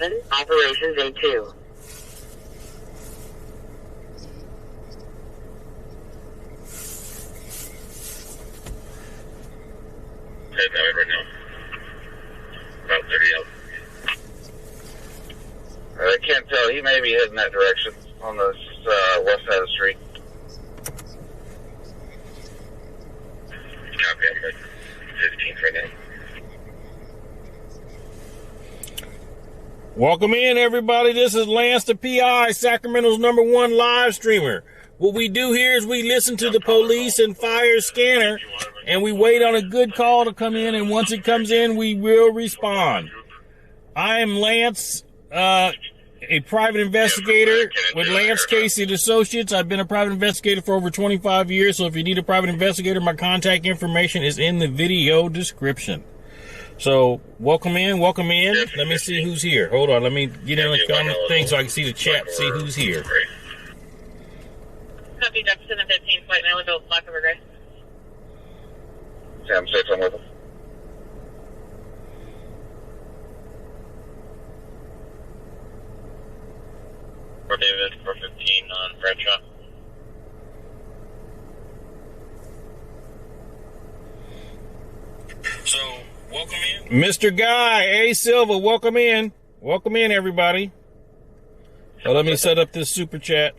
Operations A2. Head that way right now. About 30 out. I can't tell. He may be heading that direction on the west side of the street. Copy. I'm at 15th right now. Welcome in, everybody. This is LanceThePI, Sacramento's #1 live streamer. What we do here is we listen to the police and fire scanner, and we wait on a good call to come in, and once it comes in, we will respond. I am Lance, a private investigator with Lance Casey and Associates. I've been a private investigator for over 25 years, so if you need a private investigator, my contact information is in the video description. So, welcome in. Let me see who's here. Hold on, let me get in on the thing so I can see the chat, see who's here. Copy, Jefferson and 15, flight Maryland, Black over Gray. Sam 6, I'm with him. For David, 415 on Bradshaw. So, welcome in. Mr. Guy, A. Silva, welcome in. Welcome in, everybody. So let me set up this super chat.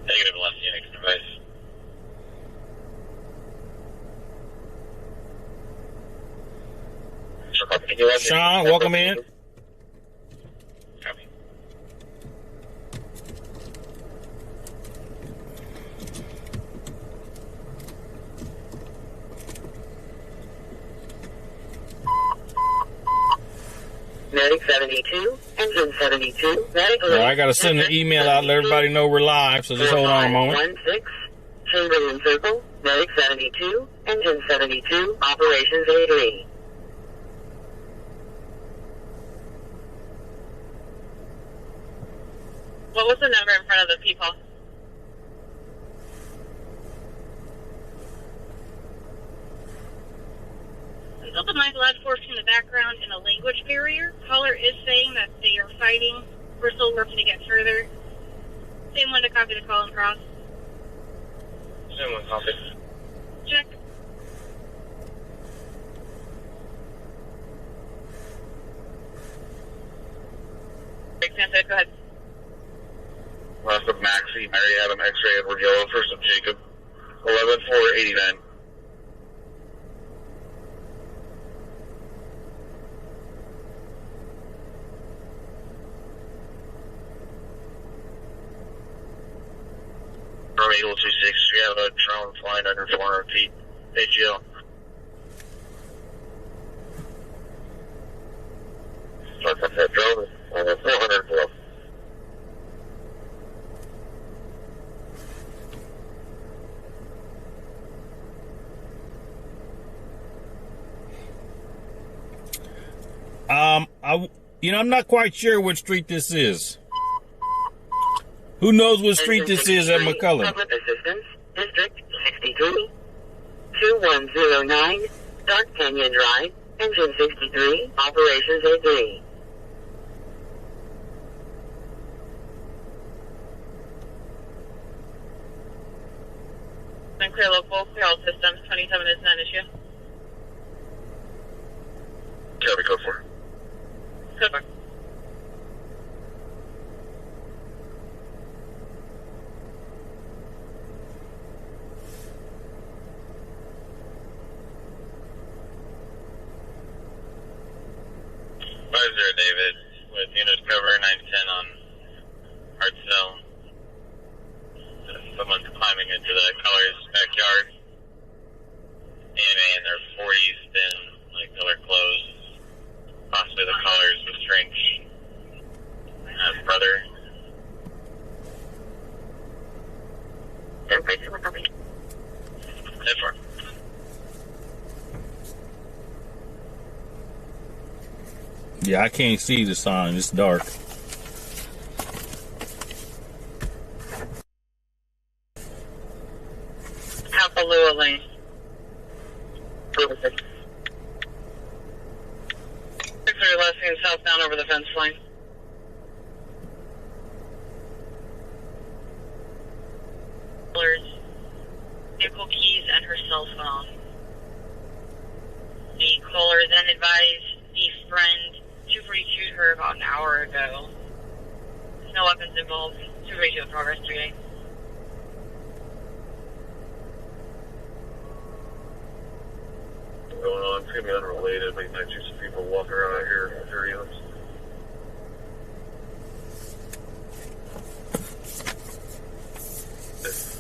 Negative, left Unix device. Sean, welcome in. Copy. Medic 72, engine 72, medic. Well, I got to send an email out, let everybody know we're live, so just hold on a moment. 16, Chamberlain Circle, medic 72, engine 72, operations A3. What was the number in front of the people? There's a loud force from the background and a language barrier. Caller is saying that they are fighting. We're still working to get further. Same one to copy the call and cross. Same one, copy. Check. Go ahead. Last of Maxie, Mary Adam, X-ray, Edward Yellow, first of Jacob, 11-4-89. From Eagle 26, we have a drone flying under 400 feet. AGL. Start up that drone, 400 below. I'm not quite sure what street this is. Who knows what street this is at McCullough? Public Assistance, District 63, 2109, Dark Canyon Drive, engine 63, operations A3. Clear local, clear all systems. 27 is not an issue. Copy, code 4. Code 4. Advisor David with unit cover 910 on Hartsville. Someone's climbing into the color's backyard. AMA in their 40s, then like color clothes. Possibly the colors with strange brother. Head for. Yeah, I can't see the sign. It's dark. Kapalua Lane. Services. 630 last seen southbound over the fence line. Vehicle keys and her cell phone. The caller then advised the friend 242 her about an hour ago. There's no weapons involved. 242 in progress 3A. Going on, it's gonna be unrelated, but you might see some people walking around out here with their units.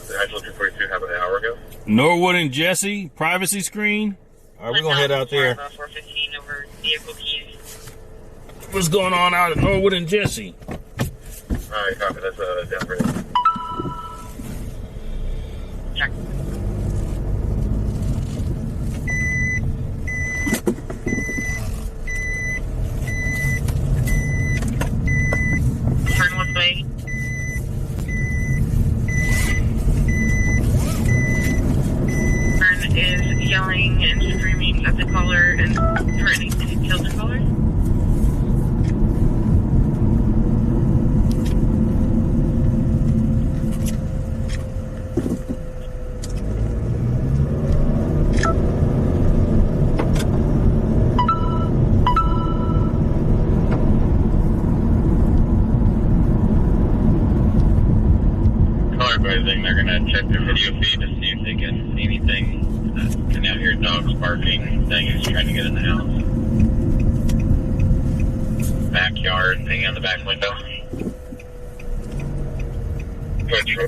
Did actual 242 happen an hour ago? Norwood and Jesse, privacy screen. All right, we're going to head out there. 415 over vehicle keys. What's going on out at Norwood and Jesse? Alright, copy. That's Denver. Check. Turn one way. Turn is yelling and screaming at the caller and threatening to kill the caller. They're going to check their video feed to see if they can see anything. Can now hear dogs barking, saying he's trying to get in the house. Backyard, hanging on the back window. Good, Troy.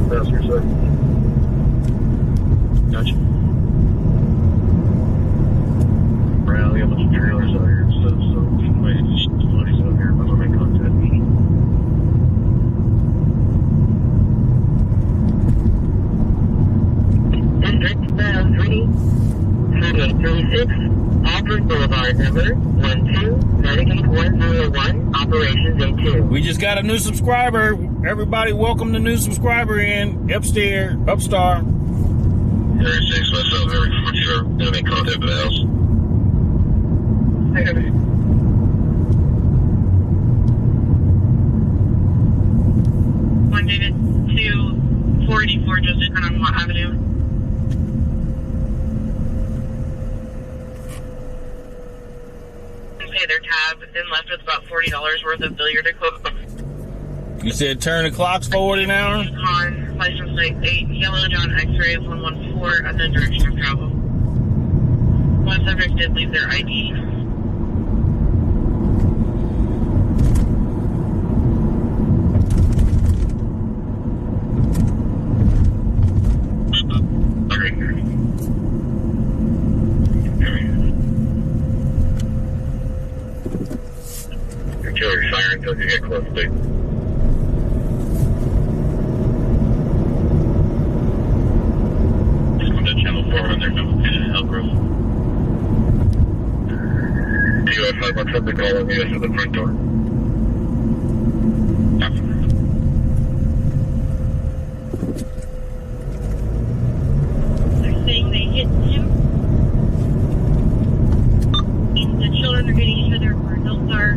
That's your side. Gotcha. Well, we have a bunch of trailers out here and stuff, so somebody's out here, but I'll make contact. District bound 3836, Auburn Boulevard, number 12, Medicaid 101, Operations A2. We just got a new subscriber. Everybody, welcome the new subscriber in. Upstar. 36 myself, every 44, gonna make contact with the house. One David, 244 Joseph Connemara Avenue. Pay their tab, then left with about $40 worth of billiard equipment. You said turn the clocks forward an hour? On license plate 8, Yellow John X-ray 114, and then direction of travel. One subject did leave their ID. Kill your siren until you get close, please. Just go to channel 4 and there's no help group. US 517 calling us at the front door. They're saying they hit him. And the children are hitting each other where adults are.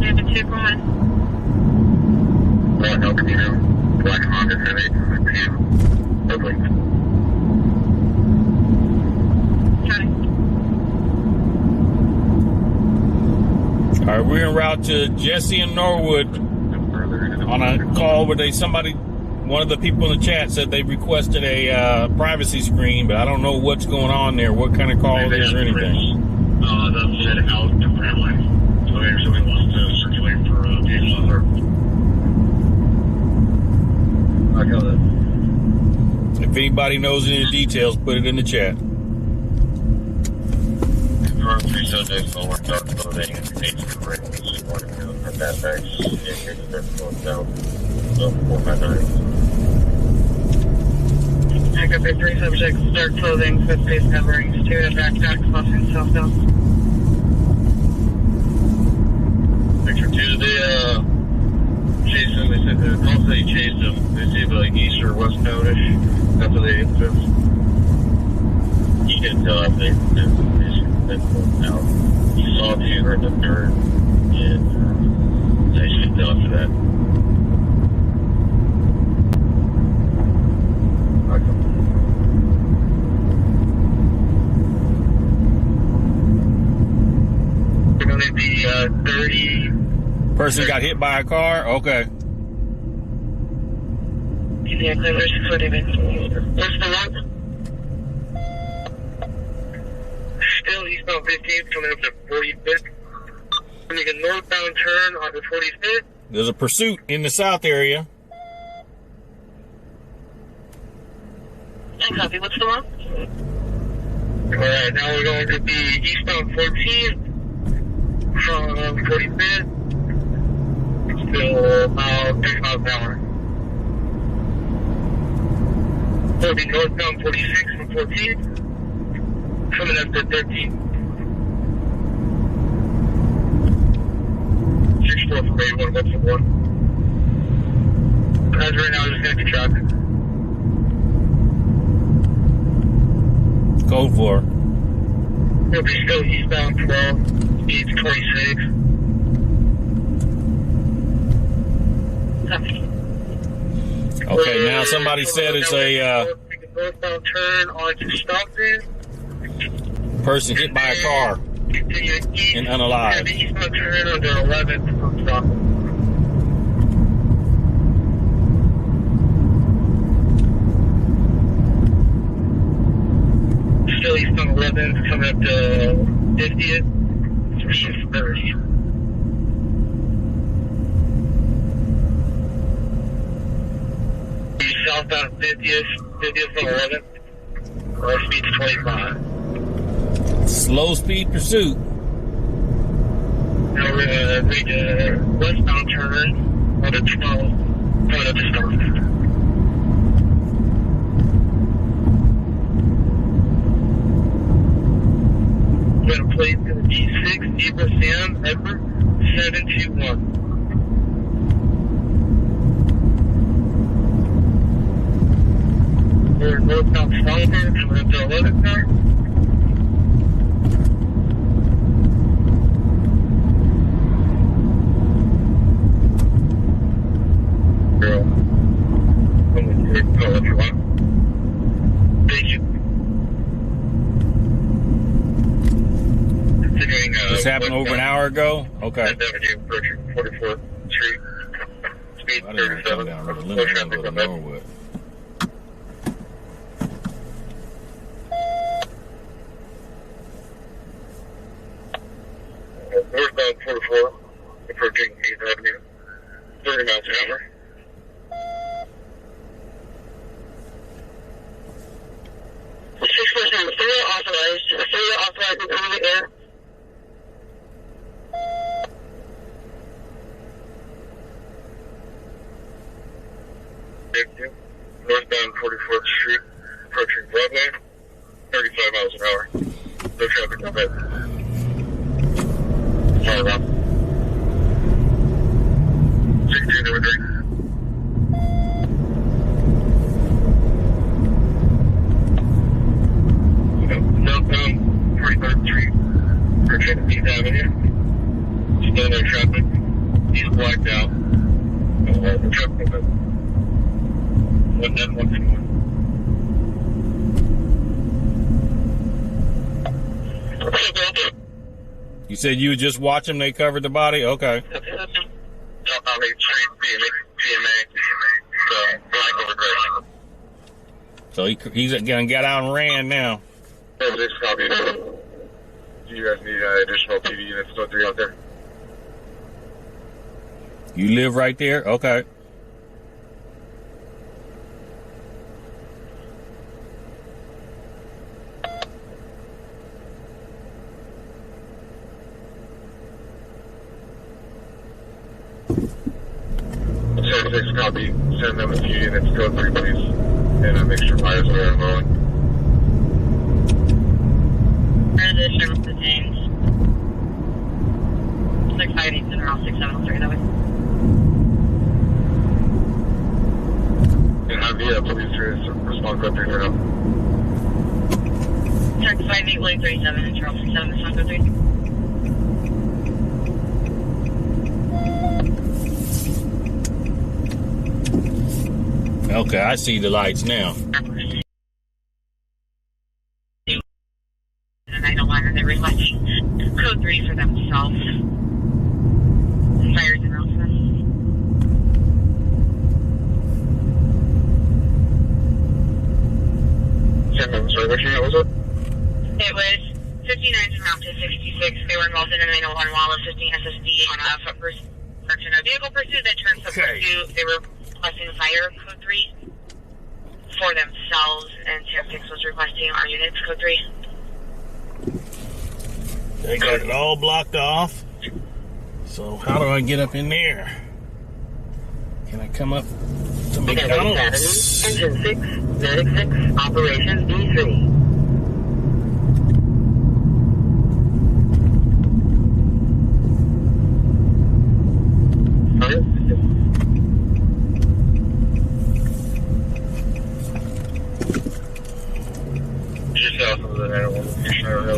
David 2, go ahead. Black El Camino, Black Honda, 782, Oakland. Copy. All right, we're en route to Jesse and Norwood on a call where one of the people in the chat said they requested a privacy screen, but I don't know what's going on there, what kind of call it is or anything. That's head out to Bradley. So he wants to circulate for vehicle other. I got it. If anybody knows any details, put it in the chat. Confirm 3 subjects all worked out clothing and paid for ratings. One of them had bad bags. Indicated they're going down. So 459. Pick up your 3 subjects, dark clothing, fit face coverings, 2 in backpack, clothing, self-doubt. Picture 2, they chased him. They said the call said he chased him. They said like east or west coast-ish. That's what they said. You can tell after they out. You saw 2 right up there, and you can tell after that. They're going to be 30. Person got hit by a car? Okay. Yeah, there's a foot in it. What's the one? Still eastbound 15th, coming up to 45th. Make a northbound turn onto 45th. There's a pursuit in the south area. I copy. What's the one? Alright, now we're going to be eastbound 14th from 45th. Still about 30 miles an hour. It'll be northbound 46 from 14th. Coming up to 13th. 64 from 81, 1 from 1. As right now, there's going to be traffic. Code 4. It'll be still eastbound 12, speeds 26. Copy. Okay, now somebody said it's a northbound turn onto Stockton. person hit by a car Continue east. and unalive. The eastbound turn onto 11th from Stockton. Still eastbound 11th, coming up to 50th, speed 30. Southbound 50th from 11th, speed's 25. Slow speed pursuit. Now we're going to make a westbound turn on the 12, coming up to Stockton. We're going to plate to the D6, Zebra Sam, Edward, 721. We're northbound Stalker, coming up to 11th car. Girl, I'm with you. Call if you want. Thank you. Continuing, This happened over an hour ago? Okay. Avenue, approaching 44th Street. Speed I didn't come 37. down to the No limit traffic go to on that. Norwood. Northbound 44, approaching 8th Avenue, 30 miles an hour. Authorized in the air. Northbound 44th Street, approaching Broadway, 35 miles an hour. No traffic on that. Far around. 16 to a drink. Northbound 43rd Street, approaching 8th Avenue. Still no traffic. He's blacked out. The truck was it. 110, 151. You said you would just watch them, they covered the body? Okay. So he's gonna get out and ran now. Do you guys need additional PD units still 3 out there? You live right there? Okay. Six copy. Send them a few units, code 3, please. And make sure fires are ongoing. Transition to James. 658 and around 6703 that way. And have the police respond code 3 for now. Check 58 Willie 37 and Charles 67 respond code 3. Okay, I see the lights now. And I don't want they're requesting code 3 for themselves. Fires and announcement. Sorry, what unit was it? It was 59 and round to 66. They were involved in a 901 wall of 15 SSD on a foot pursuit, a vehicle pursuit that turned foot pursuit. They were requesting fire code 3 for themselves, and Sam 6 was requesting our units code 3. They got it all blocked off. So how do I get up in there? Can I come up to McDonald's? Engine 6, Medic 6, Operations D3.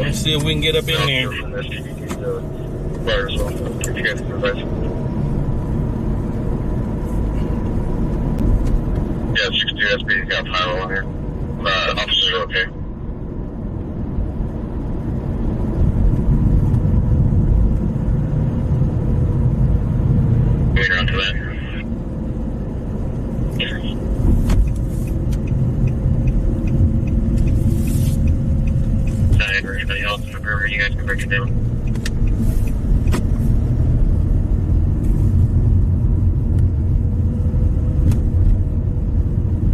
Let's see if we can get up in there. Yeah, 62 SP's got pyro on here. Officers are okay. Wait around for that. Or anybody else, wherever you guys can break it down.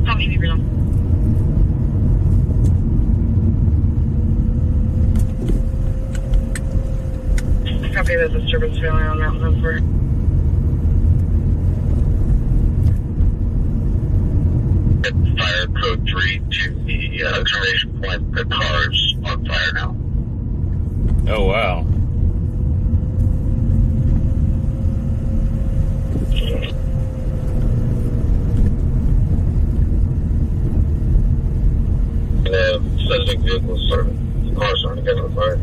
How many people? Copy, there's a disturbance failure on Mountain Road 4. Fire code 3 to the termination point. The car's on fire now. Oh, wow. Suspect vehicle started. The car's starting to get on fire.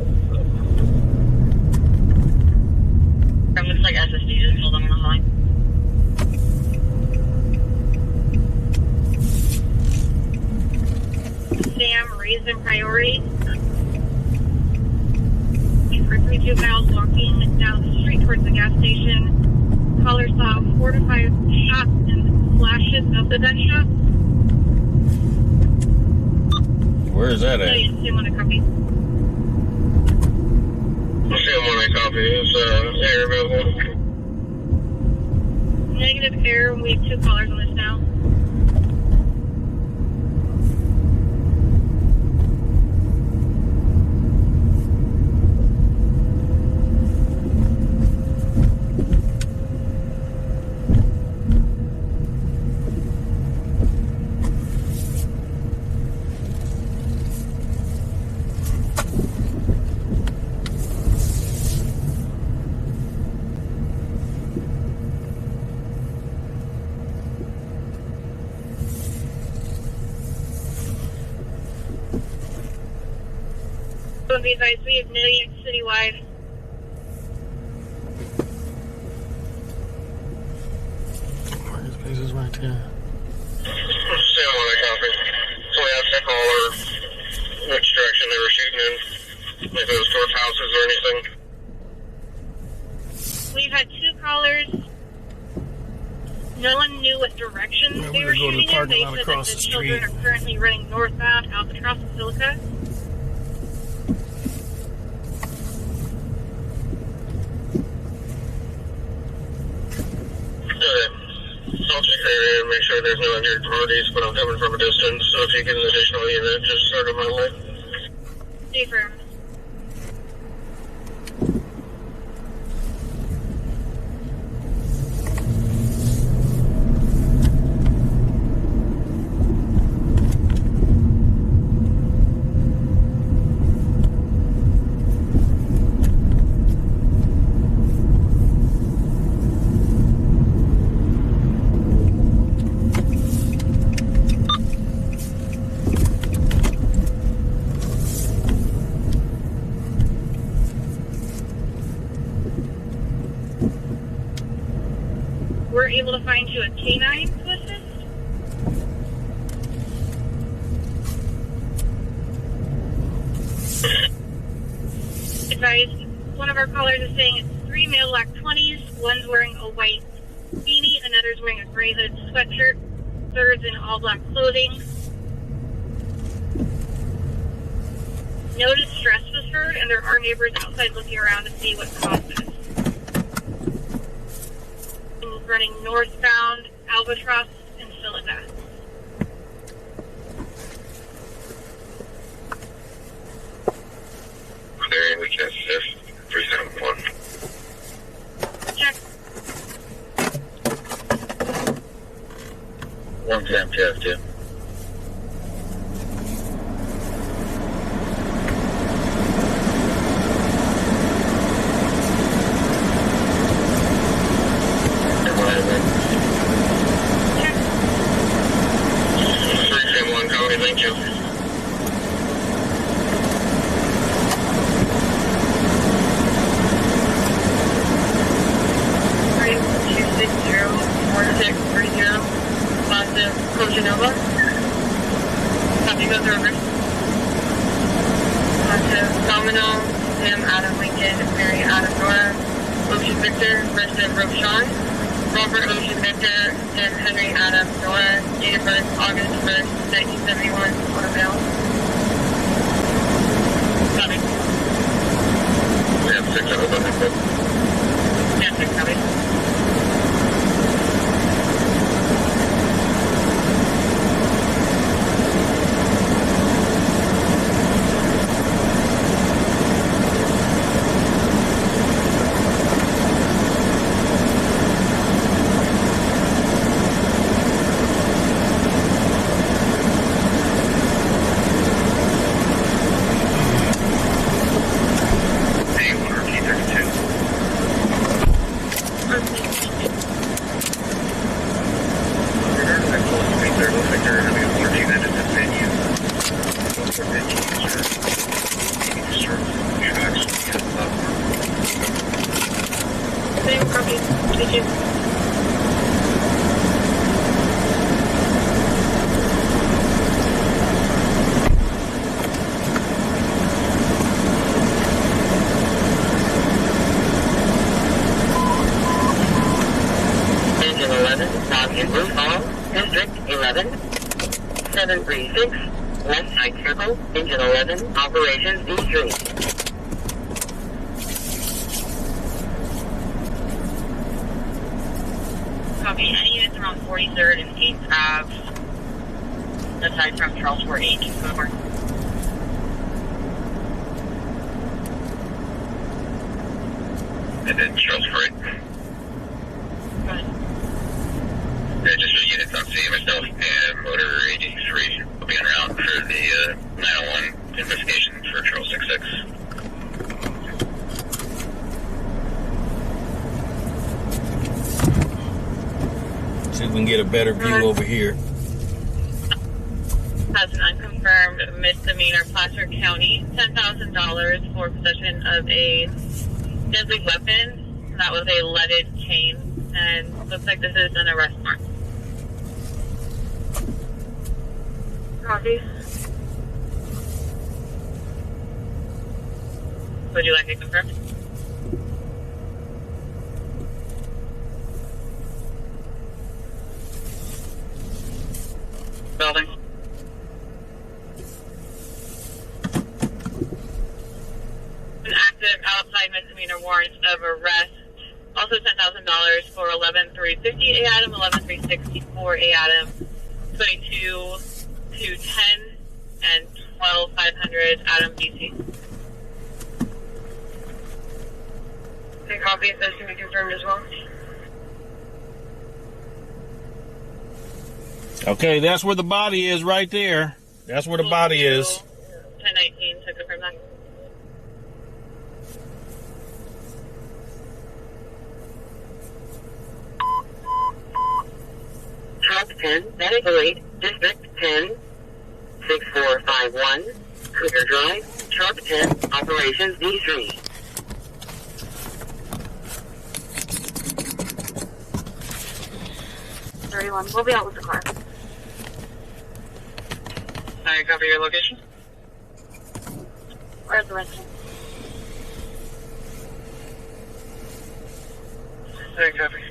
It looks like SSD just pulled them on the line. Sam, reason priority. For 32 miles walking down the street towards the gas station. Caller saw 4 to 5 shots and flashes of the gunshot. Where is that at? Sam, want to copy? Sam, want to copy? Is air available? Negative air. We have 2 callers on this now. Don't be advised, we have millions citywide. This is right there. Still want to copy. So we asked the caller which direction they were shooting in, if it was towards houses or anything. We've had 2 callers. No one knew what direction they were shooting in. They said that the children are currently running northbound, Albatross and Silica. I'll check the area and make sure there's no injured parties, but I'm coming from a distance, so if you get an additional unit, just start on my way. Safer. We're able to find you a K9 to assist. Advised, one of our callers is saying it's 3 male black 20s. One's wearing a white beanie, another's wearing a gray hooded sweatshirt. Third's in all black clothing. No distress was heard, and there are neighbors outside looking around to see what caused this. Running northbound, Albatross and Silica. There, we can assist 371. Check. 110, test 2. Thank you. Nova. Copy, go through river. Domino, Tim, Adam Lincoln, Mary, Adam Nora, Ocean Victor, rest of Roshan, Robert Ocean Victor, Tim, Henry, Adam Nora, date of birth, August 1st, 1971, on a mail. Copy. We have 6 of them. Yeah, 6, copy. West Side Circle, Engine 11, Operations D3. Copy. Any units around 43rd and 8th Ave, aside from Charles Ford H. Over. And then Charles Ford. Go ahead. Yeah, just the units on scene, myself and Motor 83 will be en route for the 901 investigation for Charles 66. See if we can get a better view over here. Has an unconfirmed misdemeanor, Placer County, $10,000 for possession of a deadly weapon. That was a leaded cane, and looks like this is an arrest warrant. Copy. Would you like it confirmed? Building. An active outside misdemeanor warrant of arrest. Also $10,000 for 11-350 A Adam, 11-364 A Adam, 22-210, and 12-500 Adam BC. Okay, copy. Those can be confirmed as well. Okay, that's where the body is right there. That's where the body is. 1019 to confirm that. Top 10, Medical Aid, District 10, 6451, Cougar Drive, Top 10, Operations D3. We'll be out with the car. Alright, copy your location. Where's the rest of them? Alright, copy.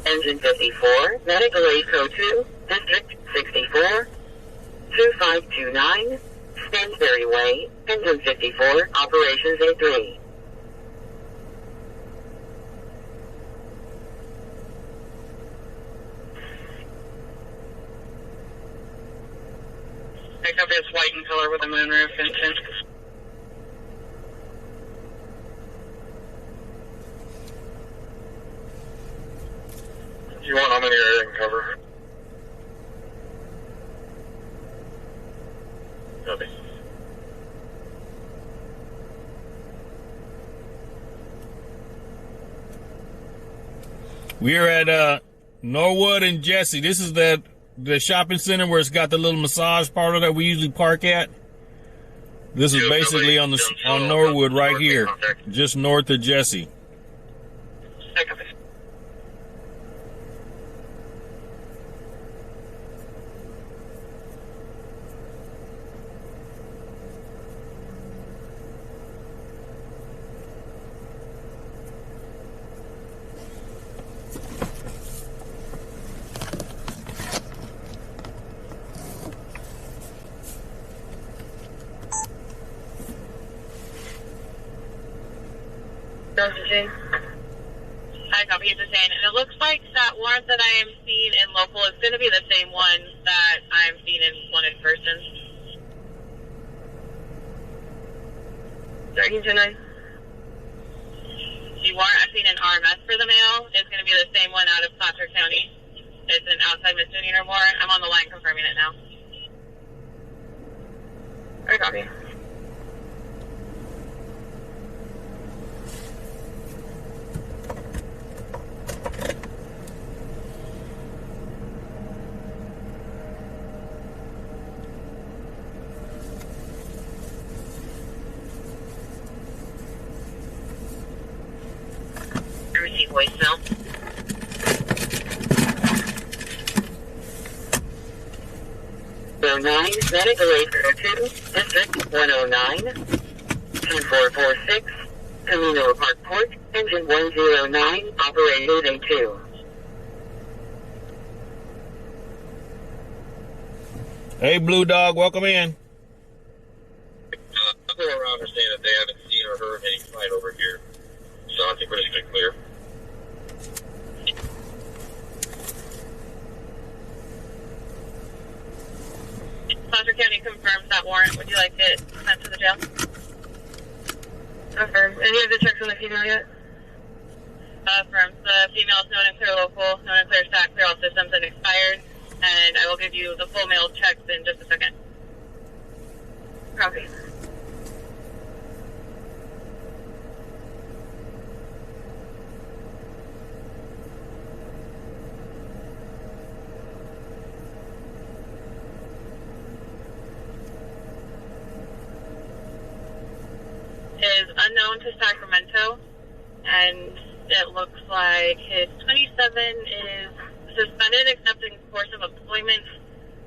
Engine 54, Medical Aid Code 2, District 64, 2529, Stansbury Way, Engine 54, Operations A3. I copy it's white in color with a moonroof and tint. You want how many area can cover? Copy. We're at Norwood and Jesse. This is the shopping center where it's got the little massage parlor that we usually park at. This is basically on Norwood right here, just north of Jesse. I copy. Josephine. Hi, copy. It's Hussein. And it looks like that warrant that I am seeing in local is going to be the same one that I'm seeing in one in person. 1329. The warrant I've seen in RMS for the mail is going to be the same one out of Placer County. It's an outside misdemeanor warrant. I'm on the line confirming it now. I copy. Receive voicemail. Nine, Medical Aid Code 2, District 109, 10446, Camino Park Port, Engine 109, Operations A2. Hey, Blue Dog, welcome in. People around are saying that they haven't seen or heard any fight over here. So I think we're just going to clear. Placer County confirms that warrant. Would you like it sent to the jail? Confirmed. Any of the checks on the female yet? From the female is known and clear local, known and clear stat, clear all systems and expired. And I will give you the full mail checks in just a second. southbound to Sacramento, and it looks like his 27 is suspended accepting course of employment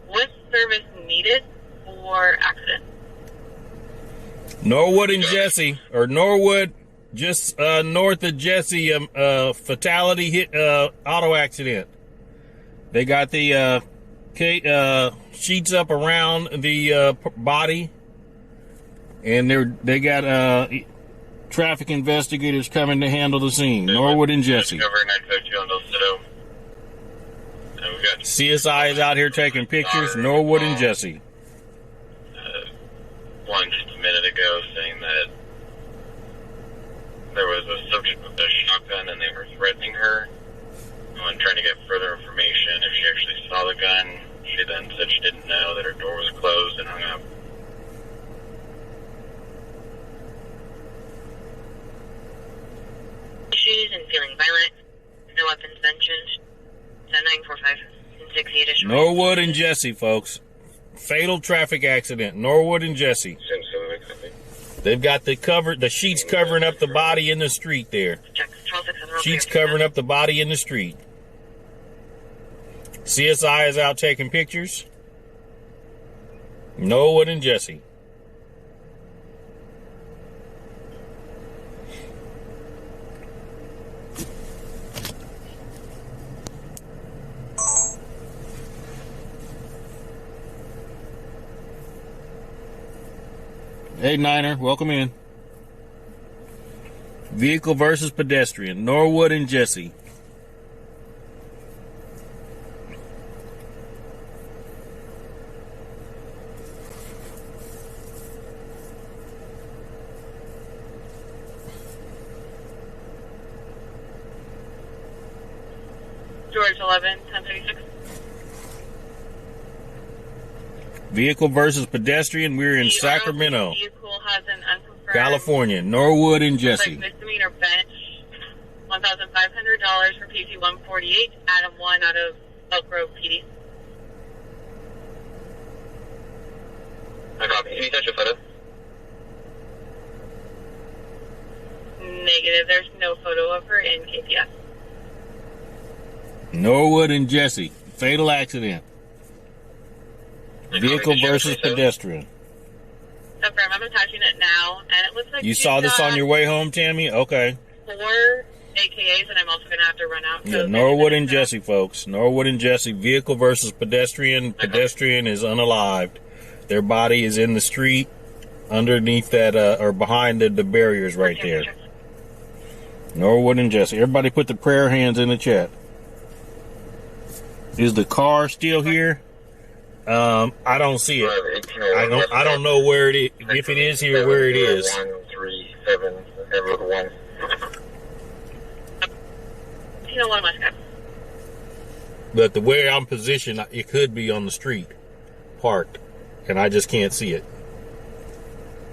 with service needed for accident. Norwood and Jesse, or Norwood, just north of Jesse, fatality hit, auto accident. They got the sheets up around the body, and they got traffic investigators coming to handle the scene. Norwood and Jesse. CSI is out here taking pictures. Norwood and Jesse. One just a minute ago saying that there was a subject with a shotgun and they were threatening her. When trying to get further information if she actually saw the gun, she then said she didn't know, that her door was closed, and hung up. Issues and feeling violent. No weapons mentioned. 945 and 60 additional. Norwood and Jesse, folks. Fatal traffic accident. Norwood and Jesse. They've got the sheets covering up the body in the street there. Sheets covering up the body in the street. CSI is out taking pictures. Norwood and Jesse. Hey, Niner, welcome in. Vehicle versus pedestrian. Norwood and Jesse. George 11, 1036. Vehicle versus pedestrian. We're in Sacramento, Vehicle has an unconfirmed California. Norwood and Jesse. misdemeanor bench. $1,500 for PC 148. Adam 1 out of Elk Grove PD. I copy. Can you touch a photo? Negative. There's no photo of her in KPS. Norwood and Jesse. Fatal accident. Vehicle versus pedestrian. Confirm. I'm attaching it now, and it looks like You saw this on your way home, Tammy? Okay. 4 AKAs, and I'm also going to have to run out. Yeah, Norwood and Jesse, folks. Norwood and Jesse. Vehicle versus pedestrian. Pedestrian is unalived. Their body is in the street underneath that, or behind the barriers right there. Norwood and Jesse. Everybody put the prayer hands in the chat. Is the car still here? I don't see it. I don't know where it is. If it is here, where it is. 137 1. 101 West Cap. But the way I'm positioned, it could be on the street, parked, and I just can't see it.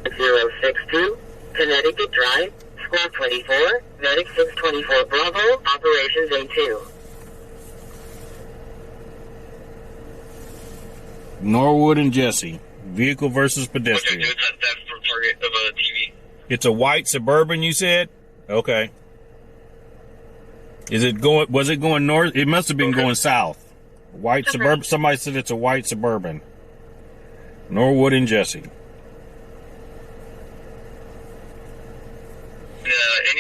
062, Connecticut Drive, Squad 24, Medic 624 Bravo, Operations A2. Norwood and Jesse. Vehicle versus pedestrian. It's a theft from target of a TV. It's a white Suburban, you said? Okay. Was it going north? It must have been going south. White Suburban. Somebody said it's a white Suburban. Norwood and Jesse. Any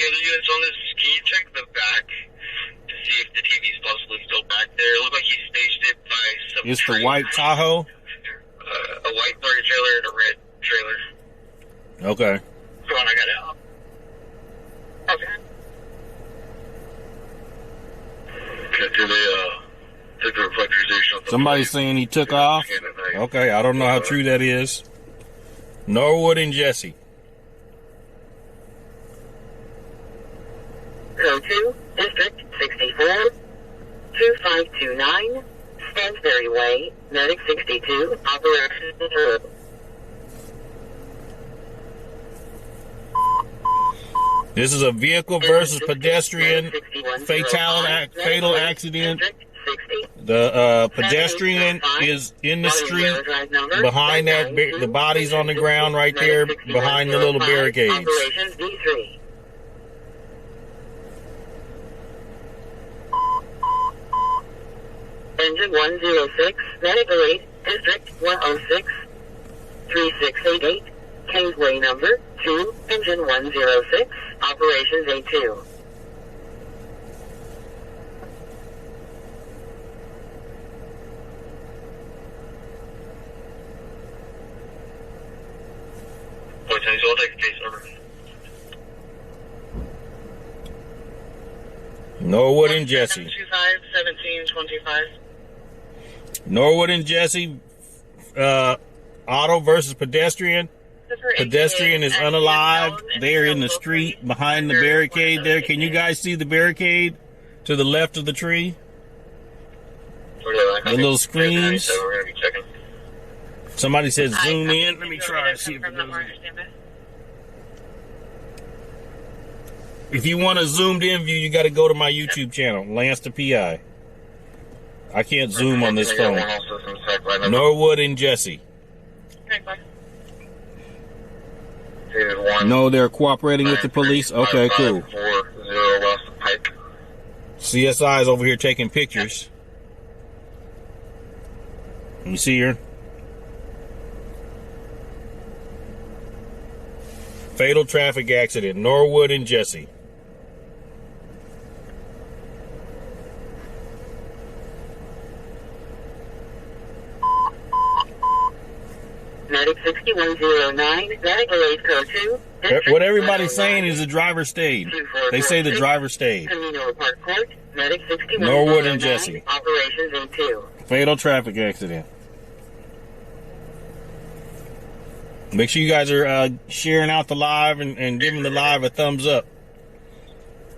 other units on this? Can you check the back to see if the TV's possibly still back there? It looked like he staged it by some. It's the white Tahoe? A white target trailer and a red trailer. Okay. Come on, I got it out. Okay. Somebody's saying he took off? Okay, I don't know how true that is. Norwood and Jesse. 02, District 64, 2529, Stansbury Way, Medic 62, Operations Control. This is a vehicle versus pedestrian fatal accident. The pedestrian is in the street behind that. The body's on the ground right there behind the little barricades. Operations D3. Engine 106, Medical 8, District 106, 3688, Kingsway number 2, Engine 106, Operations A2. Points, we'll take case over. Norwood and Jesse. 25-17-25. Norwood and Jesse. Auto versus pedestrian. Pedestrian is unalive. They're in the street behind the barricade there. Can you guys see the barricade to the left of the tree? The little screens. So we're going to be checking. Somebody said zoom in. Let me try to see if it goes in. If you want a zoomed in view, you got to go to my YouTube channel, LanceThePI. I can't zoom on this phone. Norwood and Jesse. No, they're cooperating with the police. Okay, cool. CSI is over here taking pictures. You see her? Fatal traffic accident, Norwood and Jesse. Medic 6109, Medical 8 Code 2. What everybody's saying is the driver stayed. They say the driver stayed. Camino Park Court, Medic 6109, Norwood and Jesse. Operations A2. Fatal traffic accident. Make sure you guys are sharing out the live and giving the live a thumbs up.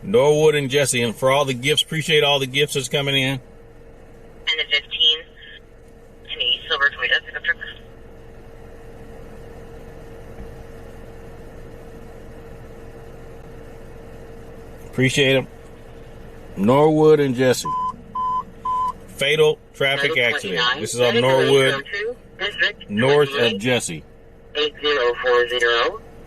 Norwood and Jesse. And for all the gifts, appreciate all the gifts that's coming in. And the 15 in a silver Toyota pickup truck. Appreciate them. Norwood and Jesse. Fatal traffic accident. This is on Norwood, north of Jesse. 8040,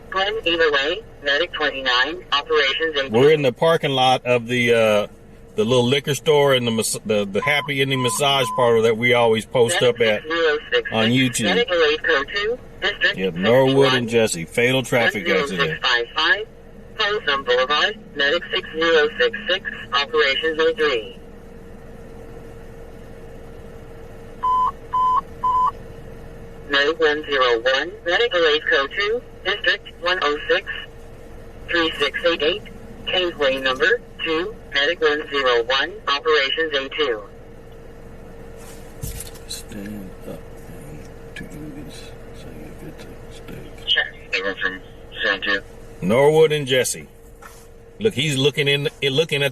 Glen Eva Way, Medic 29, Operations A2. We're in the parking lot of the little liquor store and the happy ending massage parlor that we always post up at on YouTube. Medical 8 Code 2, District Yep, Norwood and Jesse. Fatal traffic accident. 10655, Folsom Boulevard, Medic 6066, Operations A3. Medic 101, Medical 8 Code 2, District 106, 3688, Kingsway number 2, Medic 101, Operations A2. Stand up and twos. Say if it's a mistake. Sure. Everyone from San 2. Norwood and Jesse. Look, he's looking at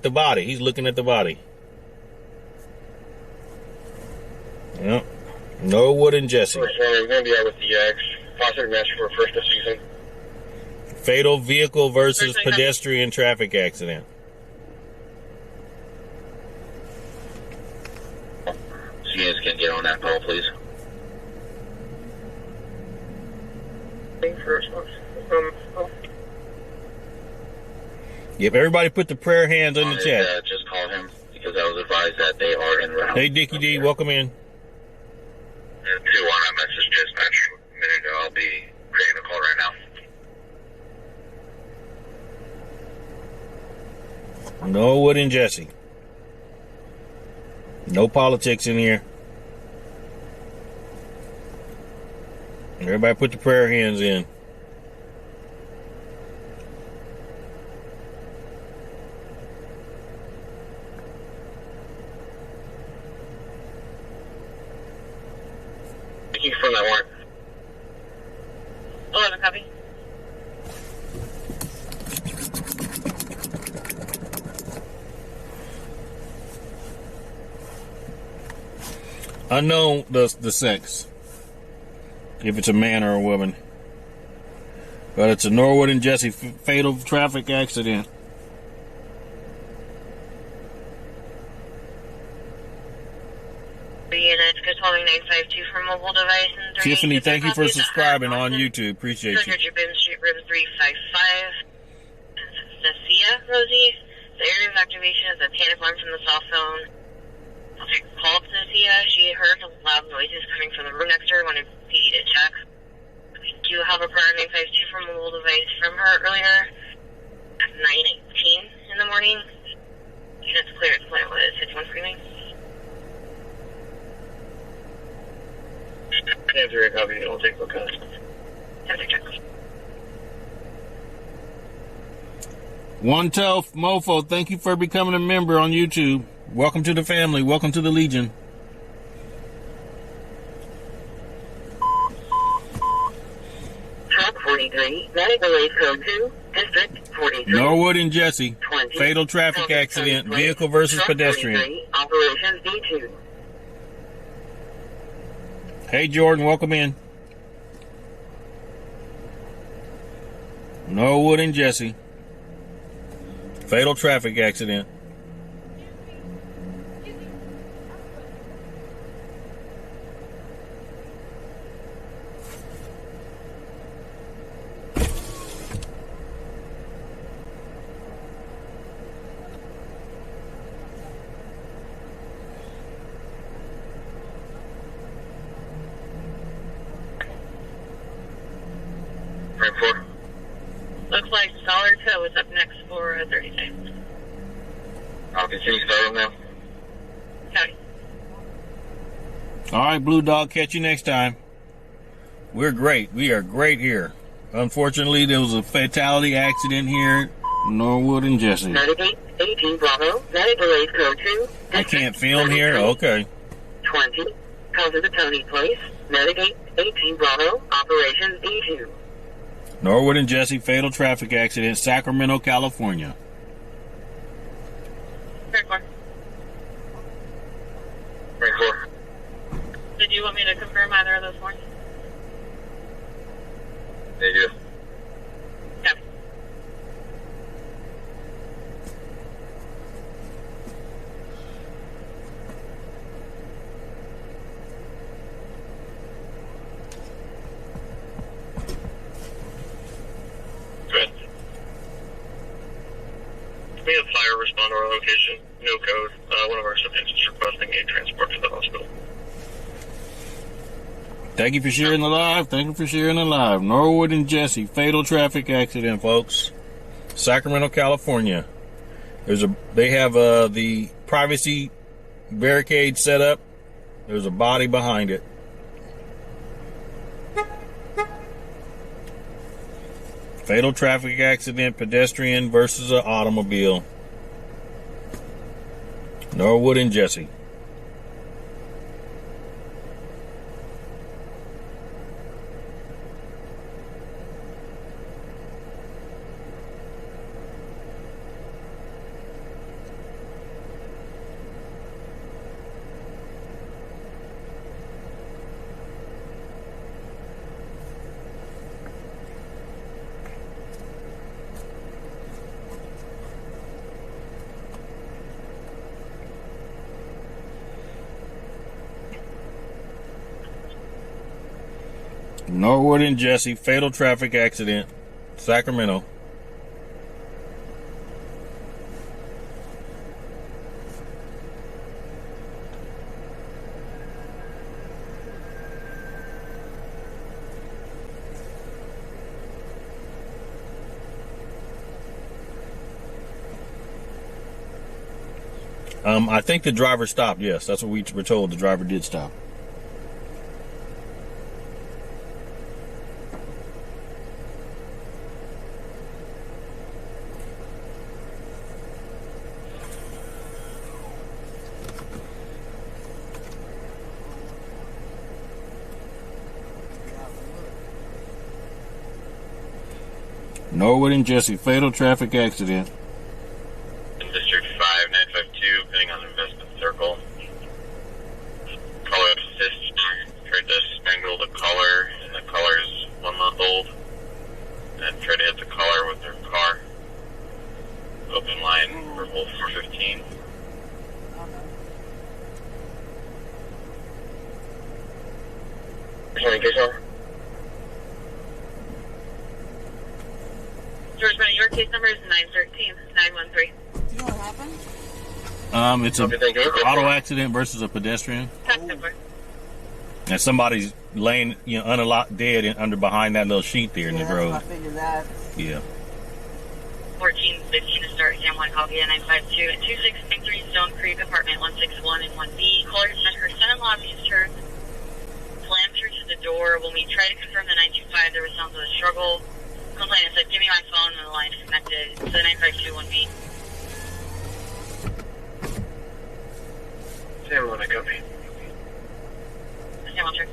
the body. He's looking at the body. Yep. Norwood and Jesse. We're going to be out with the Foster match for first of season. Fatal vehicle versus pedestrian traffic accident. So you guys can get on that call, please. Yep, everybody put the prayer hands in the chat. Just call him because I was advised that they are en route. Hey, Dickie D, welcome in. 2-1, I messaged dispatch a minute ago. I'll be creating a call right now. Norwood and Jesse. No politics in here. Everybody put the prayer hands in. From that warrant. 11 copy. Unknown the sex. If it's a man or a woman. But it's a Norwood and Jesse fatal traffic accident. Alaska 12952 for mobile device. And Tiffany, thank you for subscribing on YouTube. Appreciate you. 200 Bin Street, room 355. Nasia, Rosie. The area of activation is a panic alarm from the cell phone. I'll take a call to Nasia. She heard loud noises coming from the room next to her. Wanted PD to check. We do have a prior 952 for mobile device from her earlier at 9:18 in the morning. Units cleared. Plan was 51 screaming. Answer a copy. I'll take a call. Answer check. One Tough Mofo, thank you for becoming a member on YouTube. Welcome to the family. Welcome to the Legion. Truck 43, medical aid code 2, District 43. Norwood and Jesse. 20. Fatal traffic accident. Vehicle versus Truck pedestrian. 43, Operations D2. Hey, Jordan, welcome in. Norwood and Jesse. Fatal traffic accident. Frame 4. Looks like Solid Toe is up next for 30 seconds. I'll continue starting now. Howdy. All right, Blue Dog, catch you next time. We're great. We are great here. Unfortunately, there was a fatality accident here. Norwood and Jesse. Navigate 18 Bravo, medical aid code 2. I can't film here? Okay. 20, comes to the Tony Place, Navigate 18 Bravo, Operations D2. Norwood and Jesse, fatal traffic accident, Sacramento, California. Frame 4. Frame 4. Did you want me to confirm either of those points? They do. Howdy. Good. We have fire respond to our location. No code. One of our subjects is requesting a transport to the hospital. Thank you for sharing the live. Thank you for sharing the live. Norwood and Jesse, fatal traffic accident, folks. Sacramento, California. They have the privacy barricade set up. There's a body behind it. Fatal traffic accident, pedestrian versus an automobile. Norwood and Jesse. Norwood and Jesse, fatal traffic accident, Sacramento. I think the driver stopped. Yes, that's what we were told. The driver did stop. Norwood and Jesse, fatal traffic accident. In District 5952, pending on Investment Circle. Caller assist tried to strangle the caller, and the caller's 1 month old. And tried to hit the caller with their car. Open line for Wolf 415. 620 case on. George Bennett, your case number is 913-913. Do you know what happened? It's an auto accident versus a pedestrian. And somebody's laying, unalived, dead under behind that little sheet there in the road. I figured that. Yeah. 1415 to start, Cam 1, copy at 952 at 2693 Stone Creek, apartment 161 and 1B. Caller said her son-in-law abused her, slammed her to the door. When we tried to confirm the 925, there was sounds of a struggle. Complainant said, give me my phone, and the line disconnected. So 952 1B. Sam 1, I copy. Cam 1, check.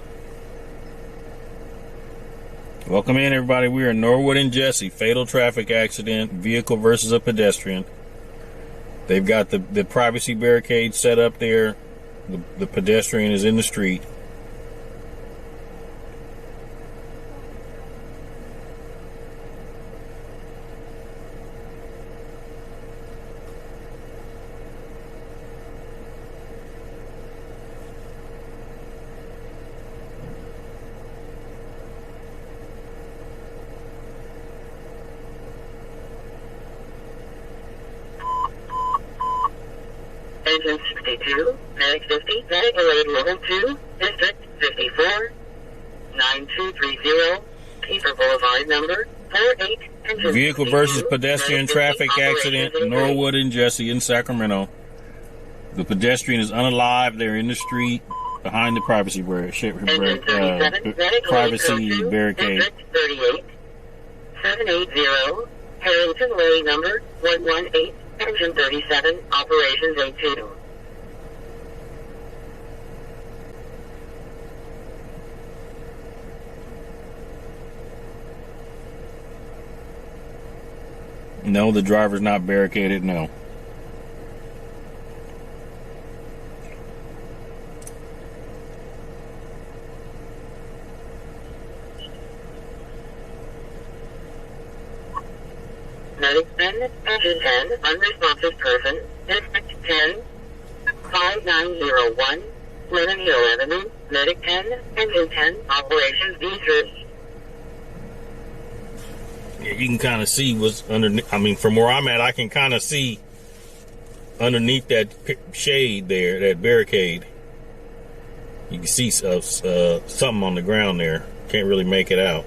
Welcome in, everybody. We are in Norwood and Jesse. Fatal traffic accident, vehicle versus a pedestrian. They've got the privacy barricade set up there. The pedestrian is in the street. Engine 62, Medic 50, Medic Alert Level 2, District 54, 9230, Keeper Boulevard number 48, Engine Vehicle 62, versus pedestrian Medic 50, traffic accident, operations in Norwood and Jesse in Sacramento. The pedestrian is unalive. They're in the street behind the privacy Engine 37, Medic privacy Alert 2, barricade. District 38, 780, Harrington Way number 118, Engine 37, operations A2. No, the driver's not barricaded, no. Medic 10, Engine 10, unresponsive person, District 10, 5901, Lemon Hill Avenue, Medic 10, Engine 10, operations B3. Yeah, you can kind of see what's underneath. I mean, from where I'm at, I can kind of see underneath that shade there, that barricade. You can see something on the ground there. Can't really make it out.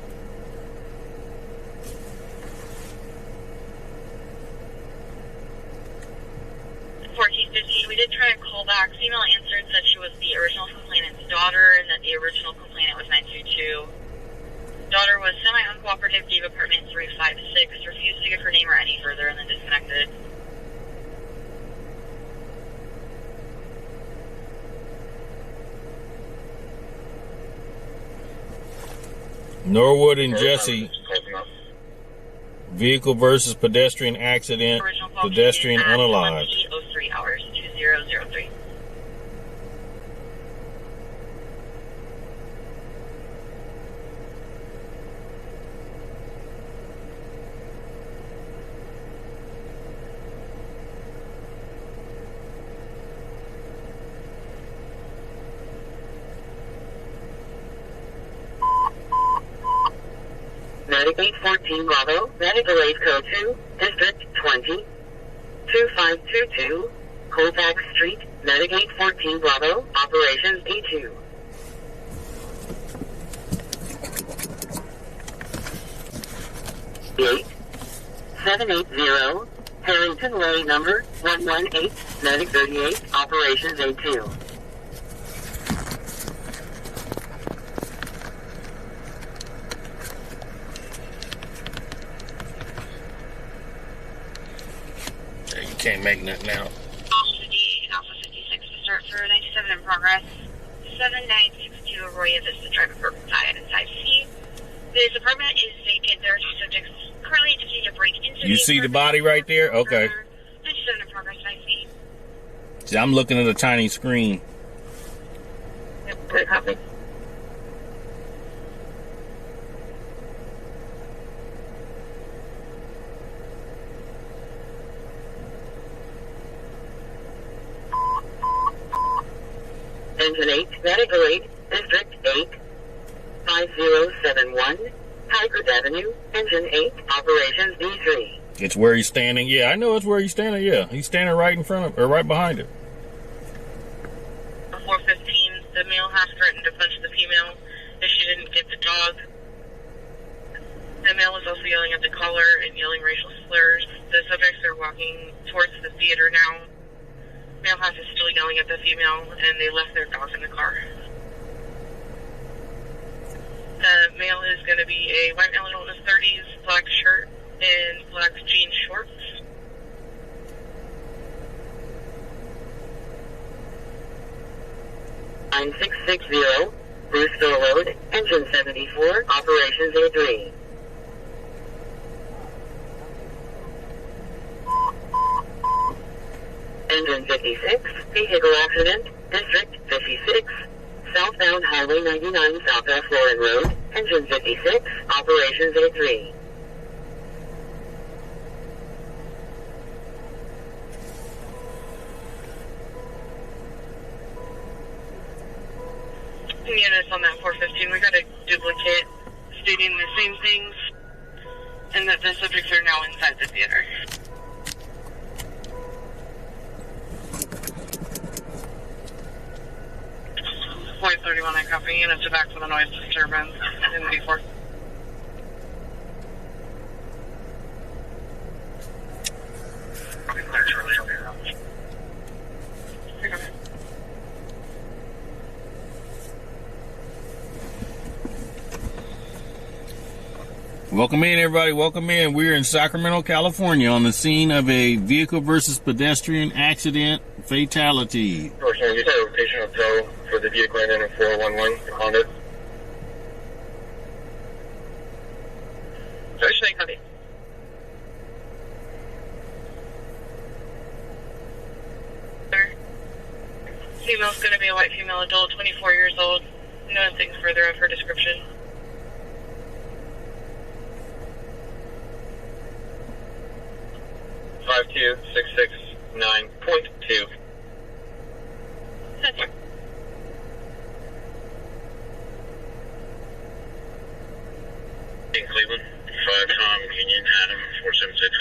We did try to call back. Female answered, said she was the original complainant's daughter and that the original complainant was 922. Daughter was semi-uncooperative, gave apartment 356, refused to give her name or any further, and then disconnected. Norwood and Jesse. Vehicle versus pedestrian accident. Pedestrian unalive. 03 hours, 2003. Medic 814 Bravo, Medic Alert Code 2, District 20, 2522, Colfax Street, Medic 814 Bravo, operations B2. Eight 780, Harrington Way number 118, Medic 38, operations A2. Can't make nothing out. Alpha 58 and Alpha 56 to start for 97 in progress. 7962 Arroyo Vista Drive for side and side C. This apartment is vacant. There are two subjects currently attempting to break into You see the body right there? Okay. 97 in progress, 9C. See, I'm looking at a tiny screen. Good copy. Engine 8, Medic 8, District 8, 5071, Tigard Avenue, Engine 8, Operations B3. It's where he's standing. Yeah, I know it's where he's standing. Yeah, he's standing right in front of, or right behind it. 415, the male has threatened to punch the female if she didn't get the dog. The male is also yelling at the caller and yelling racial slurs. The subjects are walking towards the theater now. Male half is still yelling at the female, and they left their dog in the car. The male is going to be a white male in his 30s, black shirt, and black jean shorts. Line 660, Brewster Road, Engine 74, Operations A3. Engine 56, vehicle accident, District 56, southbound Highway 99, Southwest Lauren Road, Engine 56, Operations A3. Units on that 415, we got a duplicate stating the same things, and that the subjects are now inside the theater. 31, I copy. Units are back for the noise disturbance in B4. Welcome in, everybody. Welcome in. We're in Sacramento, California, on the scene of a vehicle versus pedestrian accident fatality. Unfortunately, you have a patient of tow for the vehicle ending in 411 Honda. Actually, copy. Female's going to be a white female adult, 24 years old. Nothing further of her description. Five two 669.2. That's it. In Cleveland, 5 Tom Union Adam 476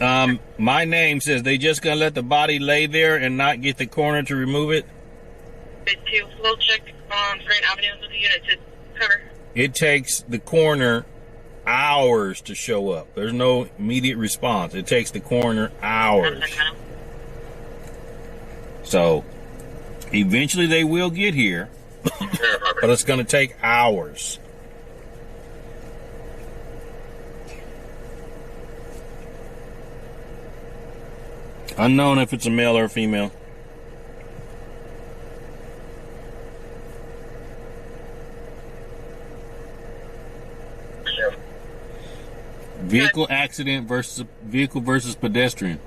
on Nissan. My name says they just gonna let the body lay there and not get the coroner to remove it. Bid 2, we'll check on Grant Avenue with the unit to cover. It takes the coroner hours to show up. There's no immediate response. It takes the coroner hours. So eventually they will get here, but it's going to take hours. Unknown if it's a male or a female. Vehicle accident versus vehicle versus pedestrian.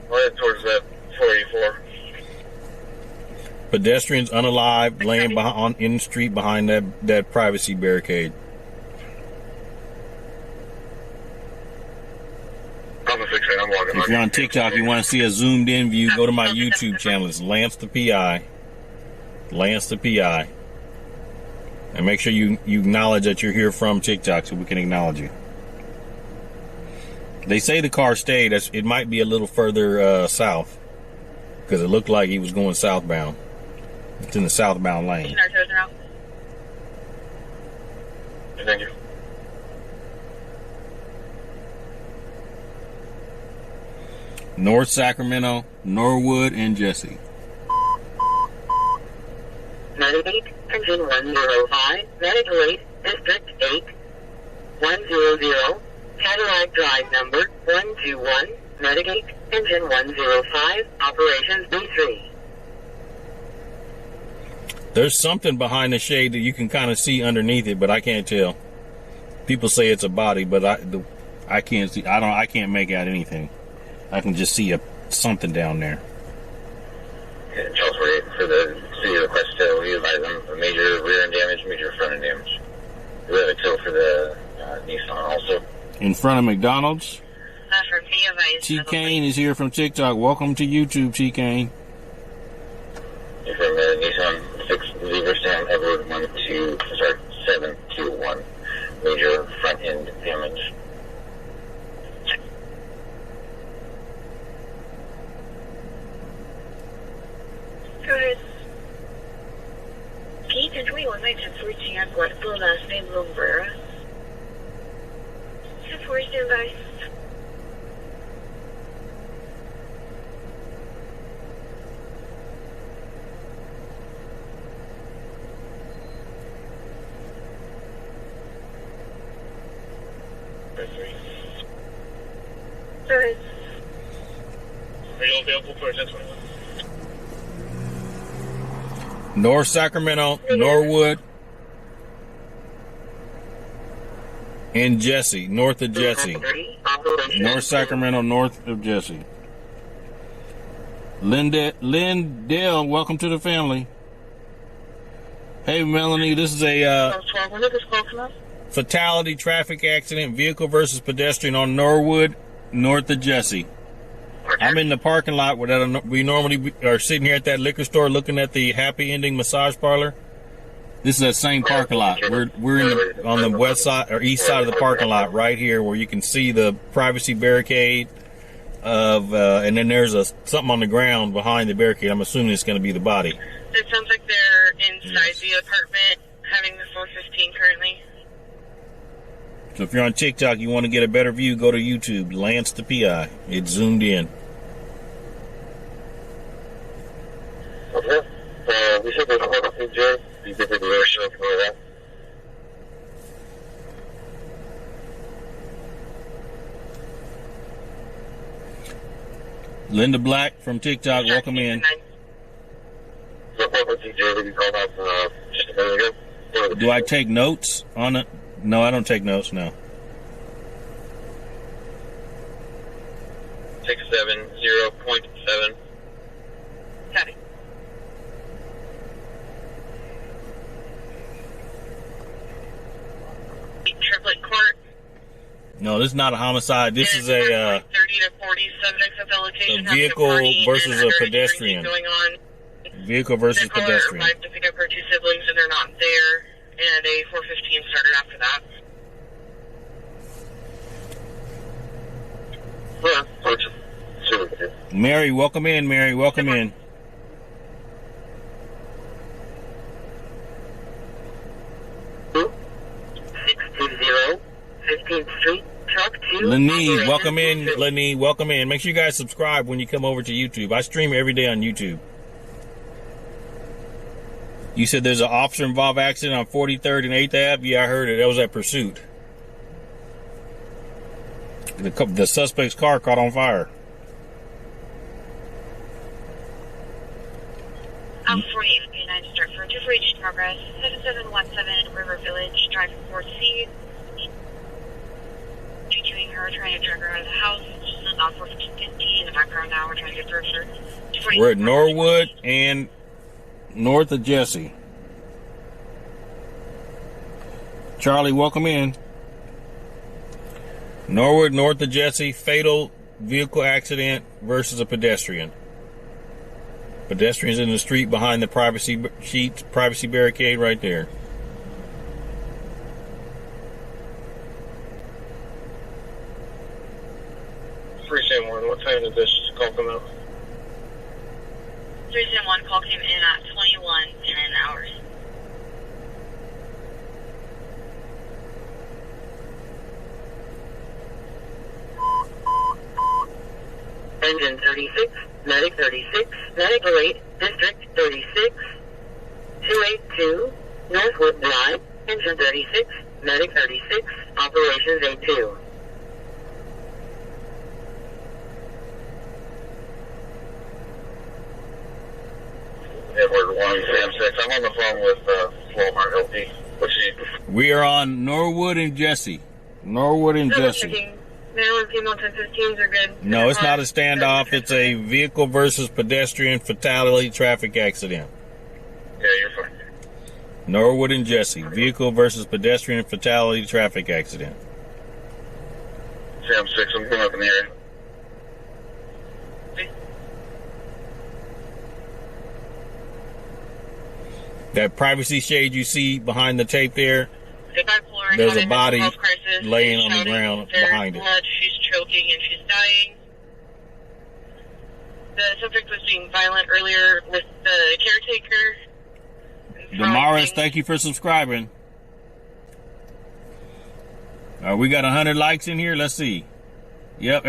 Right towards that 484. Pedestrians unalived, laying in the street behind that privacy barricade. I'm a fixer. I'm walking. If you're on TikTok, you want to see a zoomed in view, go to my YouTube channel. It's LanceThePI. LanceThePI. And make sure you acknowledge that you're here from TikTok so we can acknowledge you. They say the car stayed. It might be a little further south because it looked like he was going southbound. It's in the southbound lane. Thank you. North Sacramento, Norwood, and Jesse. 98, Engine 105, Medical 8, District 8, 100, Cadillac Drive number 121, Mitigate, Engine 105, Operations B3. There's something behind the shade that you can kind of see underneath it, but I can't tell. People say it's a body, but I can't see. I can't make out anything. I can just see something down there. Yeah, Charles, for the city request to we advise them for major rear end damage, major front end damage. We have a tow for the Nissan also. In front of McDonald's. For me, T. Kane is here from TikTok. Welcome to YouTube, T. Kane. From Nissan 6 Zebra Sam Edward 12. major front end damage. Go ahead. Keith and 21 nights at 14 on Guadalupe, last name Lumbrera. 10-4, stand by. Go ahead. Are you available for a 10-21? North Sacramento, Norwood, and Jesse, north of Jesse. North Sacramento, north of Jesse. Lindell, welcome to the family. Hey, Melanie, this is a fatality traffic accident, vehicle versus pedestrian on Norwood, north of Jesse. I'm in the parking lot where we normally are sitting here at that liquor store looking at the Happy Ending massage parlor. This is that same parking lot. We're on the west side or east side of the parking lot right here where you can see the privacy barricade and then there's something on the ground behind the barricade. I'm assuming it's going to be the body. It sounds like they're inside the apartment having the 415 currently. So if you're on TikTok, you want to get a better view, go to YouTube, LanceThePI. It's zoomed in. Okay. We should go to the Joe. You get the dealership for that. Linda Black from TikTok, welcome in. Do I take notes on it? No, I don't take notes now. 670.7. Copy. Triplet court. No, this is not a homicide. This is a 30 to 40 subjects at the location. a vehicle versus a pedestrian. Going on. Vehicle versus The caller pedestrian. arrived to pick up her two siblings and they're not there. And a 415 started after that. Mary, welcome in. Mary, welcome in. Lenny, welcome in. Lenny, welcome in. Make sure you guys subscribe when you come over to YouTube. I stream every day on YouTube. You said there's an officer-involved accident on 43rd and 8th Ave? Yeah, I heard it. That was at Pursuit. The suspect's car caught on fire. Alpha 48 United Start for 248 progress, 7717 River Village, driving 4C. Doing her, trying to drag her out of the house. Just not 415 in the background now. We're trying to get through her. We're at Norwood and north of Jesse. Charlie, welcome in. Norwood, north of Jesse, fatal vehicle accident versus a pedestrian. Pedestrians in the street behind the privacy barricade right there. What time did this call come out? 371 call came in at 21:10 hours. Engine 36, Medic 36, Medical 8, District 36, 282, Northwood Drive, Engine 36, Medic 36, Operations A2. Edward 1, Sam 6. I'm on the phone with Walmart LP. What's she? We are on Norwood and Jesse. Norwood and Jesse. Maryland female 1015s are good. No, it's not a standoff. It's a vehicle versus pedestrian fatality traffic accident. Yeah, you're fine. Norwood and Jesse. Vehicle versus pedestrian fatality traffic accident. Sam 6, I'm coming up in the area. That privacy shade you see behind the tape there, bipolar, There's had a body mental health crisis, laying on the shouting, ground there's behind it. blood, she's choking and she's dying. The subject was being violent earlier with the caretaker. Damaris, thank you for subscribing. We got 100 likes in here. Let's see. Yep,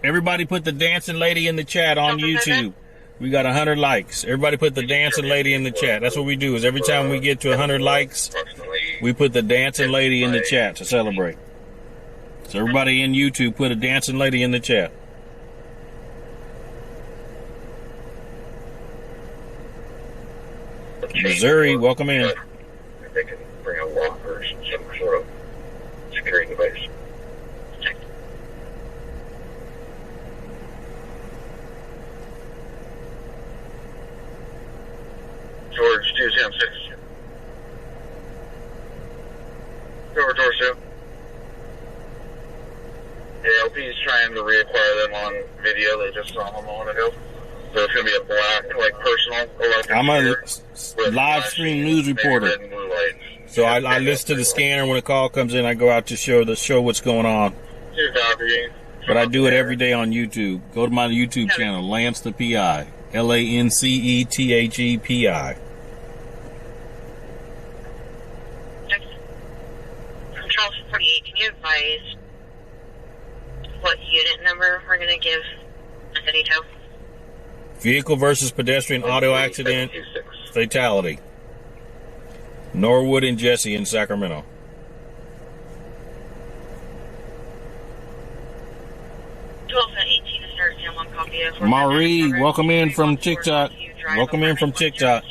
everybody put the dancing lady in the chat on YouTube. We got 100 likes. Everybody put the dancing lady in the chat. That's what we do, is every time we get to 100 likes, we put the dancing lady in the chat to celebrate. So everybody in YouTube, put a dancing lady in the chat. Missouri, welcome in. They can bring a lock or some sort of security device. George 276. Over Dorso. The LP is trying to reacquire them on video. They just saw them a moment ago. So it's going to be a black, like, personal electric. I'm a live stream news reporter. So I listen to the scanner when a call comes in. I go out to show what's going on. But I do it every day on YouTube. Go to my YouTube channel, LanceThePI. LanceThePI. Control 48, can you advise what unit number we're going to give the detail? Vehicle versus pedestrian auto accident fatality. Norwood and Jesse in Sacramento. Marie, welcome in from TikTok. Welcome in from TikTok.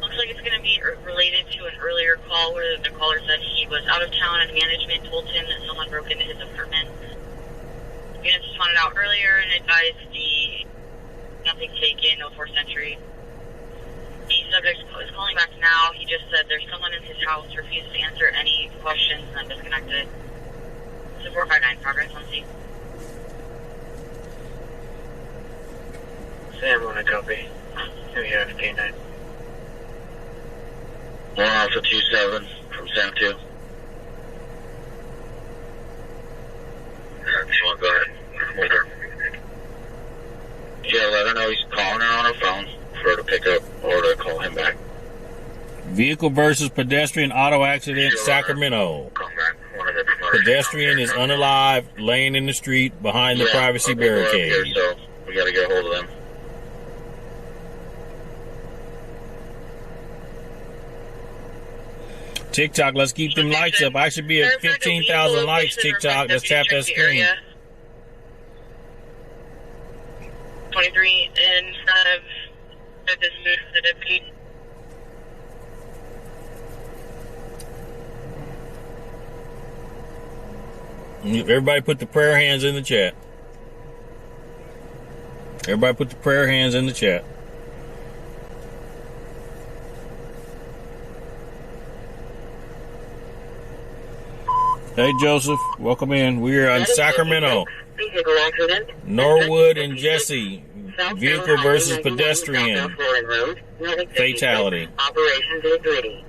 Looks like it's going to be related to an earlier call where the caller said he was out of town and management told him that someone broke into his apartment. Units responded out earlier and advised nothing taken, no 4th century. The subject is calling back now. He just said there's someone in his house, refused to answer any questions, and disconnected. So 459, progress on scene. Sam, want to copy? Who you have, K9? 1 Alpha 27 from Sam 2. Go ahead. Yeah, let her know he's calling her on her phone for her to pick up or to call him back. Vehicle versus pedestrian auto accident, Sacramento. Pedestrian is unalive, laying in the street behind the privacy barricade. Here, so we got to get a hold of them. TikTok, let's keep them likes up. I should be at 15,000 likes, TikTok. Let's tap that screen. 23 in front of this move to the deputy. Everybody put the prayer hands in the chat. Everybody put the prayer hands in the chat. Hey, Joseph. Welcome in. We're in Sacramento. Norwood and Jesse. Vehicle versus pedestrian. Fatality. Operation Day-3.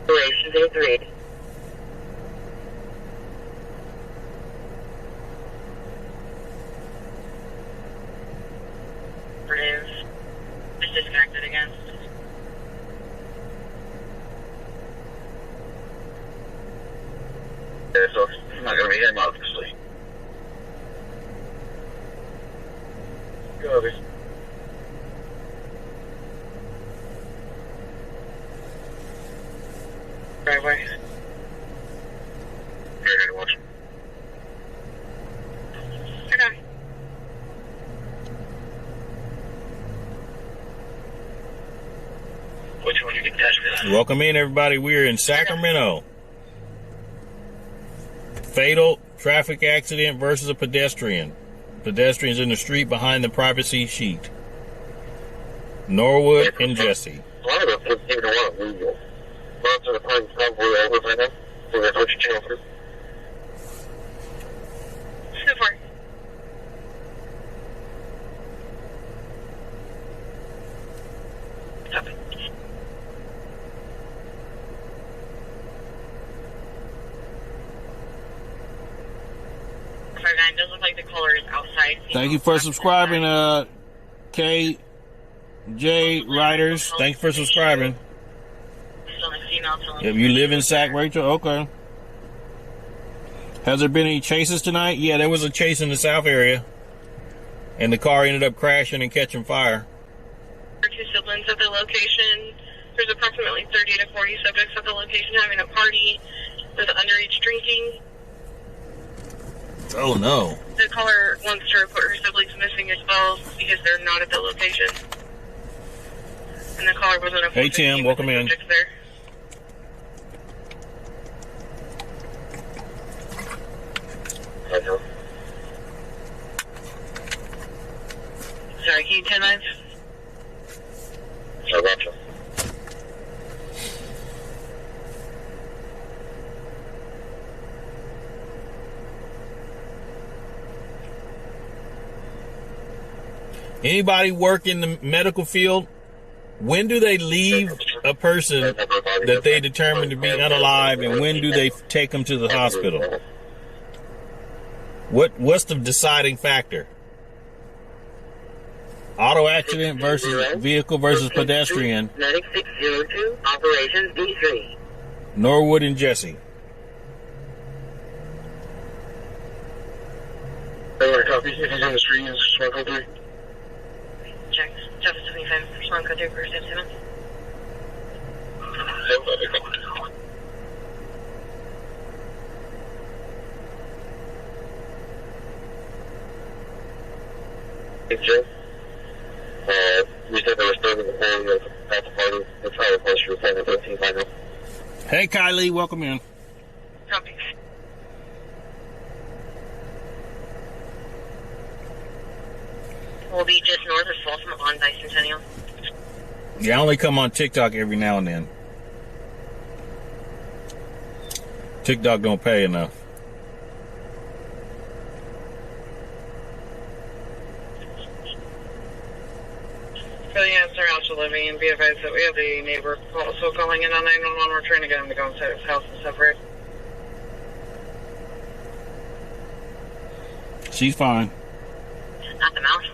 Operation Day-3. Just disconnected again. Yeah, so it's not going to be him, obviously. Go over. Driveway. Here, here, watch. Okay. Which one you can catch me? Welcome in, everybody. We're in Sacramento. Fatal traffic accident versus a pedestrian. Pedestrians in the street behind the privacy sheet. Norwood and Jesse. A lot of us didn't even want to move you. Most of the parties probably over by now, so that's what you channel through. So far. Copy. Sorry, it does look like the caller is outside. Thank you for subscribing, KJ Riders. Thanks for subscribing. Still a female telling If you live in Sac, Rachel, okay. Has there been any chases tonight? Yeah, there was a chase in the south area. And the car ended up crashing and catching fire. Two siblings at the location. There's approximately 30 to 40 subjects at the location having a party with underage drinking. Oh, no. The caller wants to report her siblings missing as well because they're not at the location. And the caller was on a Hey, Tim, welcome in. There. Hello. Sorry, can you 10 lines? I got you. Anybody work in the medical field? When do they leave a person that they determine to be unalive, and when do they take them to the hospital? What's the deciding factor? Auto accident versus vehicle versus pedestrian. Medic 602, Operations D3. Norwood and Jesse. Copy. If he's on the street, it's 103. Check. Justice 25, Sean Code 3, first 7. Hey, Joe. We said they were still in the phone at the party. That's how it was for 713 final. Hey, Kylie, welcome in. Copy. We'll be just north of Folsom on Bicentennial. Yeah, I only come on TikTok every now and then. TikTok don't pay enough. For the answer, Alpha Living, and be advised that we have a neighbor also calling in on 911. We're trying to get him to go inside his house and separate. She's fine. At the mouth.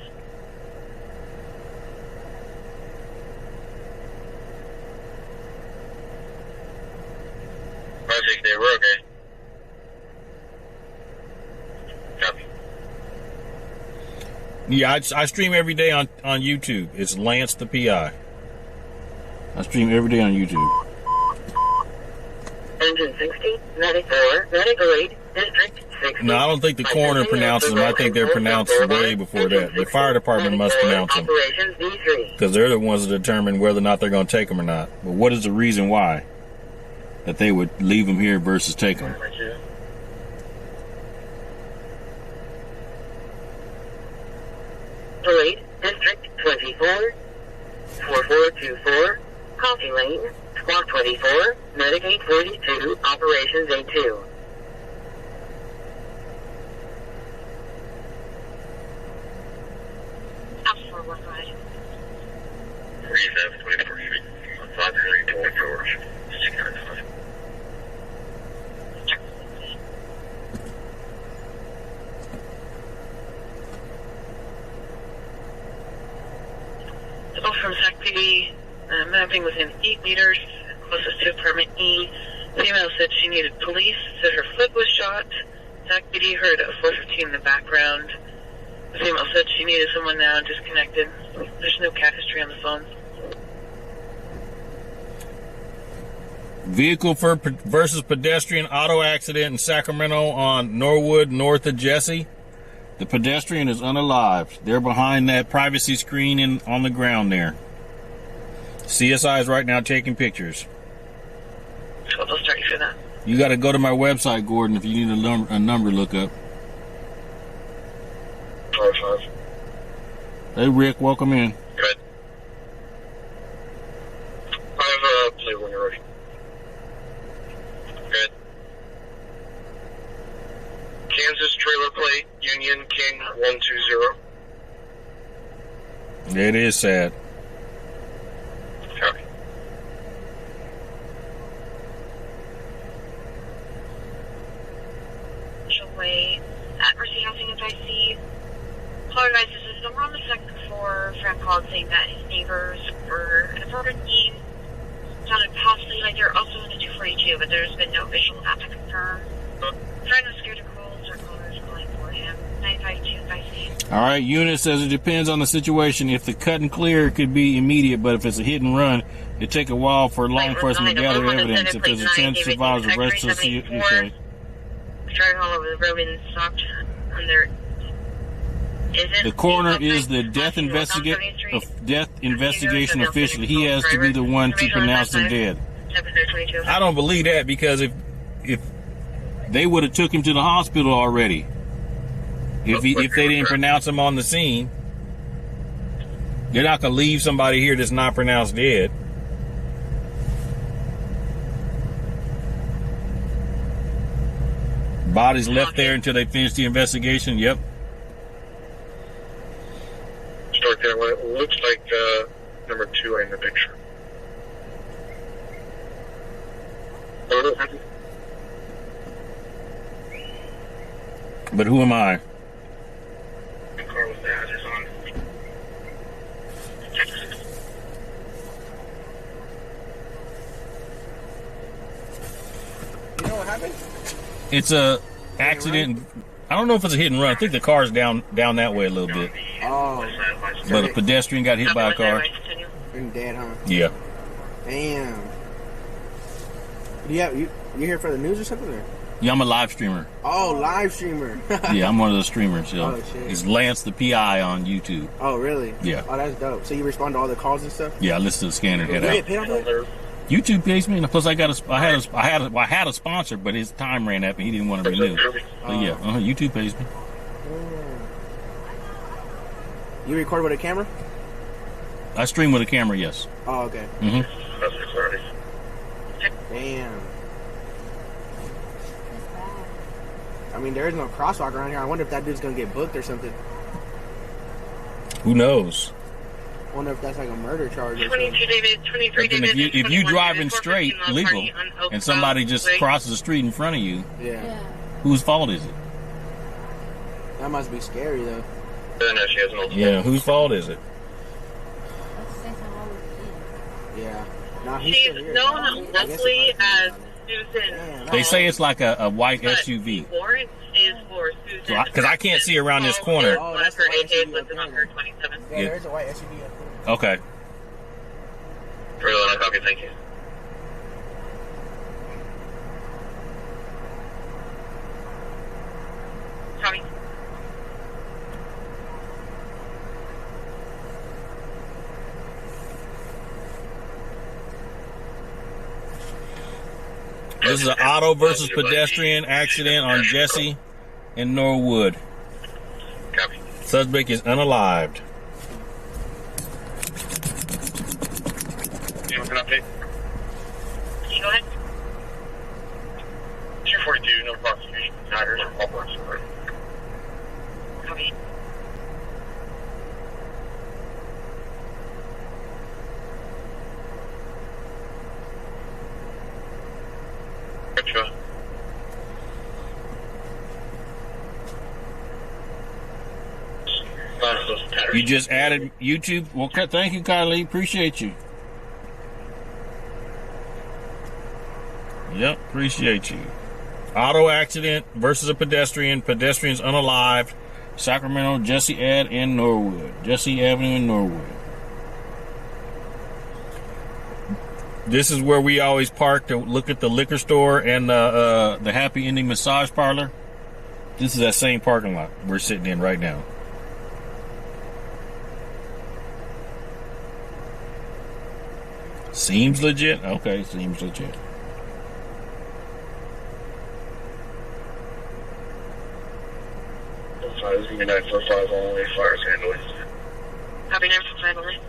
Project Day, we're okay. Copy. Yeah, I stream every day on YouTube. It's LanceThePI. I stream every day on YouTube. Engine 60, Medic 4, Medical Aid, District 6. No, I don't think the coroner pronounces them. I think they're pronounced way before that. The fire department must pronounce them. Operations D3. Because they're the ones that determine whether or not they're going to take them or not. But what is the reason why that they would leave them here versus take them? Parade, District 24, 4424, Coffee Lane, Squad 24, Medic 842, Operations A2. Alpha 4, work right. 37, 24 feet. 524, 695. So from SAC PD, mapping within 8 meters, closest to apartment E. Female said she needed police, said her foot was shot. SAC PD heard a 415 in the background. The female said she needed someone now, disconnected. There's no cat history on the phone. Vehicle versus pedestrian auto accident in Sacramento on Norwood, north of Jesse. The pedestrian is unalived. They're behind that privacy screen on the ground there. CSI is right now taking pictures. So they'll start you for that. You got to go to my website, Gordon, if you need a number look up. 5. Hey, Rick, welcome in. Good. I have play when you're ready. Good. Kansas trailer plate, Union King 120. It is sad. apologize. This is someone on the second floor. A friend called saying that his neighbors were an apartment team. Sounded possibly like they're also in the 242, but there's been no visual map to confirm. Friend was scared to call, so callers calling for him. 952 by C. All right, unit says it depends on the situation. If the cut and clear, it could be immediate, but if it's a hit and run, it take a while for law enforcement to gather evidence. If there's a chance survivors arrest us, okay. Driving all over the road and stopped on their. The coroner is the death investigation official. He has to be the one to pronounce them dead. I don't believe that, because if they would have took him to the hospital already, if they didn't pronounce him on the scene, they're not gonna leave somebody here that's not pronounced dead. Body's left there until they finish the investigation. Yep. Start there. Well, it looks like number 2 in the picture. But who am I? The car with the hazards on. You know what happened? It's a accident. I don't know if it's a hit and run. I think the car's down that way a little bit. Oh. But a pedestrian got hit by a car. You're dead, huh? Yeah. Damn. You here for the news or something? Or? Yeah, I'm a live streamer. Oh, live streamer. Yeah, I'm one of those streamers. So Oh, shit. it's LanceThePI on YouTube. Oh, really? Yeah. Oh, that's dope. So you respond to all the calls and stuff? Yeah, I listen to the scanner and head You out. get paid off that? YouTube pays me, and plus I had a sponsor, but his time ran up and he didn't want to renew. But yeah, YouTube pays me. You record with a camera? I stream with a camera, yes. Oh, okay. Mm-hmm. Damn. I mean, there is no crosswalk around here. I wonder if that dude's gonna get booked or something. Who knows? I wonder if that's like a murder charge or 22 something. David, 23 But then David. if you driving straight, legal, and somebody just crosses the street in front of you, Yeah. whose fault is it? That must be scary, though. She has multiple. Yeah, whose fault is it? Yeah. Nah, he's She's still here. known I guess locally it might as be- Susan. Damn, They say it's like a white but SUV. the warrant is for Susan. Because I can't see around this corner. Oh, that's Her the white AJ SUV listed up on there. her 27. Yeah, Yeah. there's a white SUV up there. Okay. Really, copy. Thank you. Tommy. This is an auto versus pedestrian accident on Jesse in Norwood. Copy. Suspect is unalived. You want an update? Can you go ahead? 242, no prosecution. Matters. All points. Copy. Gotcha. You just added YouTube. Well, thank you, Kylie. Appreciate you. Yep, appreciate you. Auto accident versus a pedestrian. Pedestrian's unalived. Sacramento, Jesse Ave in Norwood. Jesse Avenue in Norwood. This is where we always park to look at the liquor store and the Happy Ending massage parlor. This is that same parking lot we're sitting in right now. Seems legit? Okay, seems legit. This is 945 only, fires handling. Copy 945 only.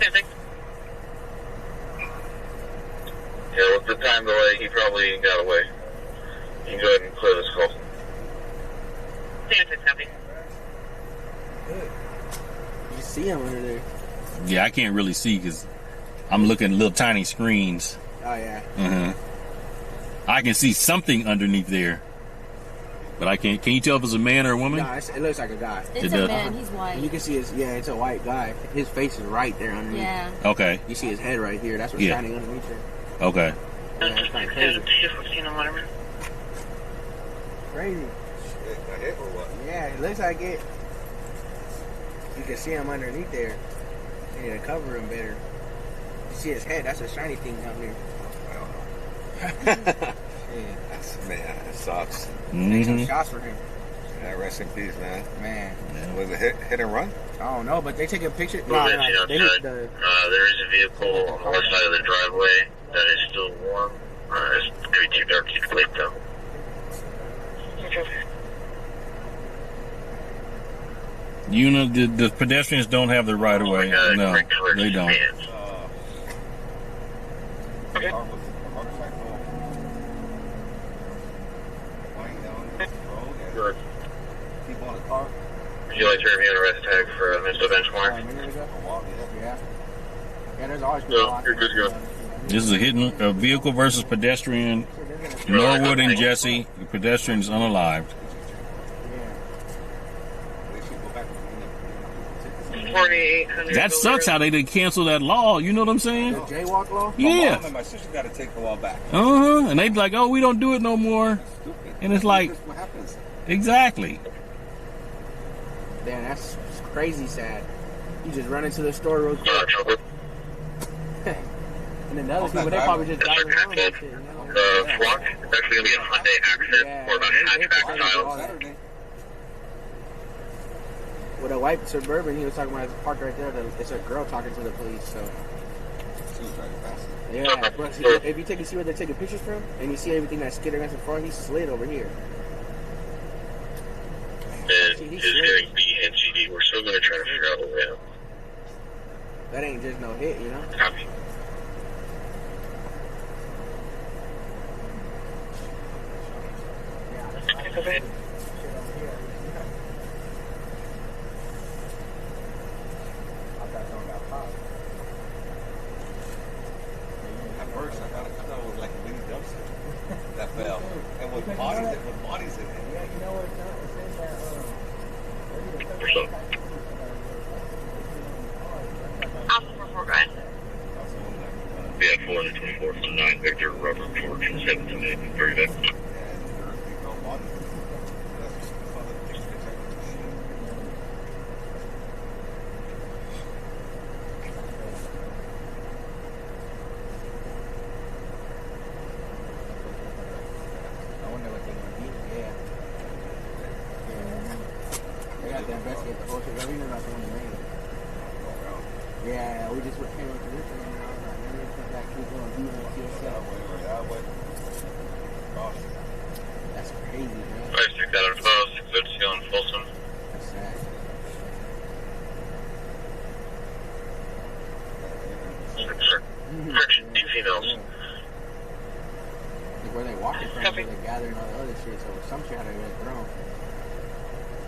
Perfect. Yeah, with the time delay, he probably got away. You can go ahead and clear this call. Perfect, copy. You see him under there. Yeah, I can't really see because I'm looking at little tiny screens. Oh yeah. I can see something underneath there, but I can't. Can you tell if it's a man or a woman? No, it looks like a guy. It's a man. He's white. And you can see his. Yeah, it's a white guy. His face is right there underneath. Yeah. Okay. You see his head right here. That's what's shining underneath there. Okay. Yeah, that's kind of crazy. Crazy. Yeah, it looks like it. You can see him underneath there. They need to cover him better. You see his head. That's a shiny thing down there. Man, that sucks. Take some shots for him. Yeah, rest in peace, man. Man. Was it hit and run? I don't know, but they taking pictures. There is a vehicle on the west side of the driveway that is still warm. It's maybe too dark to click though. You know, the pedestrians don't have the right of way. No, they don't. Okay. Good. Would you like to review an arrest tag for a missile benchmark? Yeah, there's always No, you're good to go. This is a vehicle versus pedestrian. Norwood and Jesse. The pedestrian is unalived. That sucks how they did cancel that law. You know what I'm saying? The jaywalk law? Yeah. My sister got to take the law back. And they'd be like, oh, we don't do it no more. And it's like, What happens? exactly. Damn, that's crazy sad. You just run into the store real quick. And then the other people, they probably just driving around and shit. You know? Flock, it's actually going to be a Hyundai Accent or about hatchback style. With a white Suburban, he was talking about his park right there. It's a girl talking to the police. So She was driving fast. yeah, but if you see where they're taking pictures from, and you see everything that's skidding against the front, he slid over here. And his hearing B and GD, we're still going to try to figure out a way out. That ain't just no hit, you know. Copy. Okay. At first, I thought it was like a mini dumpster that fell. And with bodies in it. Yeah, you know what? It says that. Alpha 44, go ahead. Yeah, 4 and 24 from 9 Victor, Robert George, 7 to 8, 3 Victor. I wonder what they're gonna do. Yeah. They got to investigate the whole shit. We knew about the one in Maine. Yeah, we just came up to this thing, and I was like, maybe it's that kid going to see himself. That's crazy, man. 5-6 out of 12, 6 out seal in Folsom. That's sad. Correction, 2 females. Like where they walking from, where they gathering all the other shit, so some shit had to get thrown.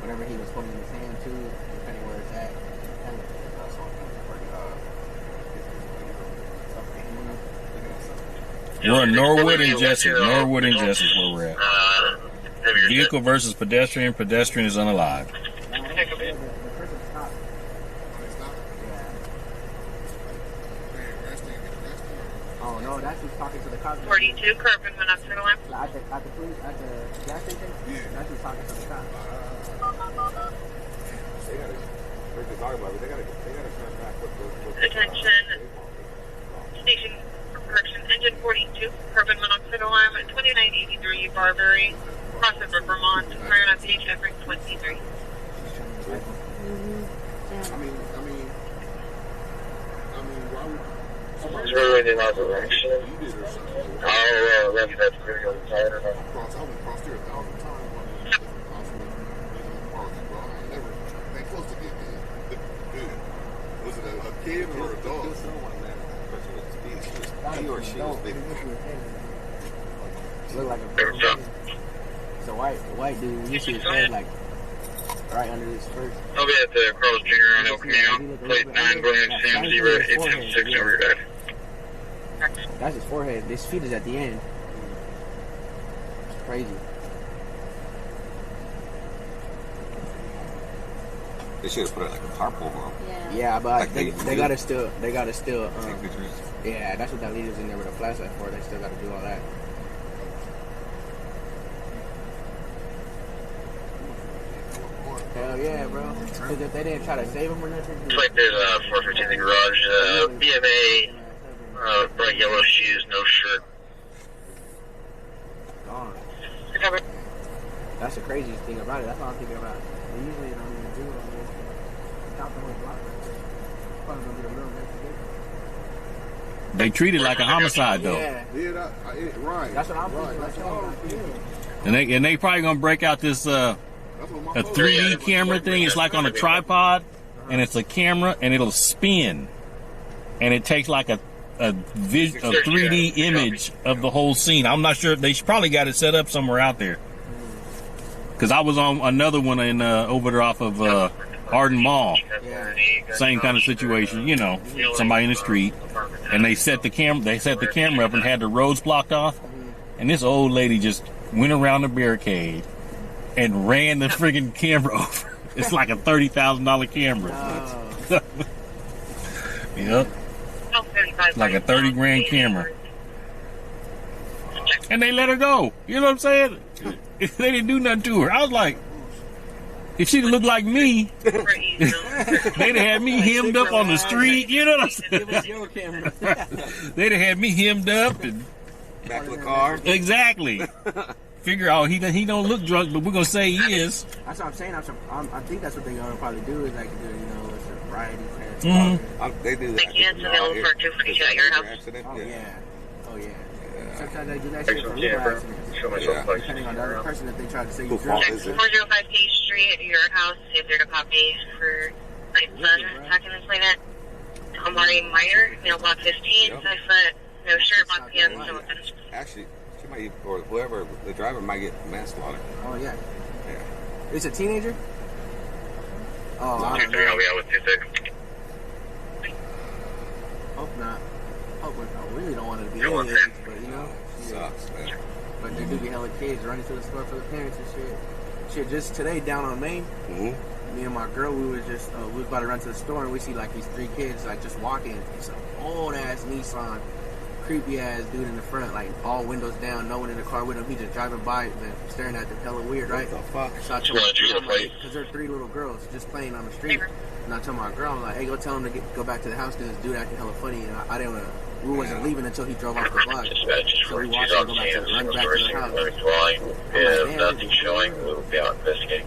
Whatever he was holding in his hand, too, depending where it's at. We're in Norwood and Jesse. Norwood and Jesse is where we're at. Vehicle versus pedestrian. Pedestrian is unalived. Oh no, that's who's talking to the cops. 42, Kirkman went up to the line. At the police, at the gas station? Yeah. That's who's talking to the cops. Attention, station correction, engine 42, Kirkman went up to the line at 2983 Barbary, crossover Vermont, prior on page Everett 23. Is there anything out of direction? I'll let you know if you're going to go inside or not. Was it a kid or a dog? He or she was big. Look like a it's a white dude. You see his head like right under this first. I'll be at the Carlos Jr. on El Camino. Plate 9, going to Sam 0876 over your head. That's his forehead. This feet is at the end. It's crazy. They should have put it like a tarp over them. Yeah, but Like they they gotta still Take pictures. yeah, that's what that leader's in there with a flashlight for. They still gotta do all that. Hell yeah, bro. Because if they didn't try to save him or nothing, Looks like there's a 415 in the garage. BMA, bright yellow shoes, no shirt. gone. That's the craziest thing about it. That's what I'm thinking about. They usually don't even do all this. Stop the whole block right there. Probably gonna get a little investigation. They treat it like a homicide, though. Yeah. Right. That's what I'm thinking. That's what I'm thinking. And they probably gonna break out this a 3D camera thing. It's like on a tripod, and it's a camera, and it'll spin, and it takes like a 3D image of the whole scene. I'm not sure. They probably got it set up somewhere out there. Because I was on another one in over there off of Arden Mall. Yeah. Same kind of situation, you know, somebody in the street, and they set the camera up and had the roads blocked off, and this old lady just went around the barricade and ran the friggin' camera over. It's like a $30,000 camera. Yep, like a 30 grand camera, and they let her go. You know what I'm saying? They didn't do nothing to her. I was like, if she'd looked like me, they'd have had me hemmed up on the street. You know what I'm saying? They'd have had me hemmed up and Back of the car. exactly. Figure out he don't look drunk, but we're gonna say he is. That's what I'm saying. I think that's what they're gonna probably do is like do, you know, a sobriety test. They do that. Like, it's available for 242 at your house. Accident. Oh yeah. Oh yeah. Sometimes they do that Thanks shit for for the legal camera. accidents. Show myself like Depending on the other person, if they try to say Who you drunk. fault is it? 405 Page Street at your house. If there's a copy for my son attacking this lady. Amari Meyer, mailbox 15, 5 foot, no shirt, black pants, no weapons. Actually, she might even, or whoever, the driver might get manslaughter. Oh yeah. Yeah. It's a teenager? Oh, I don't 23, I'll know. be out with 26. Hope not. Hope I really don't want it to be You want any age, but you know. Sucks, man. But there do be hella kids running to the store for the parents and shit. Shit, just today down on Main, Mm-hmm. me and my girl, we was about to run to the store and we see like these 3 kids like just walking. It's an old ass Nissan, creepy ass dude in the front, like all windows down, no one in the car with him. He just driving by and staring at them, hella weird, right? What the fuck? So I told my girl, because there are 3 little girls just playing on the street. And I told my girl, I'm like, hey, go tell him to go back to the house because this dude acting hella funny. And I didn't want to. We wasn't leaving until he drove off the block. So we watched him go back to run back to the house. If nothing showing, we'll be out investigating.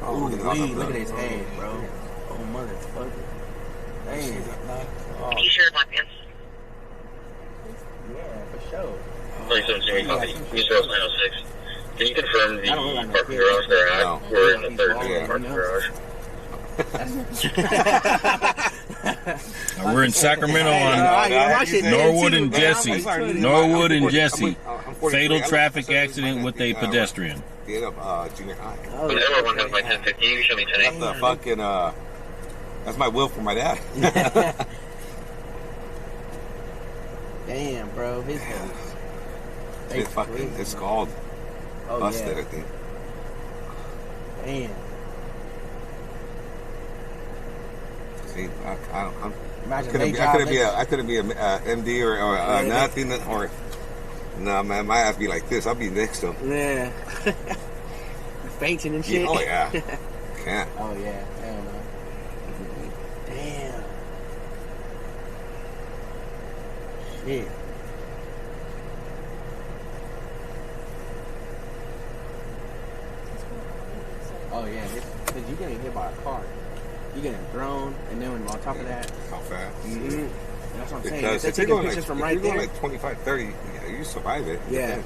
Oh, look at his head, bro. Oh, motherfucker. Damn. T-shirt, black pants. Yeah, for sure. 27 copy. East West 906. Can you confirm the parking garage they're at? No. We're in the third parking garage. We're in Sacramento on Norwood and Jesse. Norwood and Jesse. Fatal traffic accident with a pedestrian. The end of junior high. Oh, But everyone has my 1015. You can show me 10. That's the fucking, that's my will for my dad. damn, bro. His head. It's fucking, it's called busted, I think. Damn. See, I couldn't be a MD or nothing, or no, man, I might have to be like this. I'll be next to him. Yeah. Fainting and shit. Oh yeah. Can't. Oh yeah. Hell no. Damn. Shit. Oh yeah, because you're getting hit by a car. You're getting thrown, and then on top of that, How fast? mm-hmm. That's what I'm saying. Because If if they're you're taking going pictures from like, right if you're there, going like 25, 30, yeah, you survive it. yeah,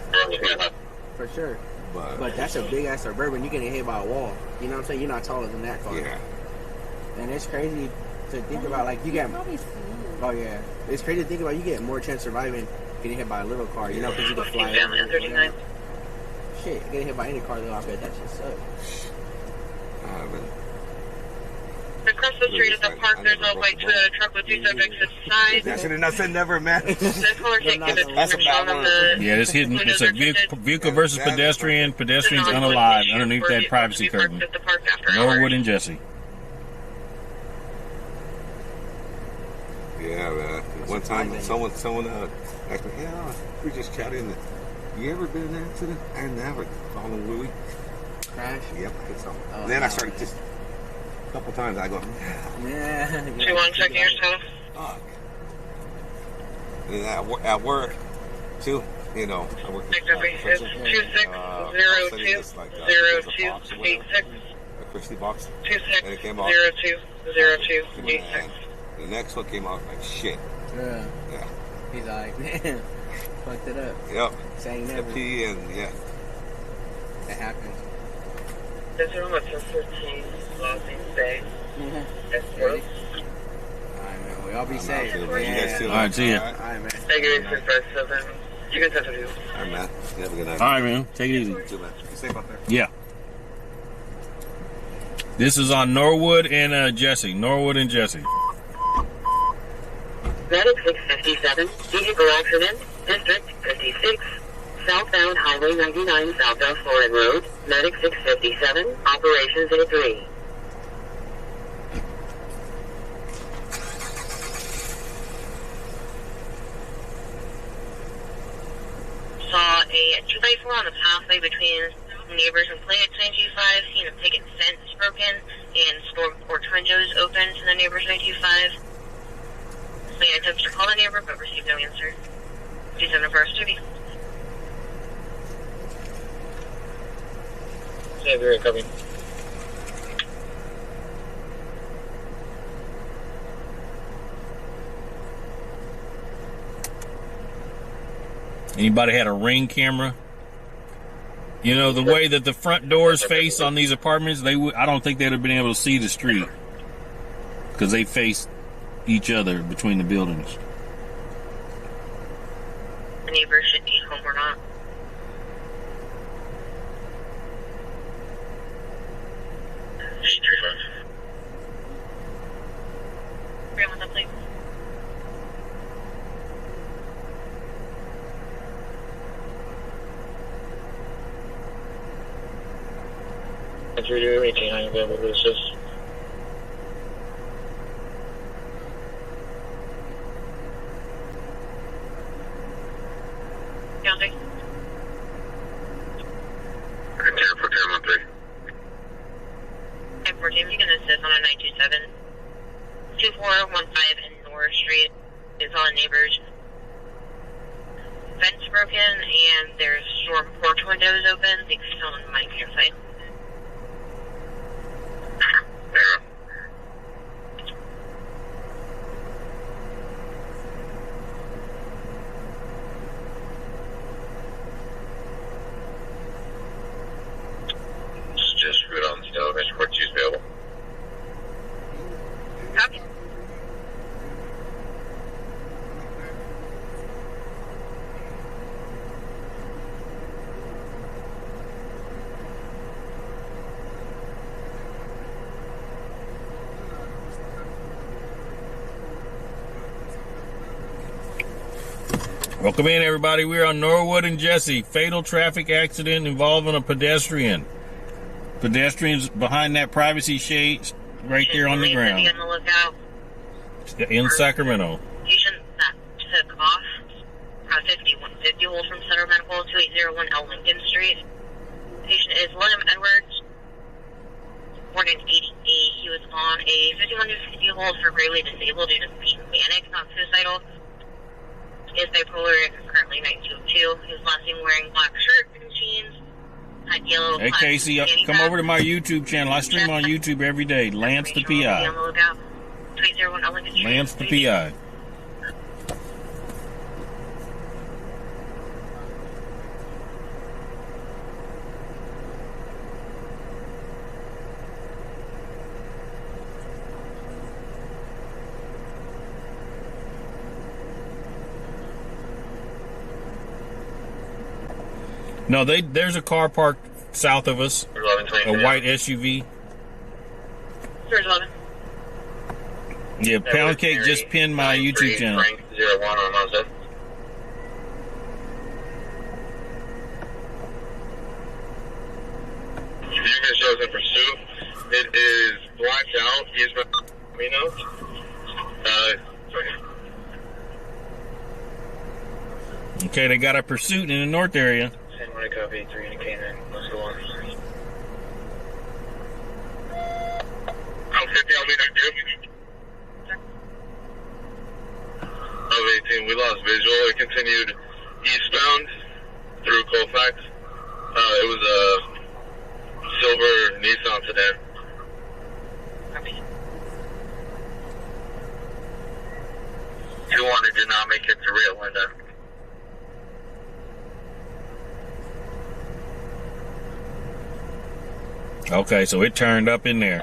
for sure. But that's a big ass Suburban. You're getting hit by a wall. You know what I'm saying? You're not taller than that car. Yeah. And it's crazy to think about. Like you get. Oh yeah, it's crazy to think about. You get more chance surviving getting hit by a little car. You know, because you can fly. Family on 39. Shit, getting hit by any car though, I bet that shit sucks. Across the street at the park, there's a white Toyota truck with 2 subjects inside. I should have not said never, man. This caller can't give it That's a bad on one. the... Yeah, it's hidden. It's a vehicle versus pedestrian. Pedestrian's unalive underneath that privacy curtain. Norwood and Jesse. Yeah, man. One time, someone asked me, yeah, we just chatting. You ever been in an accident? I never. Fallen wheelie. Crash? Yep, I hit something. Then I started just a couple times. I go, yeah. Do you want to check yourself? fuck. And at work, too, you know, I work Next number is 26020286. a Christie box. 26020286. The next one came out like shit. Yeah. Yeah. He's like, man, fucked it up. Yep. Saying The never. P and yeah. That happens. This room was 15 Losing Bay. That's Alright, man. We all be safe. You Yeah. guys too. Alright, see ya. Alright, man. Thank you, 657. You can touch with you. All right, man. You have a good night. All right, man. Take it easy. You too, man. Be safe out there. Yeah. This is on Norwood and Jesse. Norwood and Jesse. Medic 657, vehicle accident, District 56, southbound Highway 99, southbound Florid Road, Medic 657, Operations A3. Saw a 2x4 on the pathway between neighbors and play at 925, seen a picket fence broken, and store or windows open to the neighbors 925. Made attempts to call the neighbor, but received no answer. 27 first duty. Xavier, coming. Anybody had a Ring camera? You know, the way that the front doors face on these apartments, I don't think they'd have been able to see the street because they face each other between the buildings. The neighbor should be home or not. Bring with the plate. Entry to 18, available to assist. Counting. For 1013. 1014, you can assist on a 927. 2415 in North Street is on neighbors. Fence broken and there's storm porch windows open. They still on the mine campsite. Yeah. Just route on still, Mr. Fortune's available. Copy. Welcome in, everybody. We're on Norwood and Jesse. Fatal traffic accident involving a pedestrian. Pedestrians behind that privacy shade right there on the ground Be on the lookout. in Sacramento. Patient that took off 5150 hold from Center Medical 2801 L Lincoln Street. Patient is William Edwards, born in 88. He was on a 5150 hold for gravely disabled due to being manic, not suicidal. He is bipolar and is currently 922. He was last seen wearing black shirt and jeans. Had yellow. Hey, Casey, come over to my YouTube channel. I stream on YouTube every day. Lance the Be on PI. the lookout. 2801 L Lincoln Street. Lance the PI. No, there's a car parked south of us. A white SUV. Surge 11. Yeah, Pound Cake just pinned my YouTube channel. Frank 01 on Mazda. Vehicle shows in pursuit. It is blacked out. He's been Okay, they got a pursuit in the north area. 10 1 copy 3 indicating. Let's go on. Oh, 50, I'll be there, dude. Of 18, we lost visual. It continued eastbound through Colfax. It was a silver Nissan sedan. Copy. 200 did not make it to Rio Linda. Okay, so it turned up in there.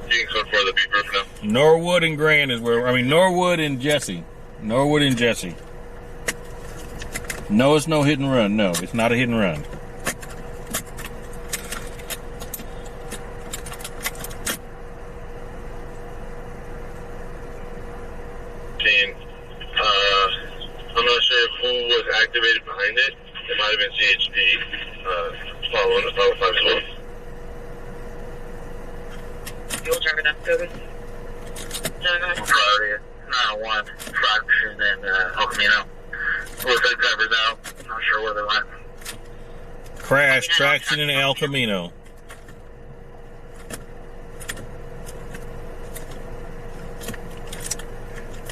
You can code for the beep roof now. Norwood and Grand is where, Norwood and Jesse. Norwood and Jesse. No, it's no hit and run. No, it's not a hit and run. I'm not sure who was activated behind it. It might have been CHP following the 505 Fuel driver down. Go. Priority 901 fraction and El Camino. Looks like driver's out. Not sure where they went. Crash, traction in El Camino.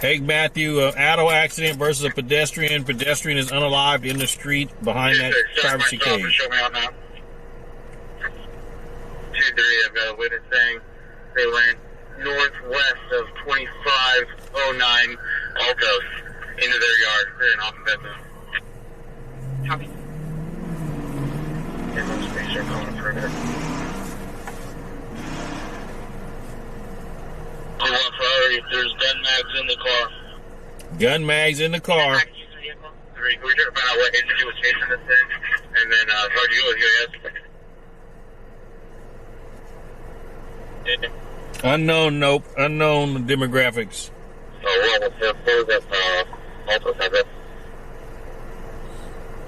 Haig Matthew, auto accident versus a pedestrian. Pedestrian is unalived in the street behind that privacy cage. Show me on that. 2-3, I've got a witness saying they went northwest of 2509 Altos into their yard. They're in off business. Copy. Yeah, most police are calling a perimeter. There's gun mags in the car. Gun mags in the car. 3, we're trying to find out what agency was chasing this thing. And then, Sergeant, you was here, yes? Unknown, nope. Unknown demographics. Oh, well, what's that, also have it.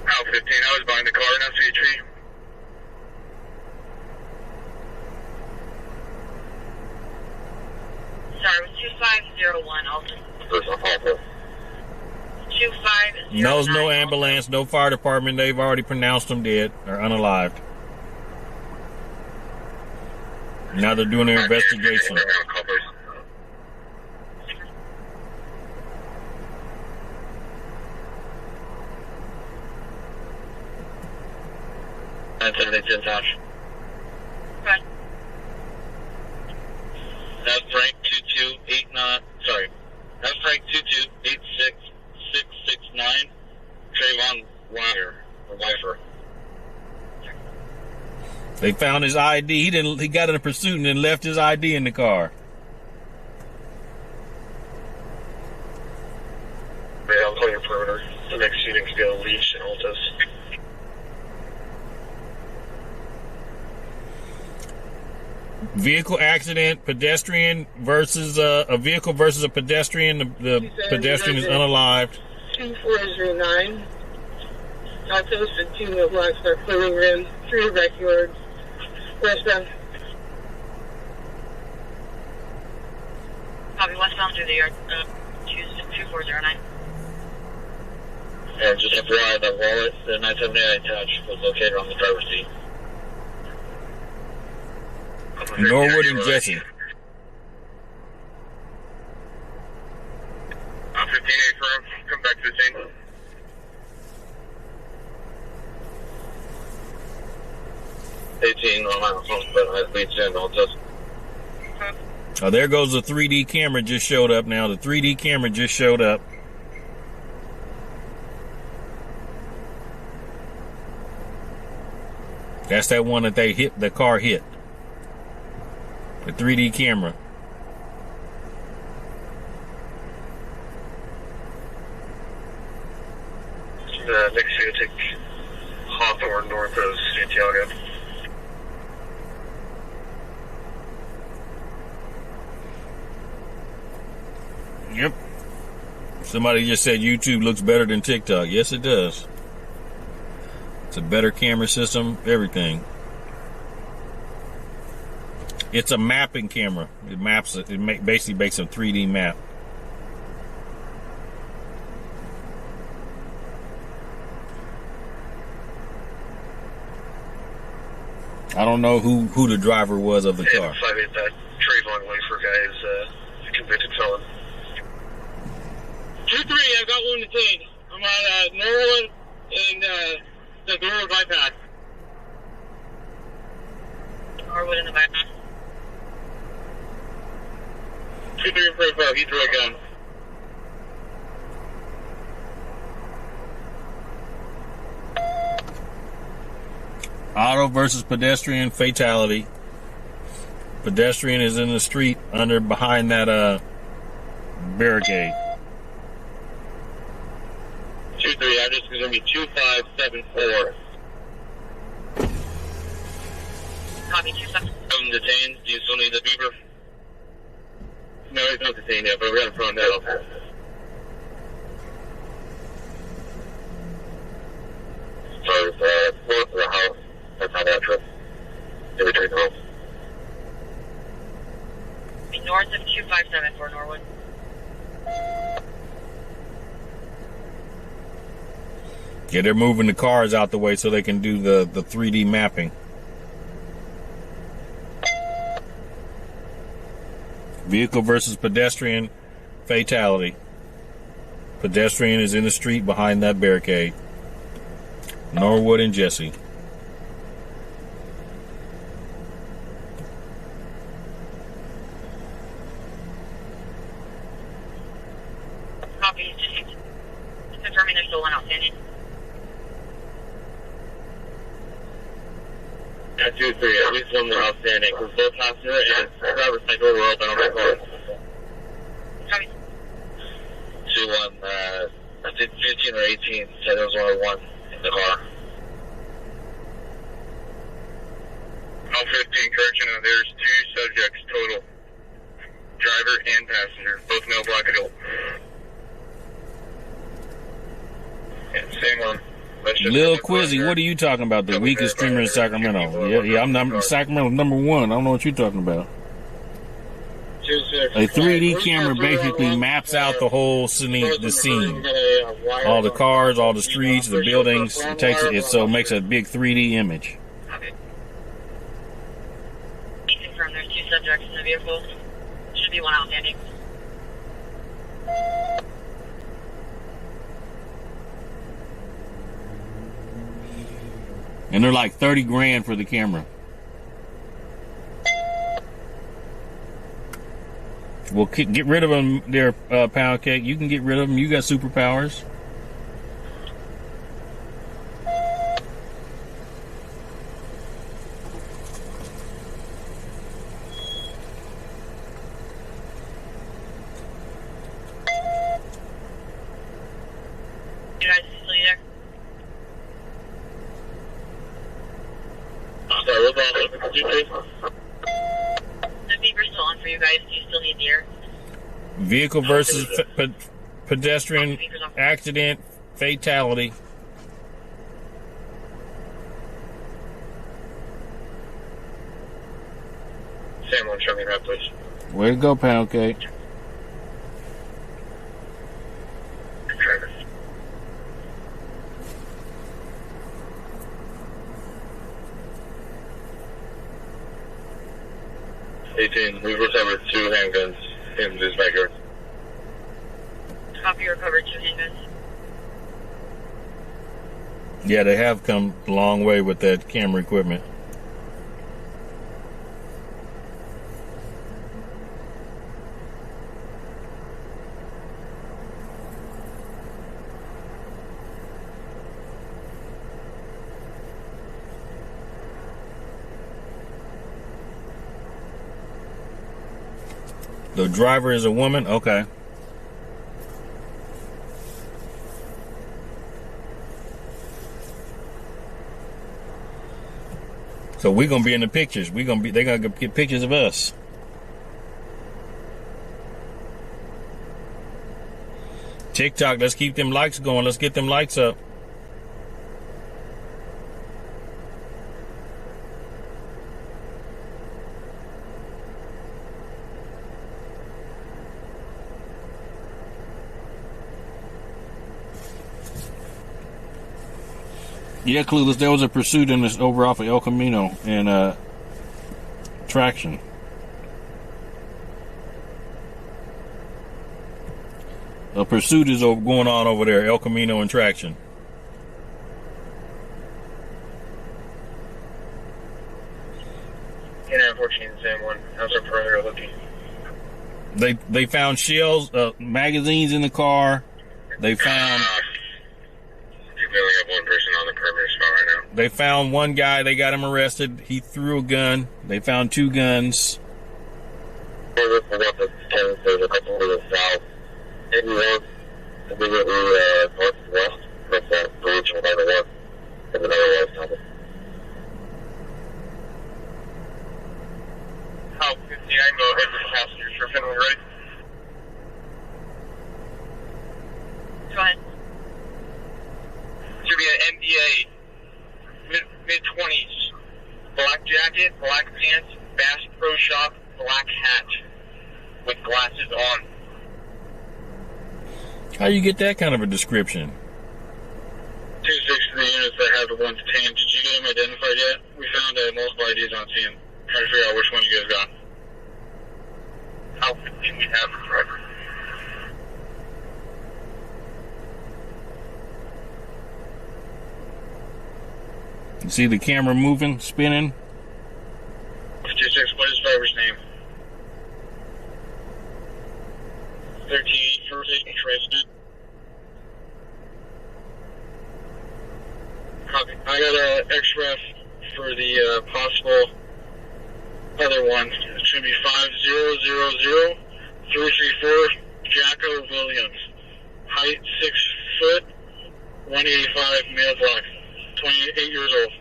Al 15, I was behind the car, now see a tree. Sorry, it was 2501 Alton. There's a Altos. 2509. No ambulance, no fire department. They've already pronounced them dead or unalived. Now they're doing their investigation. That's it, it's in touch. Right. That's Frank 2289. Sorry. That's Frank 2286669. Trayvon Wire or Wifer. They found his ID. He got in a pursuit and then left his ID in the car. Yeah, I'll call your perimeter. The next shooting's going to leash and hold us. Vehicle accident, pedestrian versus a vehicle versus a pedestrian. The pedestrian is unalived. 2409. Altos and 2 wheel blocks are clearing rim, 3 backyards, westbound. Copy, westbound through the yard. 2409. And just FYI, that wallet, the 978 touch, was located on the driver's seat. Norwood and Jesse. 58 firm, come back to the scene. On my phone, but I leads in, I'll just. Oh, there goes the 3D camera just showed up now. The 3D camera just showed up. That's that one that they hit, the car hit. The 3D camera. Next year, take Hawthorne north of Santiago. Yep. Somebody just said YouTube looks better than TikTok. Yes, it does. It's a better camera system, everything. It's a mapping camera. It maps it. It basically makes a 3D map. I don't know who the driver was of the car. 5-8, that Trayvon Wafer guy is a convicted felon. 2-3, I've got one detained. I'm at Norwood and the Norwood bypass. Norwood in the bypass. 2-3-4-5, he threw a gun. Auto versus pedestrian, fatality. Pedestrian is in the street behind that barricade. 2-3, address is going to be 2574. Copy, 27. I'm detained. Do you still need the beeper? No, he's not detained yet, but we're going to throw him down. So, north of the house, that's on that trip. In between the homes. North of 2574 Norwood. Yeah, they're moving the cars out the way so they can do the 3D mapping. Vehicle versus pedestrian, fatality. Pedestrian is in the street behind that barricade. Norwood and Jesse. Copy, just confirming there's still one outstanding. Yeah, 2-3, at least one more outstanding, because both passenger and driver's side door were open on my car. Copy. 2-1, I think 15 or 18 said there was only one in the car. On 15, correction, there's 2 subjects total. Driver and passenger, both male, black adult. And same one. Lil Quizzy, what are you talking about? The weakest streamer in Sacramento. Yeah, I'm Sacramento number 1. I don't know what you're talking about. A 3D camera basically maps out the whole scene, all the cars, all the streets, the buildings. It takes it, so it makes a big 3D image. Confirm there's 2 subjects in the vehicle. Should be one outstanding. And they're like 30 grand for the camera. Well, get rid of them there, Pound Cake. You can get rid of them. You got superpowers. You guys still there? Sorry, what's on? 2-3? The beeper's still on for you guys. Do you still need the air? Vehicle versus pedestrian accident, fatality. Same one, show me that, please. Way to go, Pound Cake. Driver. 18, we've recovered 2 handguns in this backyard. Copy, recovered 2 handguns. Yeah, they have come a long way with that camera equipment. The driver is a woman? Okay. So we're gonna be in the pictures. They're gonna get pictures of us. TikTok, let's keep them likes going. Let's get them likes up. Yeah, Clueless, there was a pursuit in this over off of El Camino and Traction. A pursuit is going on over there, El Camino and Traction. Yeah, 14, the same one. How's our perimeter looking? They found shells, magazines in the car. They found. We only have one person on the perimeter spot right now. They found one guy. They got him arrested. He threw a gun. They found 2 guns. There's a couple to the south. Maybe one immediately northwest from that bridge on the one. There's another one coming. How 59, go ahead with passengers for Finland, right? Go ahead. Should be an NBA, mid-20s, black jacket, black pants, Bass Pro Shop, black hat, with glasses on. How you get that kind of a description? 2-6 of the units that have the ones detained. Did you get them identified yet? We found multiple IDs on scene. Trying to figure out which one you guys got. How 15 we have forever. You see the camera moving, spinning? 2-6, what is driver's name? 13, first aid traced. Copy. I got a X-ref for the possible other one. It should be 5000-334 Jacko Williams. Height 6 foot, 185, male black, 28 years old.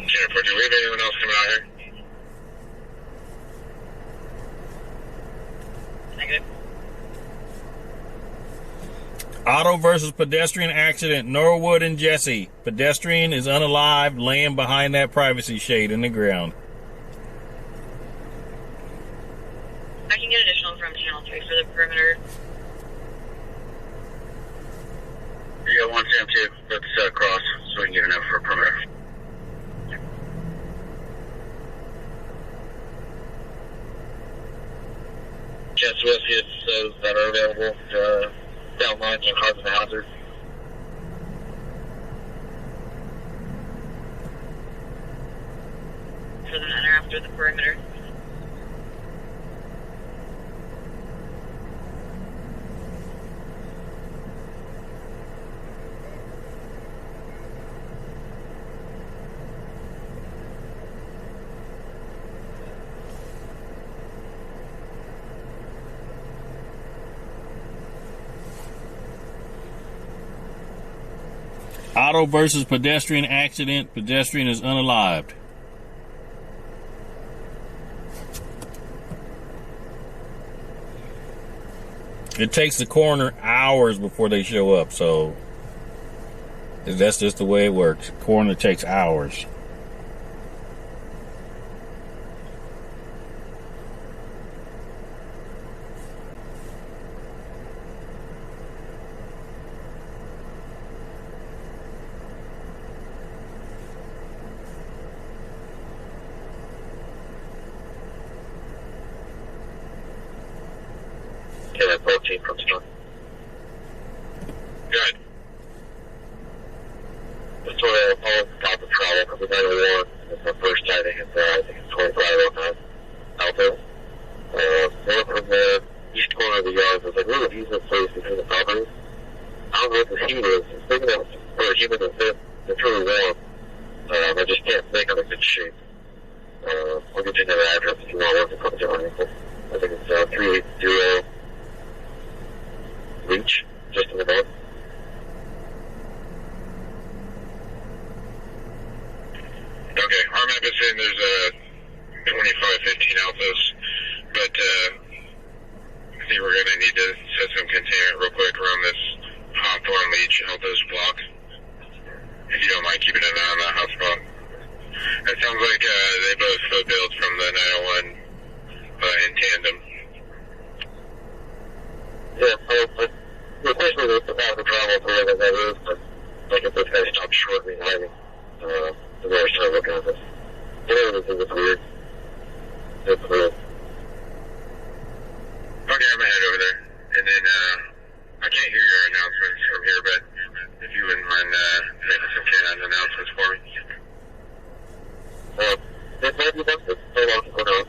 Jennifer, do we have anyone else coming out here? Negative. Auto versus pedestrian accident, Norwood and Jesse. Pedestrian is unalived, laying behind that privacy shade in the ground. I can get additional from Channel 3 for the perimeter. You got 1 Sam 2. Let's cross so we can get enough for a perimeter. Jess Whiskey says that are available down lines on cause of a hazard. For the manor after the perimeter. Auto versus pedestrian accident, pedestrian is unalived. It takes the coroner hours before they show up, so that's just the way it works. Coroner takes hours. Okay, that 14 comes in. Good. That's why I'll stop the travel because we never won. It's the first sighting. It's, I think it's 2509 Alpha. One from the east corner of the yard was like, really easy place between the properties. I don't know what the heat is. It's big enough for a human to fit. It's really warm. I just can't think of a good shape. I'll get you another address if you want to come to our vehicle. I think it's 380 Reach, just in the north. Okay, our map is saying there's a 2515 Alphas, but I think we're going to need to set some containment real quick around this Hawthorne Leach Alphas block. If you don't mind keeping an eye on that hotspot. It sounds like they both foot builds from the 901 in tandem. Yeah, especially with the path of travel for where that is, but like if this guy stopped short of me hiding, the way I started looking at this. You know, it's weird. It's weird. Okay, I'm gonna head over there. And then, I can't hear your announcements from here, but if you wouldn't mind making some canine announcements for me. It might be busted. Hold on, hold on.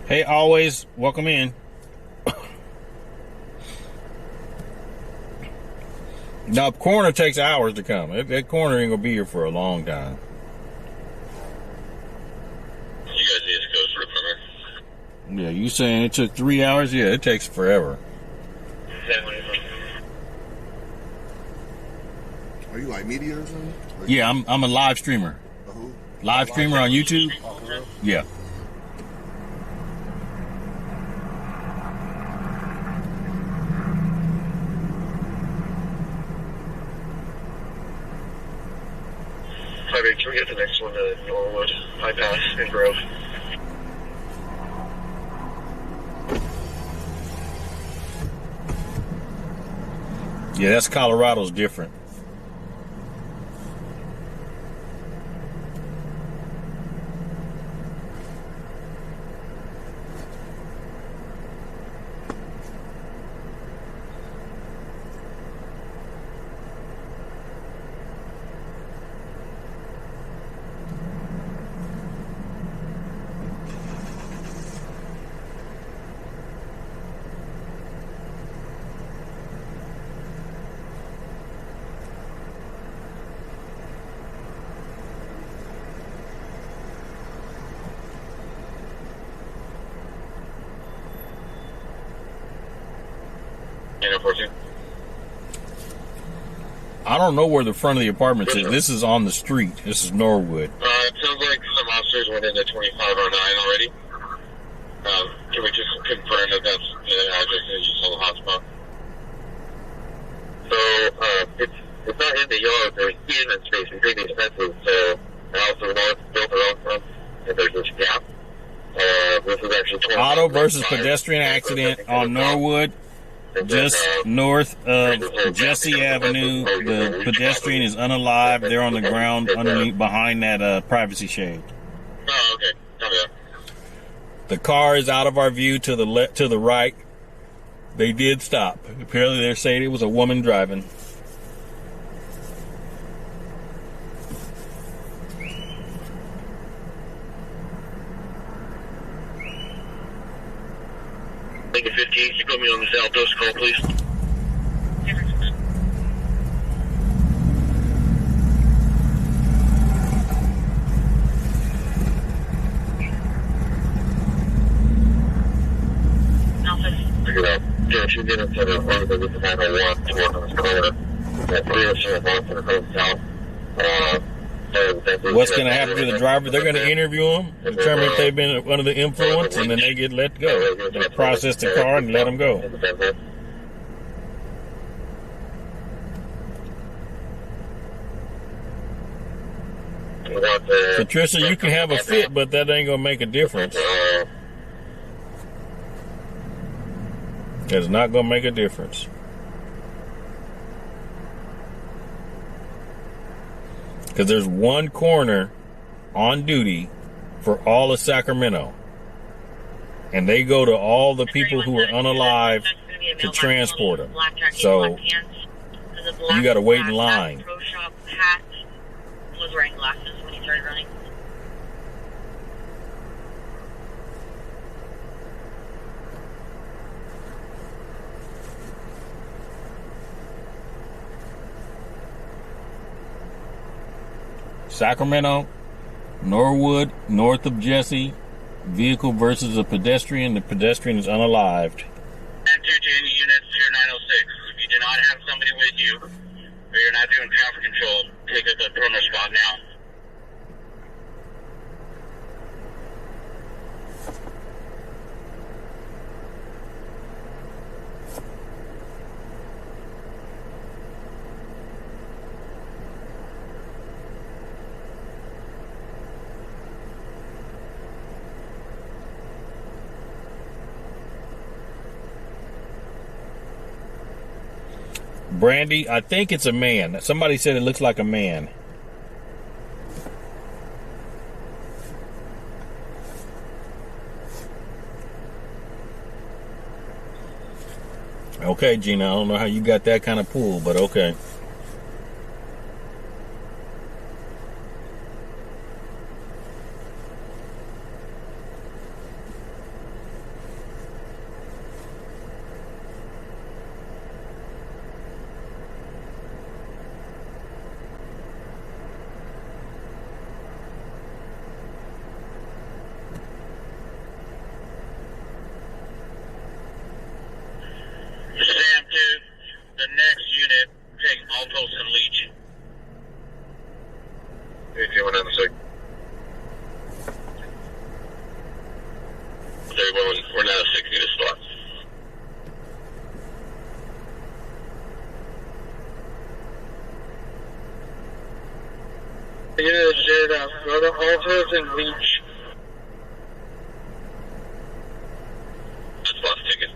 Hey, always welcome in. Now, coroner takes hours to come. That coroner ain't gonna be here for a long time. You guys need to go through from there. Yeah, you saying it took 3 hours? Yeah, it takes forever. Are you like media or something? Yeah, I'm a live streamer. Who? Live streamer on YouTube? Yeah. Okay, can we get the next one to Norwood, High Pass, and Grove? Yeah, that's Colorado's different. I don't know where the front of the apartments is. This is on the street. This is Norwood. It sounds like some officers went into 2509 already. Can we just confirm that that's the address that you saw the hotspot? So, it's not in the yard. There's easement space between these fences. So, the house to the north built their own front, and there's this gap. This is actually Auto versus pedestrian accident on Norwood. Just north of Jesse Avenue. The pedestrian is unalive. They're on the ground underneath, behind that privacy shade. Oh, okay. Copy that. The car is out of our view to the right. They did stop. Apparently, they're saying it was a woman driving. Lincoln 58, you put me on this Altos call, please. Figure it out. Yeah, if you get into the one of the 901 to work on this corner, that 307 north and going south. What's going to happen to the driver? They're going to interview them, determine if they've been under the influence, and then they get let go. They process the car and let them go. Patricia, you can have a fit, but that ain't going to make a difference. It's not going to make a difference. Because there's one coroner on duty for all of Sacramento. and they go to all the people who are unalive to transport them. So you got to wait in line. Pro shop hat, was wearing glasses when he started running. Sacramento, Norwood, north of Jesse, vehicle versus a pedestrian. The pedestrian is unalived. Answer to any units here 906. If you do not have somebody with you, or you're not doing traffic control, take up the Coroner spot now. Brandy, I think it's a man. Somebody said it looks like a man. Okay, Gina, I don't know how you got that kind of pull, but okay. Sam 2, the next unit, take Altos and Leach. 18-196. We're now 6 unit spot. Unit 0, go to Altos and Leach. That's bus ticket.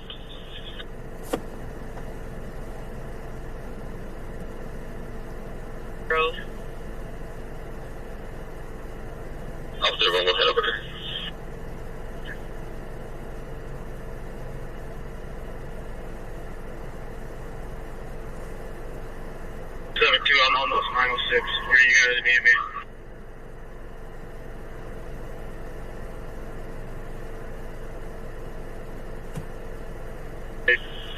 Grove. Officer, one more head over there. I'm almost 906. Where are you guys meeting me?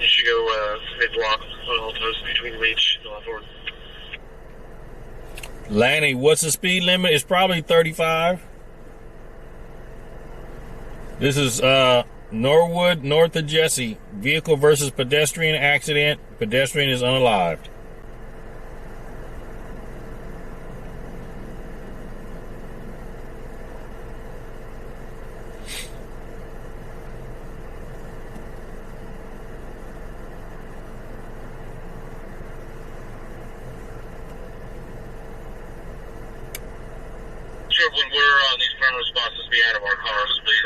You should go mid-block on Altos between Leach and Lawford. Lanny, what's the speed limit? It's probably 35. This is Norwood, north of Jesse. Vehicle versus pedestrian accident. Pedestrian is unalived. Sure, when we're on these front responses, be out of our cars, please.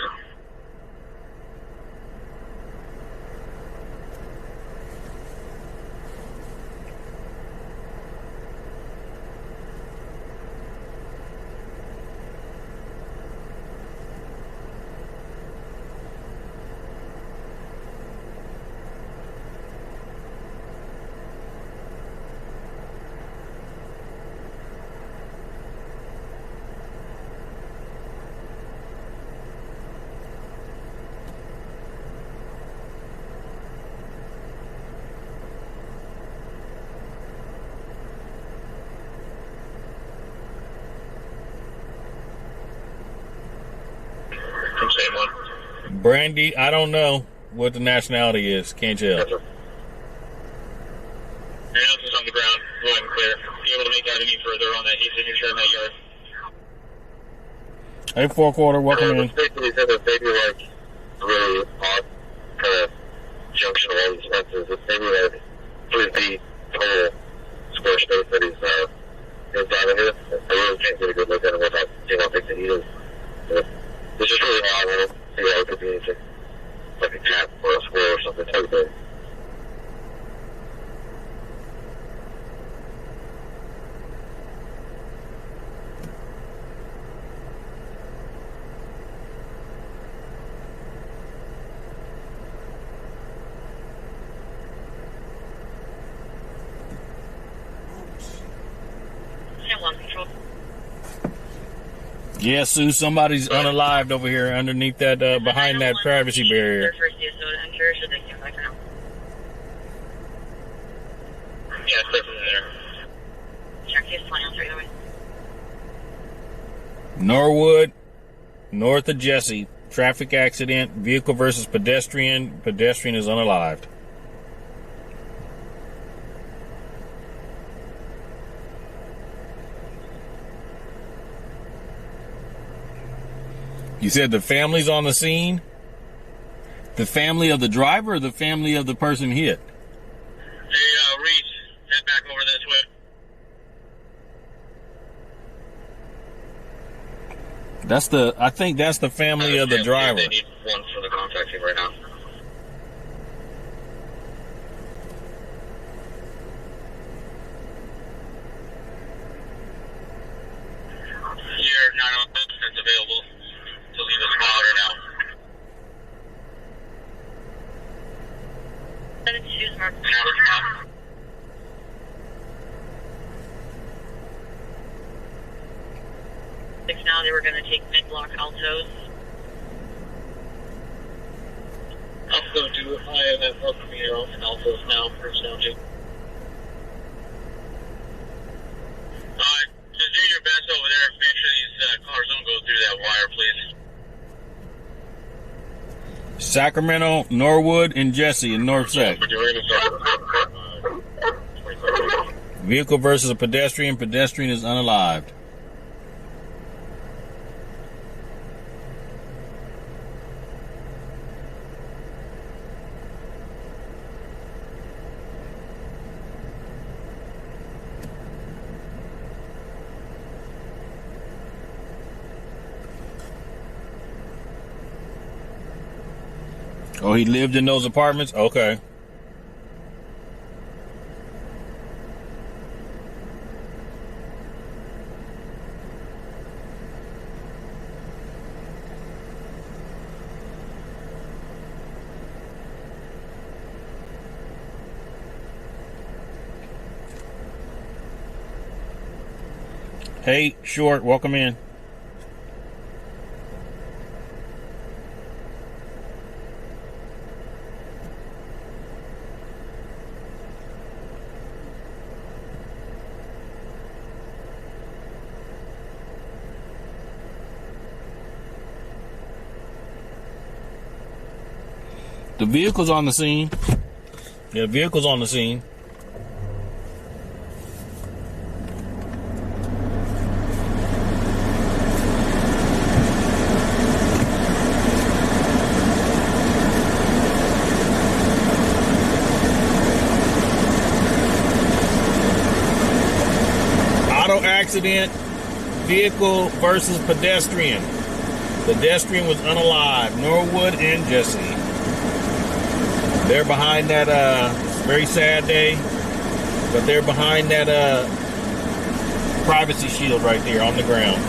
From same one. Brandy, I don't know what the nationality is. Can't tell. Your house is on the ground, low and clear. Be able to make out any further on that e-signature in that yard. Hey, 4-quarter, welcome in. Basically said that maybe like really odd kind of junction of all these fences. It's maybe like 3 feet total square space that he's inside of here. I really can't get a good look at him without seeing how big the heat is. It's just really odd. I don't see how it could be anything like a cat or a squirrel or something. It's big. Yeah, Sue, somebody's unalived over here underneath that, behind that privacy barrier. Yeah, stay from there. Check his plans right away. Norwood, north of Jesse. Traffic accident. Vehicle versus pedestrian. Pedestrian is unalived. You said the family's on the scene? The family of the driver or the family of the person hit? Hey, Reese, head back over this way. I think that's the family of the driver. They need one for the contact team right now. Your 911 is available to leave us call right now. Now they were going to take mid-block Altos. I'll go do IMF up from here off Altos now for sounding. Just do your best over there. Make sure these cars don't go through that wire, please. Sacramento, Norwood, and Jesse in North Sac. Vehicle versus a pedestrian. Pedestrian is unalived. Oh, he lived in those apartments? Okay. Hey, Short, welcome in. The vehicle's on the scene. Yeah, the vehicle's on the scene. Auto accident, vehicle versus pedestrian. Pedestrian was unalive. Norwood and Jesse. They're behind that, very sad day, but they're behind that, privacy shield right there on the ground.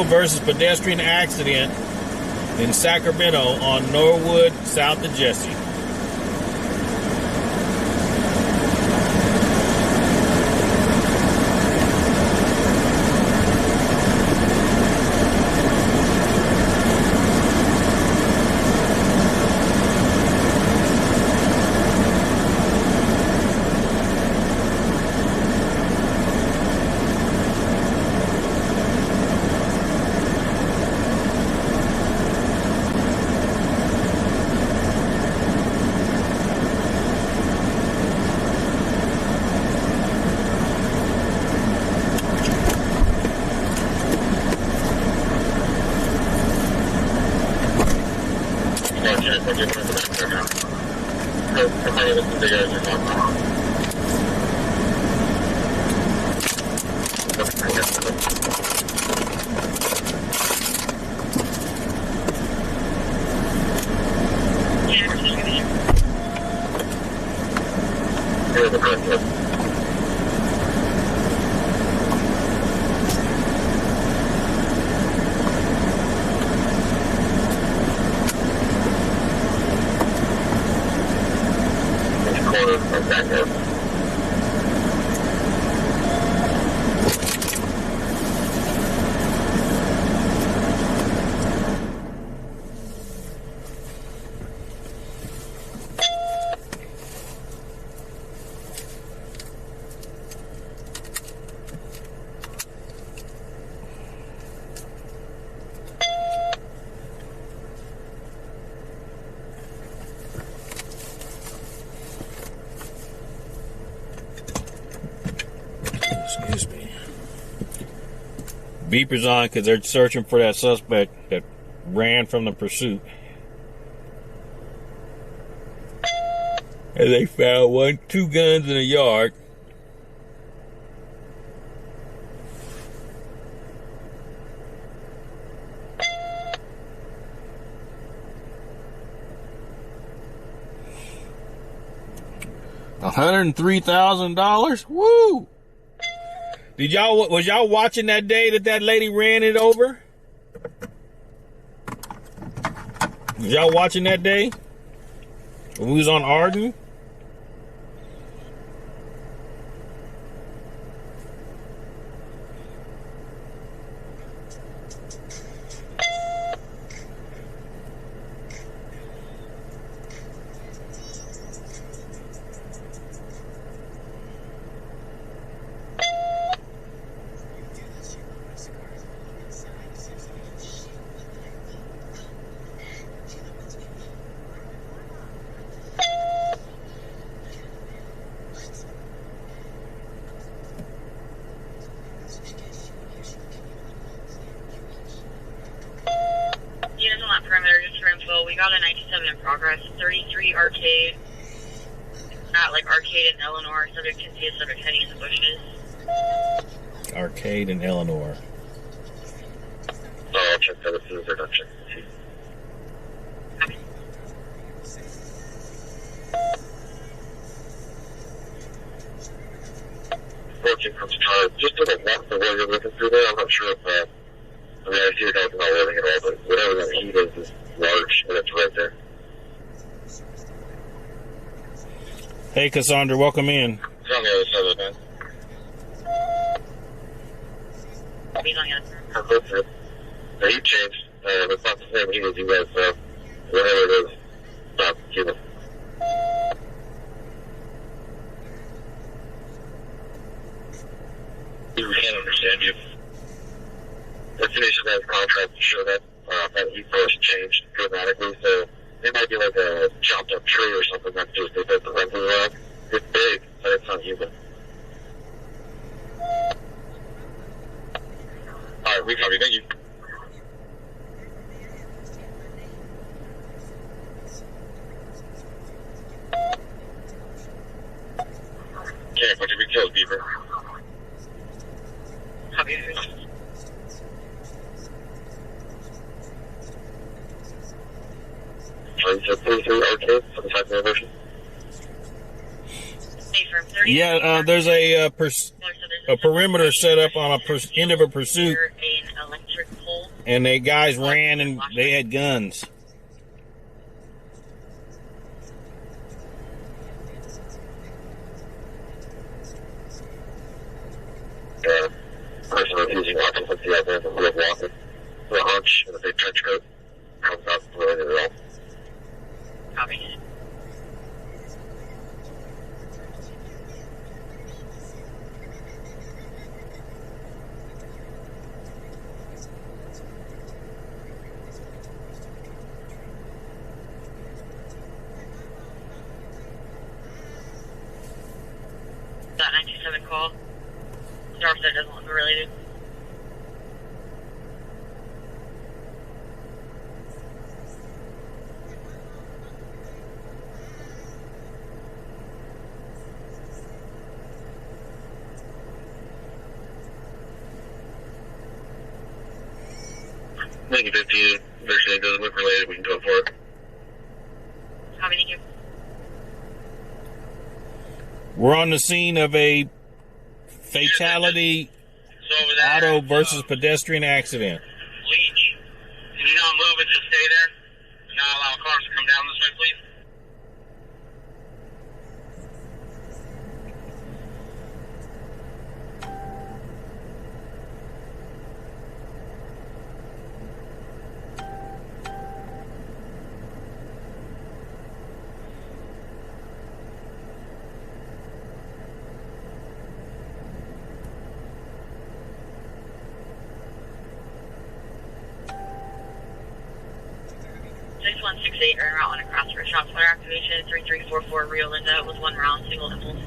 Versus pedestrian accident in Sacramento on Norwood, south of Jesse. Excuse me. Beeper's on because they're searching for that suspect that ran from the pursuit. And they found two guns in a yard. $103,000. Woo! Was y'all watching that day that lady ran it over? Was y'all watching that day when we was on Arden? We got a 97 in progress, 33 arcade, not like arcade and Eleanor, subject can see a subject hiding in the bushes. Arcade and Eleanor. I'll check that as soon as they're done checking the team. Okay. Working from Chicago, just to the left of where you're looking through there, I'm not sure if, I see your guys not living at all, but whatever that heat is large, and it's right there. Hey, Cassandra, welcome in. It's on the other side of the fence. He's on the other side. That's it. The heat changed. It's not the same heat as you guys, so whatever it is, stop Cuba. We can't understand you. Destination has contracts to show that heat force changed dramatically, so it might be like a chopped up tree or something that just they put the lenses around. It's big, but it's not human. Alright, we copy, thank you. Can't put we killed Beaver. Copy. Yeah, there's a perimeter set up on end of a pursuit, and the guys ran and they had guns. Person refusing occupancy out there in the field walking with a hunch and a big trench coat. Comes out throwing it at all. Copy. That 927 call. The officer doesn't look related. Lincoln 15, version it doesn't look related, we can go for it. How many you? We're on the scene of a fatality auto versus pedestrian accident. Leach, can you not move and just stay there? And not allow cars to come down this way, please? Investigator route on a cross for shots fire activation 3344 Rio Linda with 1 round single impulse.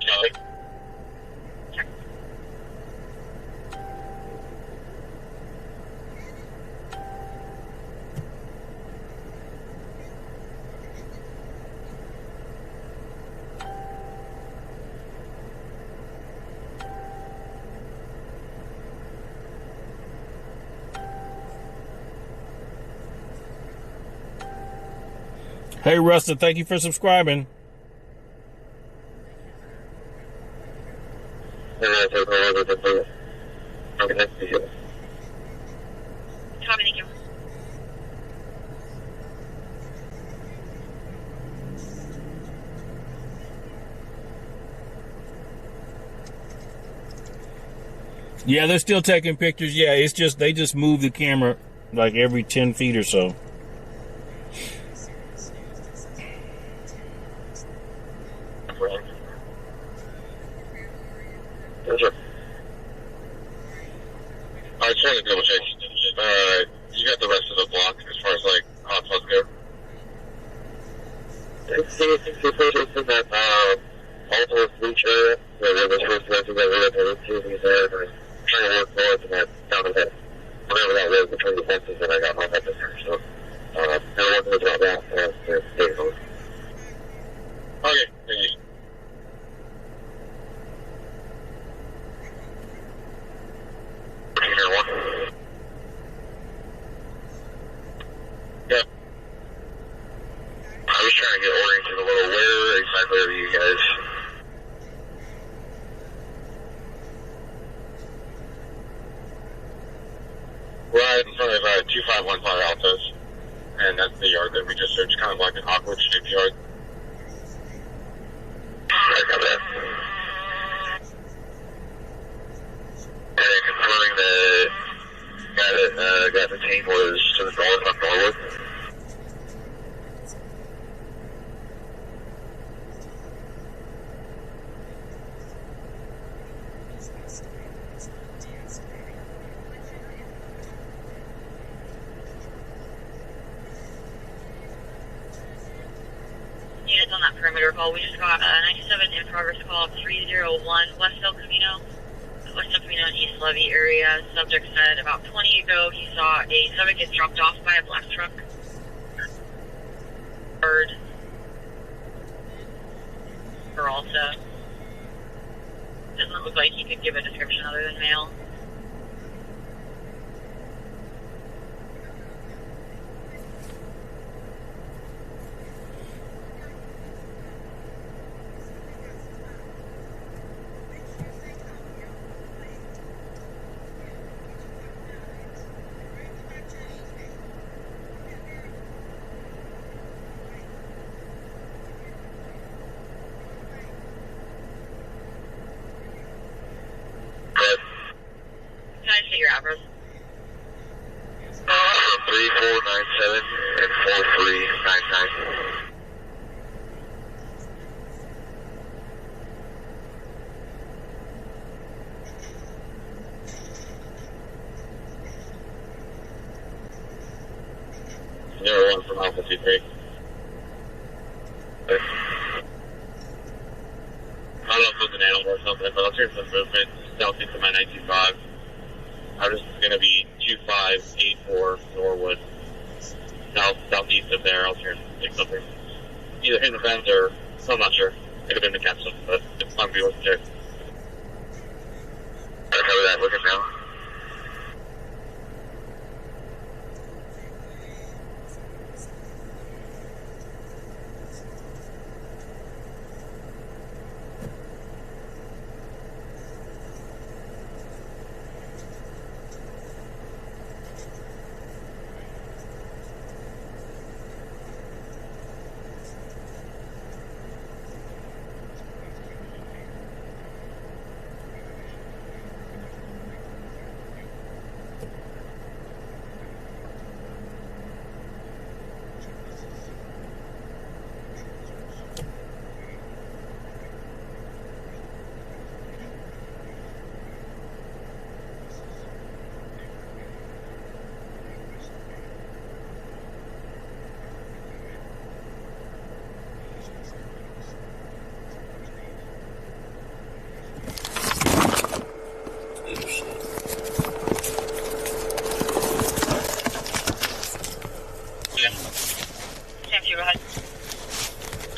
Check. Hey, Rustin, thank you for subscribing. Copy, thank you. Yeah, they're still taking pictures. Yeah, it's just they just move the camera like every 10 feet or so. I just wanted to double check. You got the rest of the block as far as like hotspots go? It's in that Alto Beach area where the first message that we had to receiving there, and trying to work north and that down ahead. Whatever that was between the fences, and I got my head in there. So, everyone knows about that. They're staying home. Okay, thank you. Yep. I was trying to get oriented a little. Where exactly are you guys? Right in front of 2515 Altos, and that's the yard that we just searched, kind of like an awkward shaped yard. I got that. And then confirming the guy that got detained was to the north on Norwood. Units on that perimeter call. We just got a 97 in progress call 301 West El Camino. West El Camino and East Levy area. Subject said about 20 ago he saw a subject get dropped off by a black truck. Bird. Peralta. Doesn't look like he could give a description other than male. Can I just get your address? 3497 and 4399. Zero 01 from Alpha 23. I don't know if it was an animal or something, but I'll turn some movement south into my 925. I'm just going to be 2584 Norwood, southeast of there. I'll turn and take something. Either in the fence or, I'm not sure. Could have been the capsule, but it's fun to be worth a check. Cover that, looking now.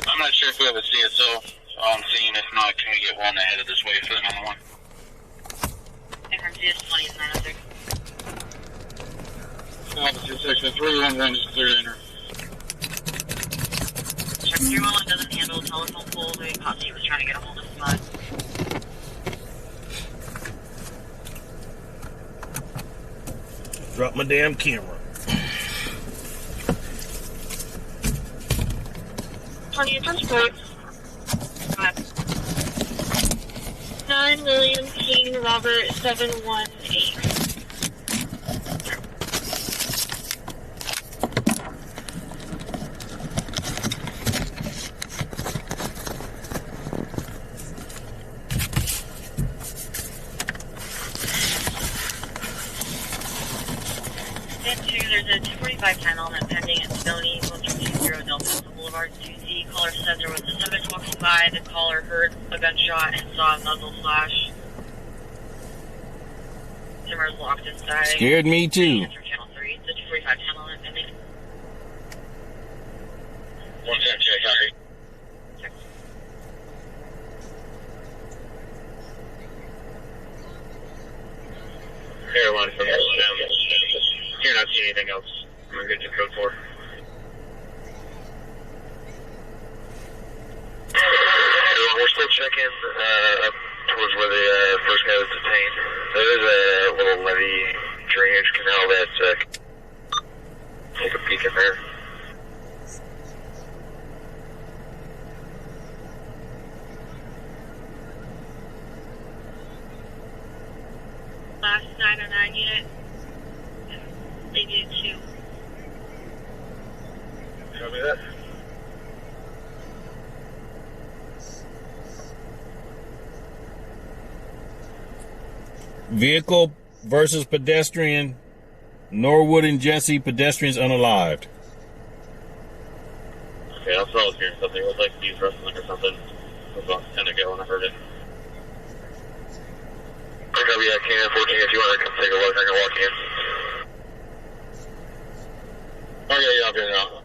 I'm not sure if we have a CSO on scene. If not, can we get one ahead this way for the 911? From CS20 is 906. Officer section 311 is clear to enter. Check 311 doesn't handle telephone poles. We thought he was trying to get a hold of Smud. Drop my damn camera. 20 transport. 9 William King Robert 718. There's a 245 time element pending at Stoney, 1320 Delta Boulevard, 2C. Caller said there was a subject walking by. The caller heard a gunshot and saw a muzzle flash. Zimmer's locked inside. Scared me too. Answer channel 3. The 245 time element pending. 110 check, Harry. Airline from You're not seeing anything else. We're good to code 4. We're still checking up towards where the first guy was detained. There is a little levee drainage canal that take a peek in there. Last 909 unit. They do 2. Copy that. Vehicle versus pedestrian. Norwood and Jesse, pedestrians unalived. Okay, I was hearing something. It was like he's wrestling or something. It was about 10 ago when I heard it. Okay, yeah, Canyon 14, if you want to come take a look, I can walk in. Okay, yeah, I'll be there now.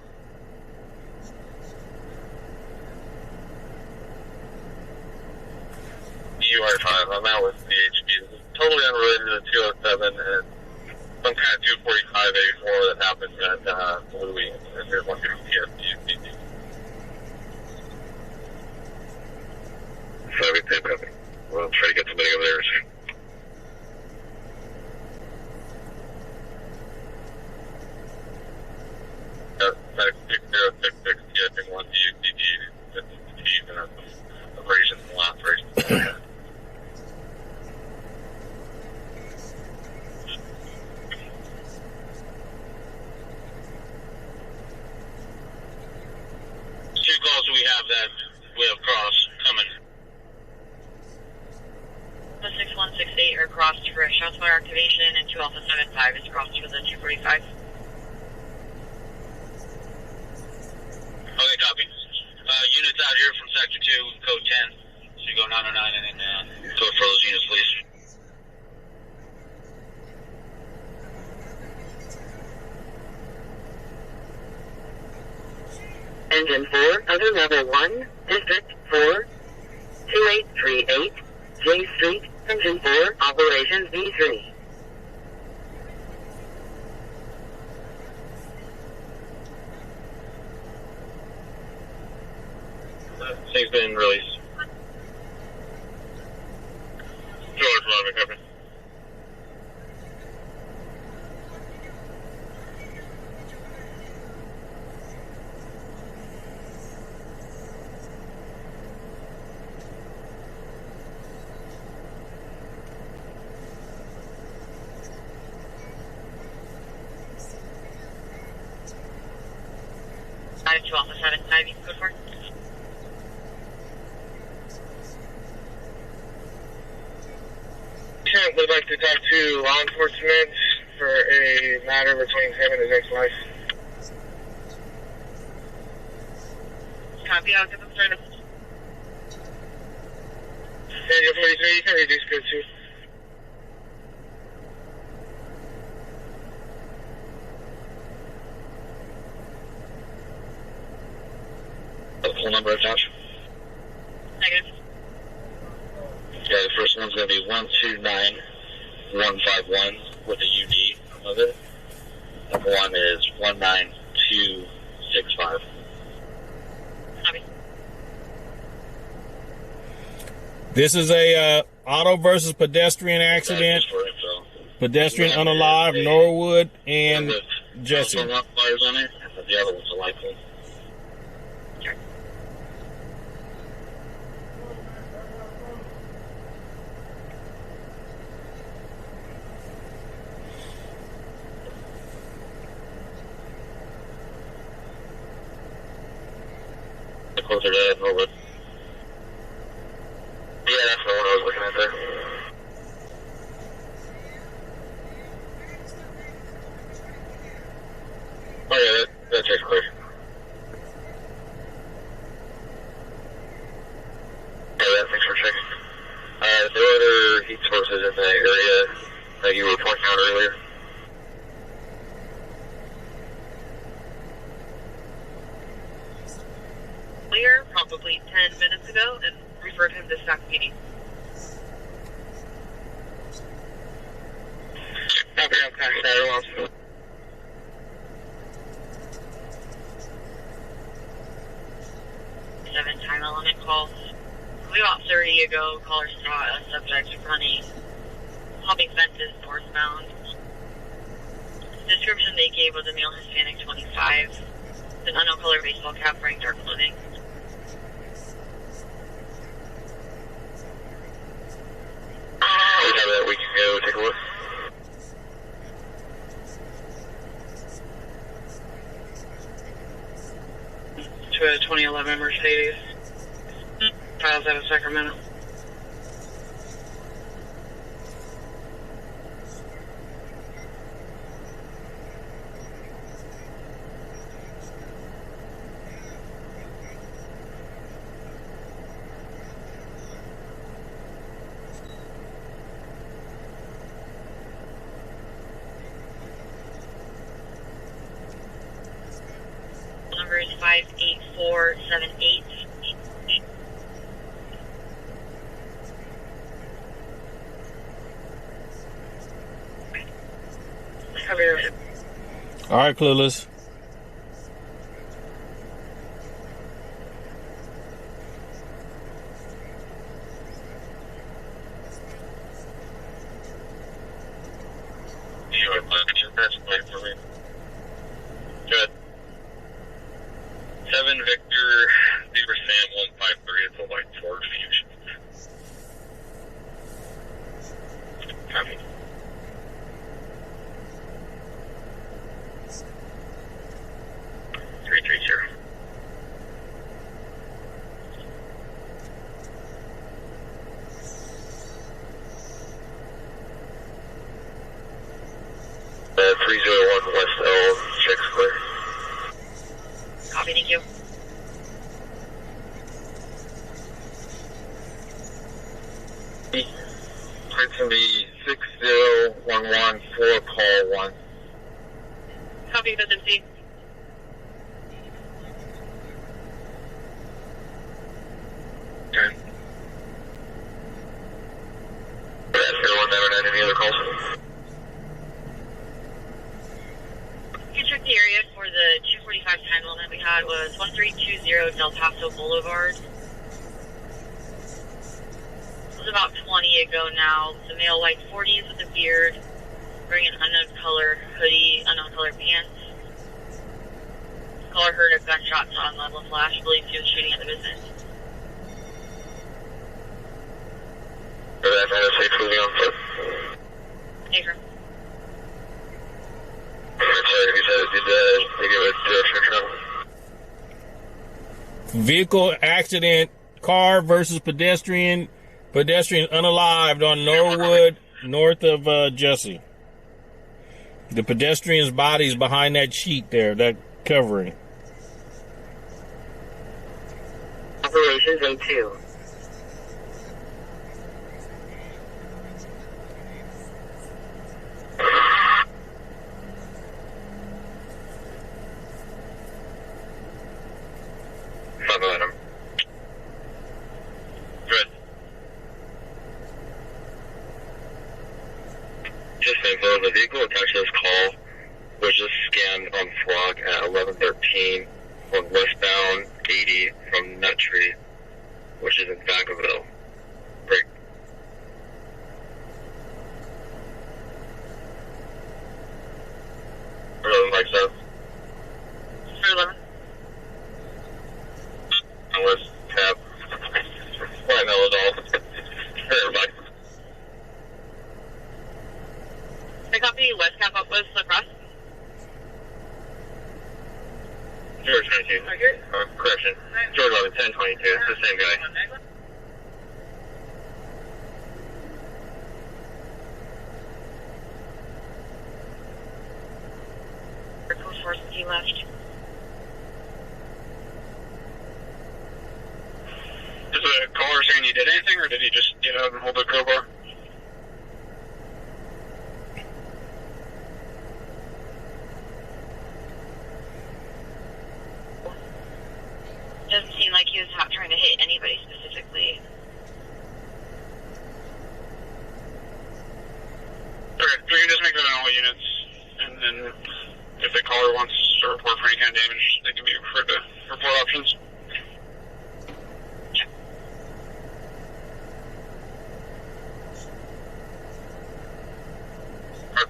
UR5, I'm out with DHB. This is totally unrelated to 207 and some kind of 245A4 that happened at Louis, and there's one here from PSP. So we pick up. We'll try to get somebody over there soon. Medic 6066, TFing 1 DUCD, and some operations and last operations. Two calls we have that we have cross coming. The 6168 are crossed for shots fire activation, and 2 Alpha 75 is crossed for the 245. Okay, copy. Units out here from Sector 2, code 10. So you go 909 and then code for those units, please. Engine 4, other level 1, District 4, 2838, J Street, Engine 4, Operations V3. He's been released. George, Robin, copy. Item 2 Alpha 7, can I be good for? Would like to talk to law enforcement for a matter between him and his ex-wife. Copy, I'll give them started. Daniel 43, you can reduce code 2. The full number of Josh? Negative. Yeah, the first one's going to be 129151 with a UD of it. Number one is 19265. Copy. This is a auto versus pedestrian accident. Pedestrian unalive, Norwood and Jesse. On it, and the other one's a light pole. Closer to Norwood. Yeah, that's the one I was looking at there. Oh yeah, that check's clear. Yeah, thanks for checking. No other heat sources in the area that you were pointing out earlier? Clear, probably 10 minutes ago, and referred him to Sac PD. Copy, I'll pass that along. Seven time element call. About 30 ago, caller saw a subject running, hopping fences northbound. The description they gave was a male Hispanic 25, with an unknown color baseball cap, wearing dark clothing. We have that, we can go take a look. To a 2011 Mercedes. Files out of Sacramento. Number is 58478. All right, Clueless. That's playing for me. Good. 7 Victor, Beaver Sam 153. It's a light Ford Fusion. Copy. Sure. 301 West L, check's clear. Copy, thank you. It's going to be 60114, call 1. Copy, Vincent C. Okay. had was 1320 Del Paso Boulevard. It was about 20 ago now. The male, white 40s with a beard, wearing an unknown color hoodie, unknown color pants. Caller heard a gunshot on level flash, believed he was shooting at the business. Affirm. Vehicle accident, car versus pedestrian. Pedestrian unalived on Norwood, north of Jesse. The pedestrian's body's behind that sheet there, that covering. Operations A2. The vehicle attached to this call was just scanned on Flock at 11:13 on westbound 80 from Nut Tree, which is in Vacaville. Break. Like so. 11. I was tap. Why no at all? Everybody. I copy West Cap up West across. George 22. Correction. George 11, 1022. It's the same guy. Coast Force, he left. Is the caller saying he did anything, or did he just get out and hold the crowbar? Doesn't seem like he was not trying to hit anybody specifically. Okay, we can just make that on all units, and then if the caller wants to report for any kind of damage, they can be referred to report options.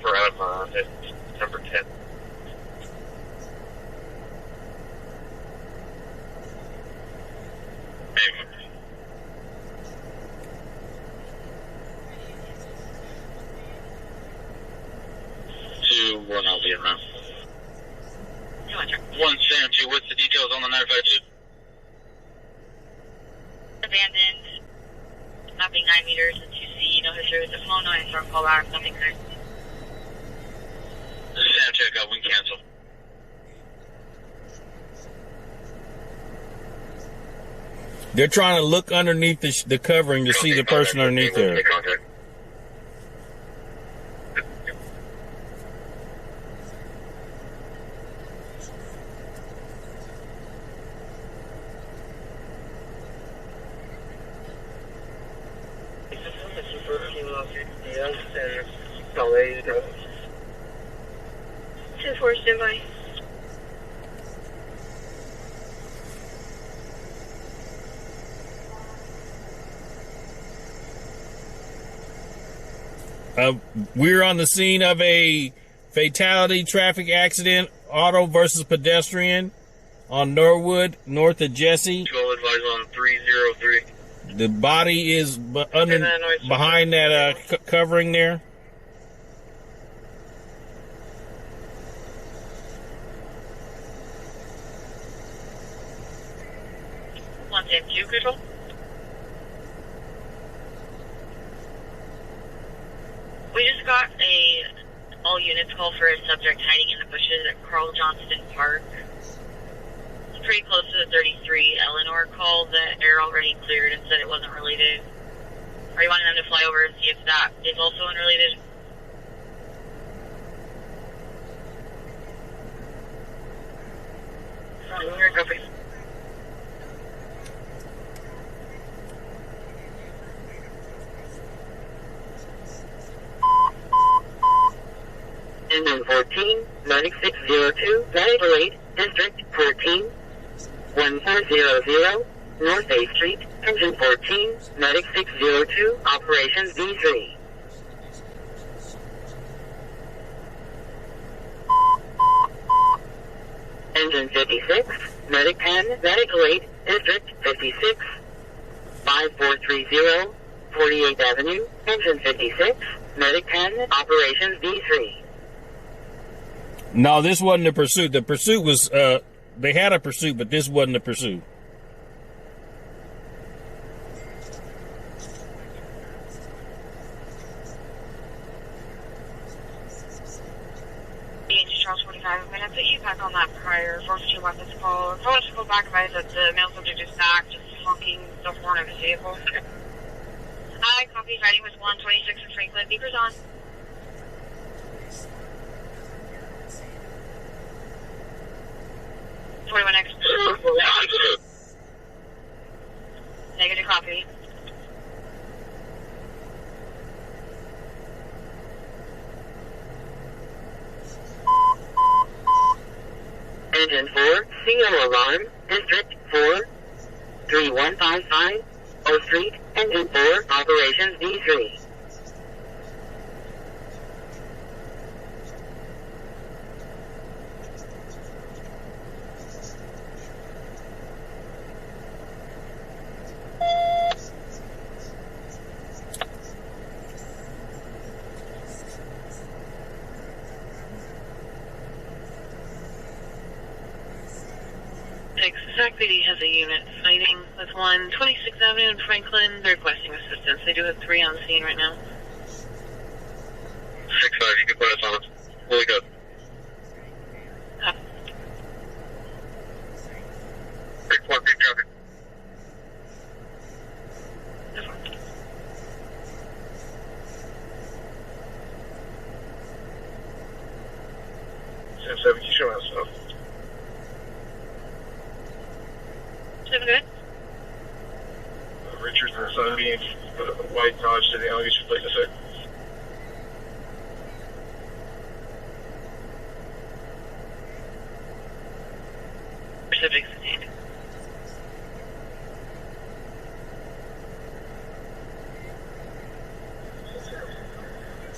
For Adam, it's September 10th. One, I'll be around. 172, what's the details on the 952? Abandoned, mapping 9 meters and 2C, no history with the phone, no answer, call back, nothing good. This is Sam check out, we cancel. They're trying to look underneath the covering to see the person underneath there. Two four, stand by. We're on the scene of a fatality traffic accident, auto versus pedestrian on Norwood, north of Jesse. Control advise on 303. The body is behind that covering there. One ten two, control. We just got a all units call for a subject hiding in the bushes at Carl Johnston Park. It's pretty close to the 33 Eleanor call that air already cleared and said it wasn't related. Are you wanting them to fly over and see if that is also unrelated? Copy. Engine 14, 9602, Valley Parade, District 14. 1400, North 8th Street, Engine 14, Medic 602, Operations B3. Engine 56, Medic 10, Medical 8, District 56, 5430, 48th Avenue, Engine 56, Medic 10, Operations B3. No, this wasn't a pursuit. The pursuit was, they had a pursuit, but this wasn't a pursuit. Charles 45, I'm going to put you back on that prior 4-2 weapons call. If I want to go back, advise that the male subject is back, just honking the horn of his vehicle. Hi, copy, fighting with 126 in Franklin. Beepers on. X. Negative copy. Engine 4, CO alarm, District 4, 3155, O Street, Engine 4, Operations B3. SACPD has a unit fighting with 126th Avenue in Franklin. They're requesting assistance. They do have 3 on scene right now. 6-5, you can put us on. Really good. Big one, big traffic. Seven, you show us stuff. 7 good. Richards and Sunbeam, White Dodge to the allegation plate to 6. Pacific sustained.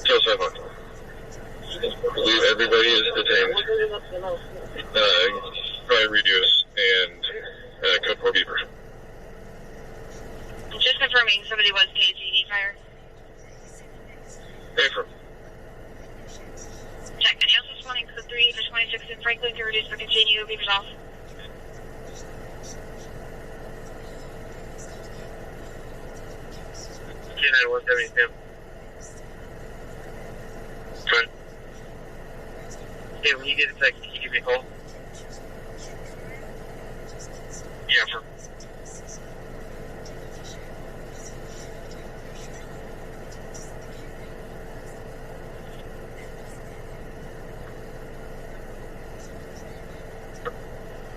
Joe 7. I believe everybody is detained. Probably reduce and code 4 beeper. Just confirming, somebody was KGE fire. Affirm. Check. Any else responding code 3 for 26 in Franklin to reduce or continue? Beepers off. K9 170. Fine. Hey, when you get a text, can you give me a call? Yeah, for.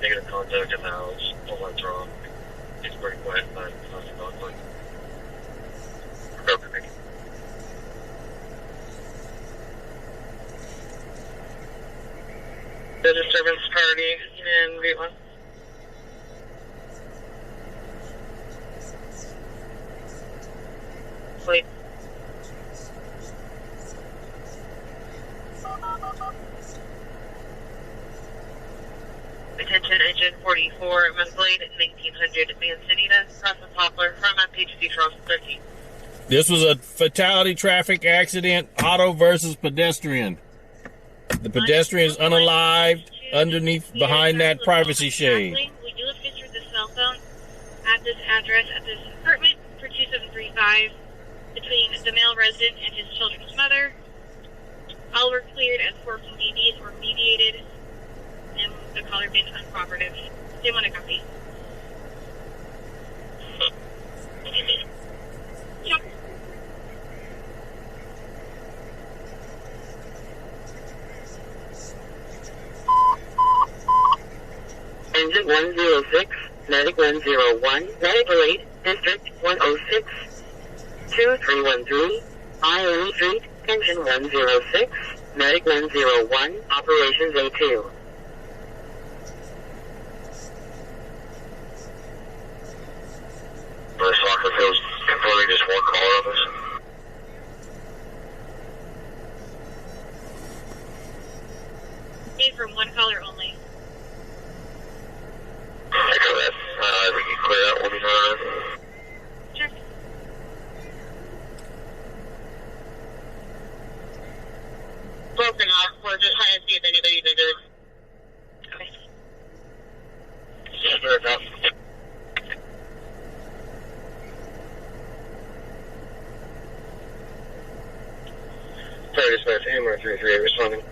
Negative contact in the house. All lights are on. It's pretty quiet. Nothing on quick. Okay, thank you. The disturbance party in V1. Sleep. Attention, engine 44, Musblade, 1900, Manzanita, cross the Poplar, from page 2, Charles 13. This was a fatality traffic accident, auto versus pedestrian. The pedestrian is unalived underneath, behind that privacy shade. We do have pictures of the cell phone at this address, at this apartment for 2735, between the male resident and his children's mother. All were cleared as working DDs or mediated, and the caller been uncooperative. They want a copy. Yep. Engine 106, Medic 101, Medical 8, District 106, 2313, Ione Street, Engine 106, Medic 101, Operations A2. Sorry, dispatch, AMR 33 responding.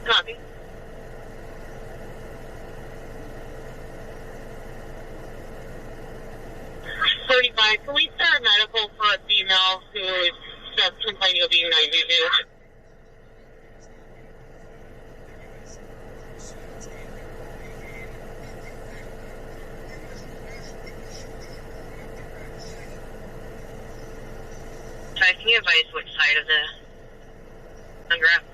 Copy. Can we start medical for a female who is just complaining of being 92? Sorry, can you advise which side of the unwrap?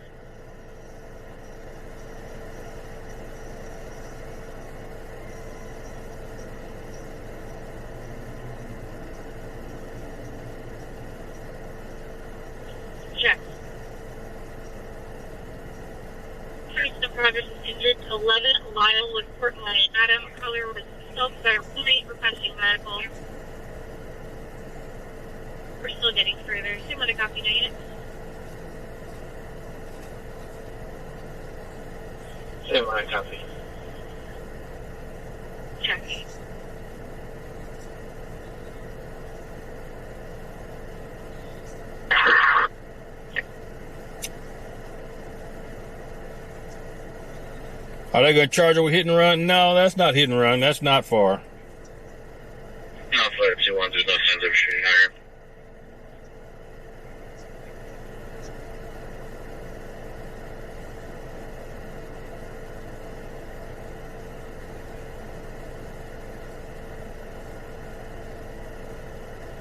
Check. Recent progress is injured. 11 Lyle with Portland. Adam Color was self-roommate requesting medical. We're still getting further. Assume what a copy unit. Same line, copy. Check. Are they going to charge her with hit and run? No, that's not hit and run. That's not far. No, flight 2-1, there's no signs of shooting iron.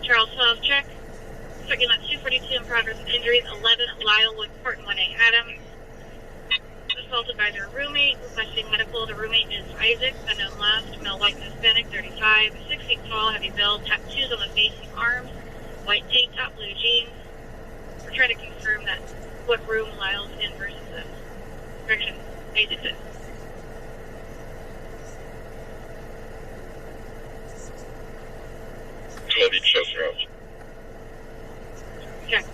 Charles 12, check. Second at 242 in progress of injuries. 11 Lyle with Port 1A Adam. Assaulted by their roommate, requesting medical. The roommate is Isaac, unknown last, male, white, Hispanic, 35, 6 feet tall, heavy build, tattoos on the face and arms, white tank top, blue jeans. We're trying to confirm that what room Lyle's in versus this. Correction, Isaac's in. Bloody chest route. Check.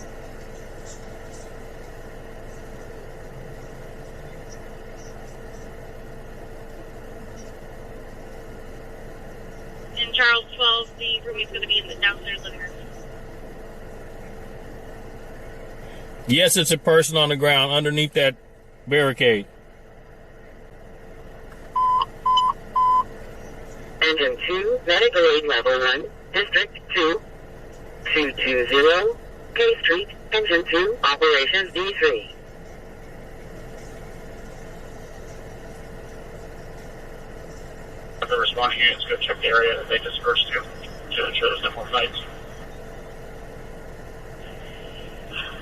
In Charles 12, the roommate's going to be in the downstairs living room. Yes, it's a person on the ground underneath that barricade. Engine 2, medical aid level 1, District 2, 220, K Street, Engine 2, Operations D3. The responding units go check the area that they dispersed to ensure there's no more fights.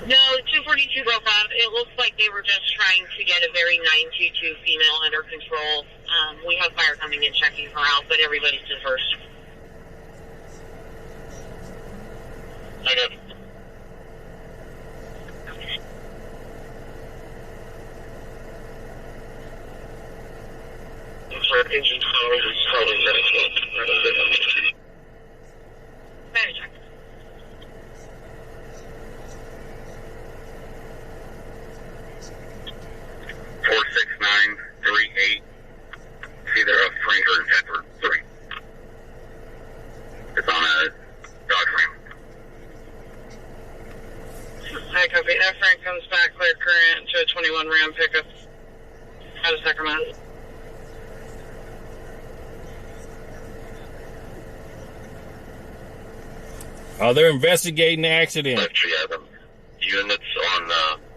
No, 242 broke off. It looks like they were just trying to get a very 922 female under control. We have fire coming in checking her out, but everybody's dispersed. Negative. Engine 12 is probably medical. Better check. It's either a Franger and Pepper 3. It's on a Dodge Ram. Hi, copy. F Frank comes back, clear current to a 21 Ram pickup out of Sacramento. Oh, they're investigating the accident. Actually, yeah, the units on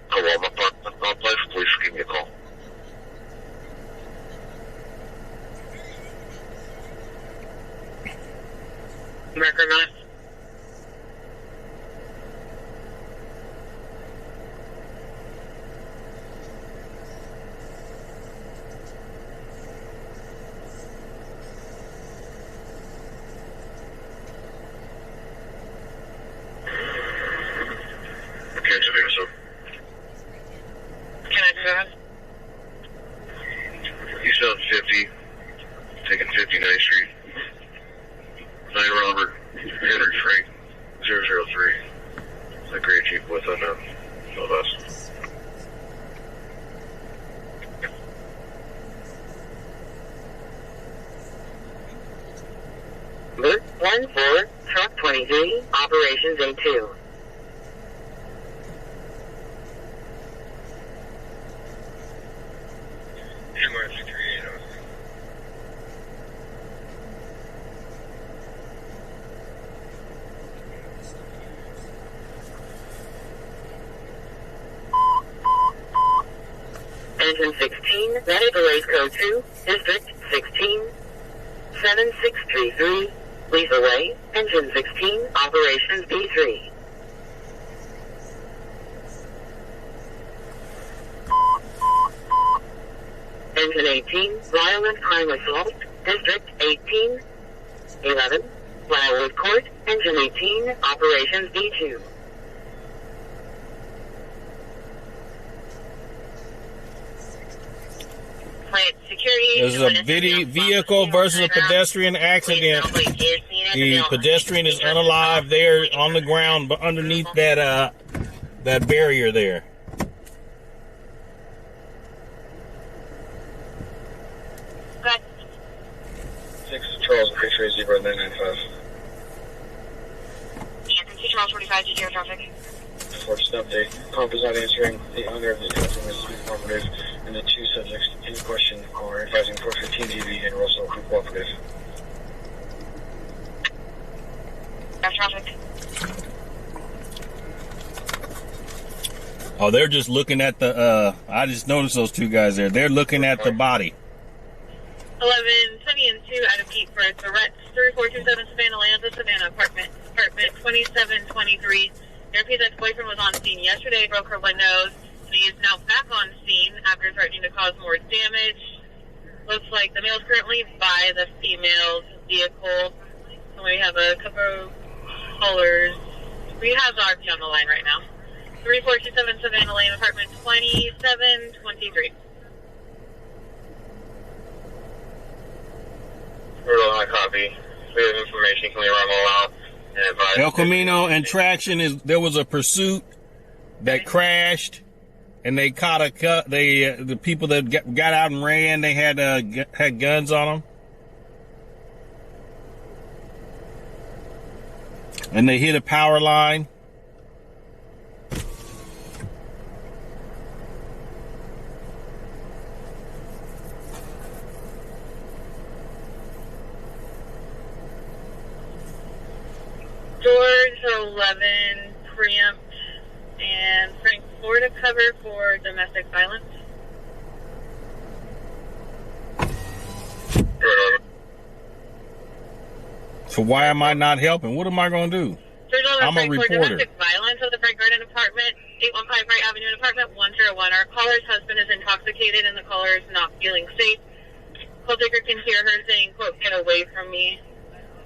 Paloma Park complex, please give me a call. Record not. 10-4, truck 23, operations A2. Engine 16, medical aid code 2, District 16, 7633, please away, Engine 16, operations B3. Engine 18, violent crime assault, District 18, 11, Wildwood Court, Engine 18, operations B2. There's a vehicle versus a pedestrian accident. The pedestrian is unalive there on the ground, but underneath that barrier there. Okay. 6 Charles, picture 0995. Anthony 2 Charles 45, GTO traffic. First update. Comp is not answering. The owner of the customer is cooperative, and the 2 subjects in question are advising 415 DV and Russell who cooperative. Traffic. Oh, they're just looking at the, I just noticed those 2 guys there. They're looking at the body. 11, 70 and 2 out of Pete for Tourette's, 3427 Savannah Lanza, Savannah, apartment 2723. Therapy's ex-boyfriend was on scene yesterday, broke her windows, and he is now back on scene after threatening to cause more damage. Looks like the male's currently by the female's vehicle. And we have a couple of callers. We have RP on the line right now. 3427 Savannah Lane, apartment 2723. We're on a copy. We have information. Can we run all out? El Camino and Traction there was a pursuit that crashed, and they caught the people that got out and ran. They had guns on them, and they hit a power line. George 11 preempt and Frank Florida cover for domestic violence. So why am I not helping? What am I going to do? I'm a reporter. Domestic violence of the Frank Garden apartment, 815 Wright Avenue, apartment 101. Our caller's husband is intoxicated and the caller is not feeling safe. Call taker can hear her saying, quote, "Get away from me."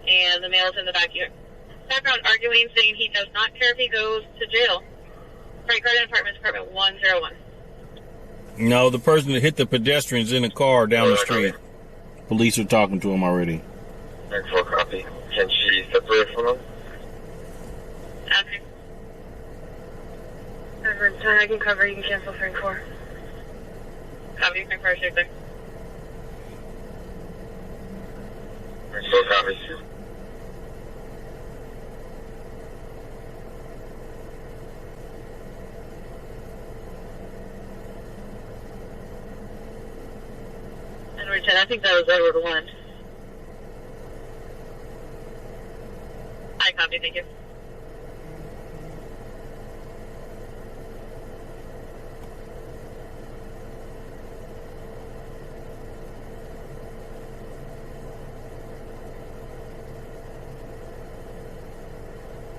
And the male's in the background arguing, saying he does not care if he goes to jail. Frank Garden apartment 101. No, the person that hit the pedestrian's in a car down the street. Police are talking to him already. Thanks for copy. Can she separate from him? Okay. I can cover. You can cancel Frank 4. Copy. Frank 4, stay there. Thanks for copy. I think that was Edward 1. I copy, thank you.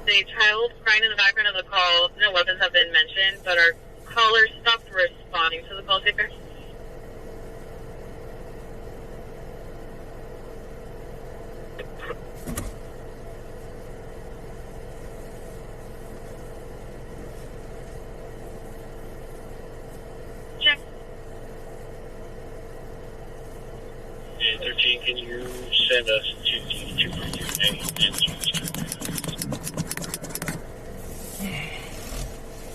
The child crying in the background of the call. No weapons have been mentioned, but our caller stopped responding to the call taker. Can you send us to the 242A?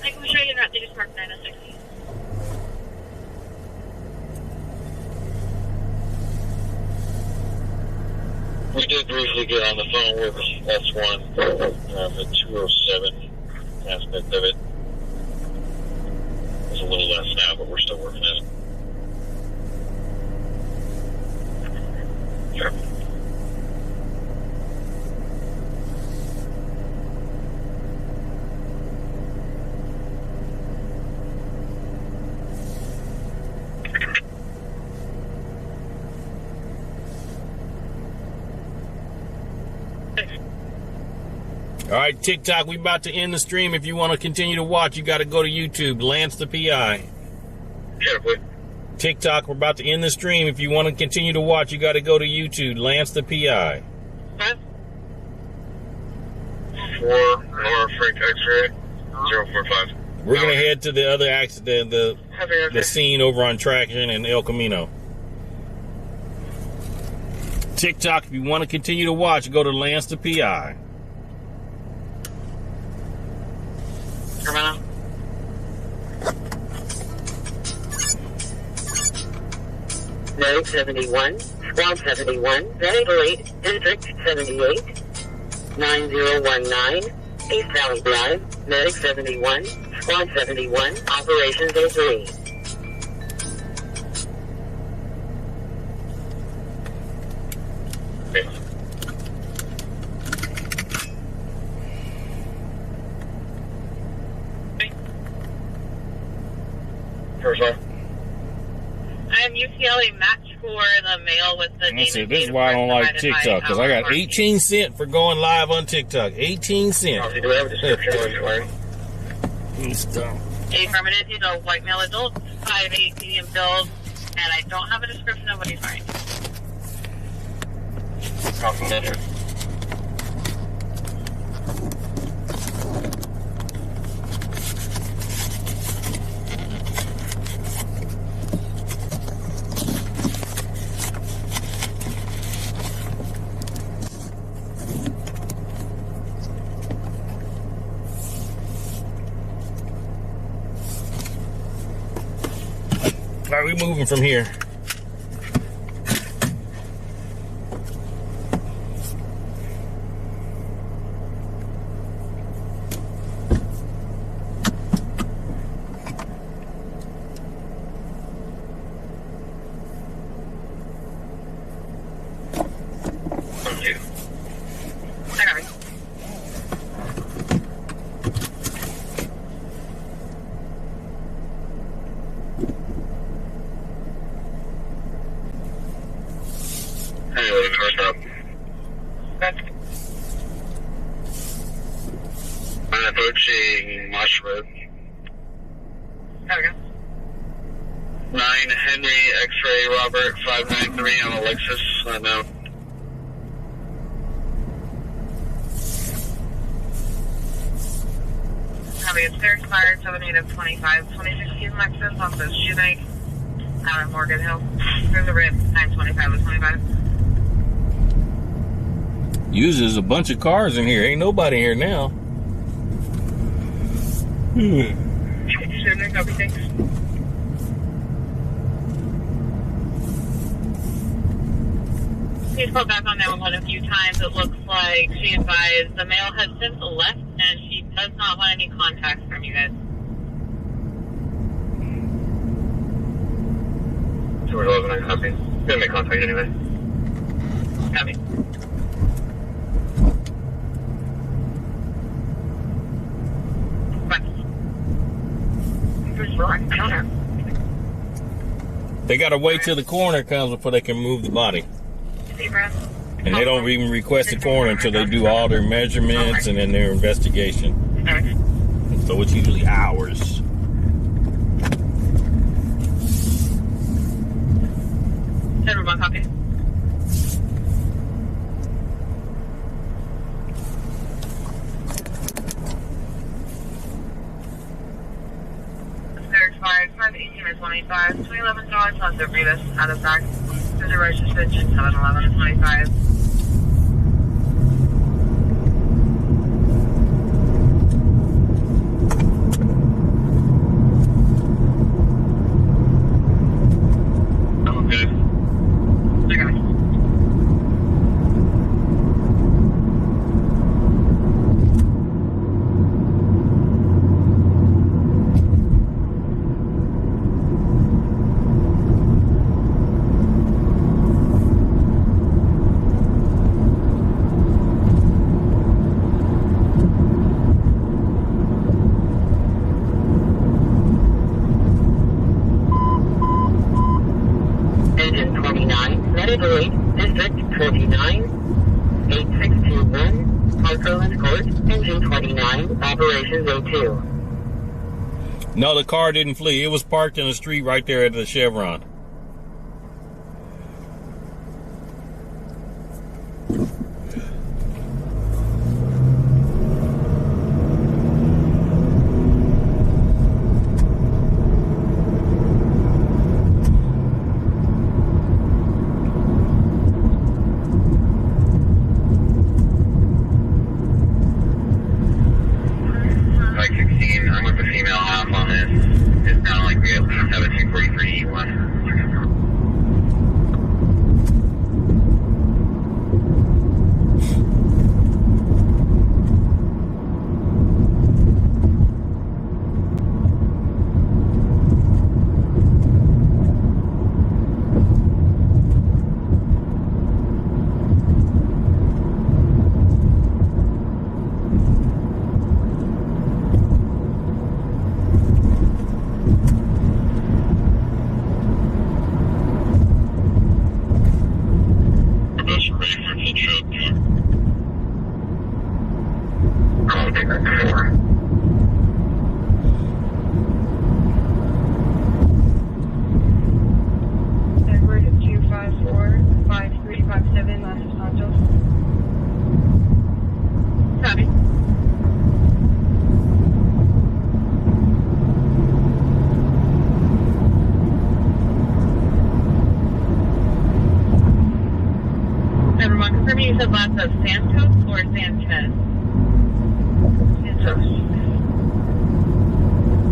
I can show you the route. They just marked 906. We did briefly get on the phone with S1, the 207 aspect of it. It's a little less now, but we're still working on it. Sure. All right, TikTok, we about to end the stream. If you want to continue to watch, you got to go to YouTube, LanceThePI. Carefully. TikTok, we're about to end the stream. If you want to continue to watch, you got to go to YouTube, LanceThePI. 4 Nora Frank X-ray 045. We're going to head to the other accident, the scene over on Traction and El Camino. TikTok, if you want to continue to watch, go to LanceThePI. Sacramento. Medic 71, Squad 71, Variable 8, District 78, 9019, East Valley Drive, Medic 71, Squad 71, Operations A3. First off. I'm UCLA match for the mail with the This is why I don't like TikTok, because I got 18 cents for going live on TikTok. 18 cents. Do we have a description of what Affirmative, he's a white male adult, 5'8", medium build, and I don't have a description of what he's wearing. Confidential. All right, we moving from here. I'm approaching Mosh Road. There we go. 9 Henry X-ray Robert 593 on a Lexus unknown. Copy, it's there expired, 7825, 2016 Lexus off the Shoebank out at Morgan Hill. Through the rib, 925 was 25. Uses a bunch of cars in here. Ain't nobody here now. Copy, thanks. She's called back on 911 a few times. It looks like she advised the male has since left and she does not want any contacts from you guys. 211, I copy. Gonna make contact anyway. Copy. They gotta wait till the coroner comes before they can move the body. Deep breath. And they don't even request the coroner until they do all their measurements and then their investigation. So it's usually hours. Everyone, copy. They're expired 518 is 25, 2011 dollars on the Rivas out of back. There's a road suspension 711 is 25. Medical Aid, District 29, 8621, Parkland Court, Engine 29, Operations A2. No, the car didn't flee. It was parked in the street right there at the Chevron. Like 16, I'm with the female half on this. It's kind of like we at least have a 243 one. Edward 254-5357, Los Santos. Copy. Everyone, confirming you said lots of Santos or Sanchez? Santos.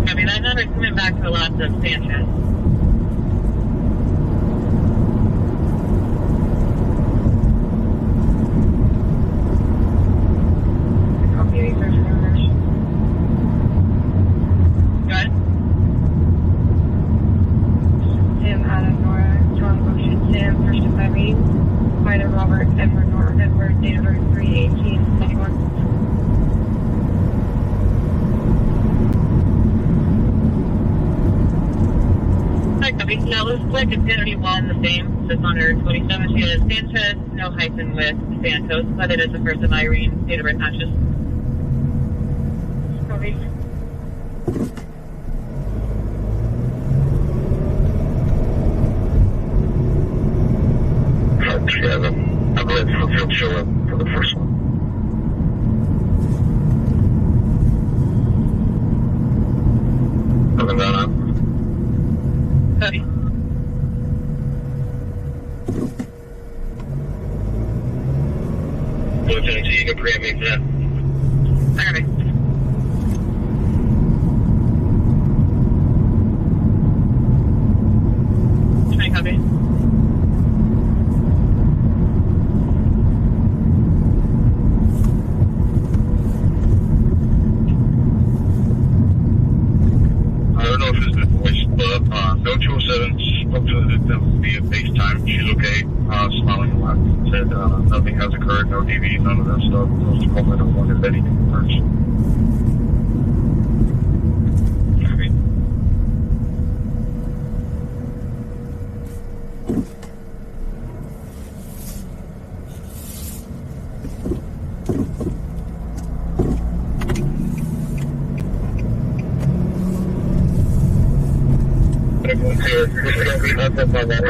Copy. That number's coming back to lots of Sanchez. Copy 8 first numbers. Go ahead. Sam, Adam, Nora, John, Ocean, Sam, first of Irene, Ida, Robert, Edward, Nora, Edward, date of birth 3/18/91. Hi, copy. Now, looks like it's going to be one the same. Just under 27. She is Sanchez, no hyphen with Santos, but it is the first of Irene, date of birth conscious. Copy. Yeah, I believe he'll show up for the first one. Coming down up. Copy. Lieutenant, you can pre-empt me for that. Copy. Copy. I don't know if it's been voiced, but no 207 spoke to the victim via FaceTime. She's okay, smiling a lot. Said nothing has occurred, no DV, none of that stuff. Those to call it one if anything occurs. Copy. Everyone's here. This is going to be nothing but that.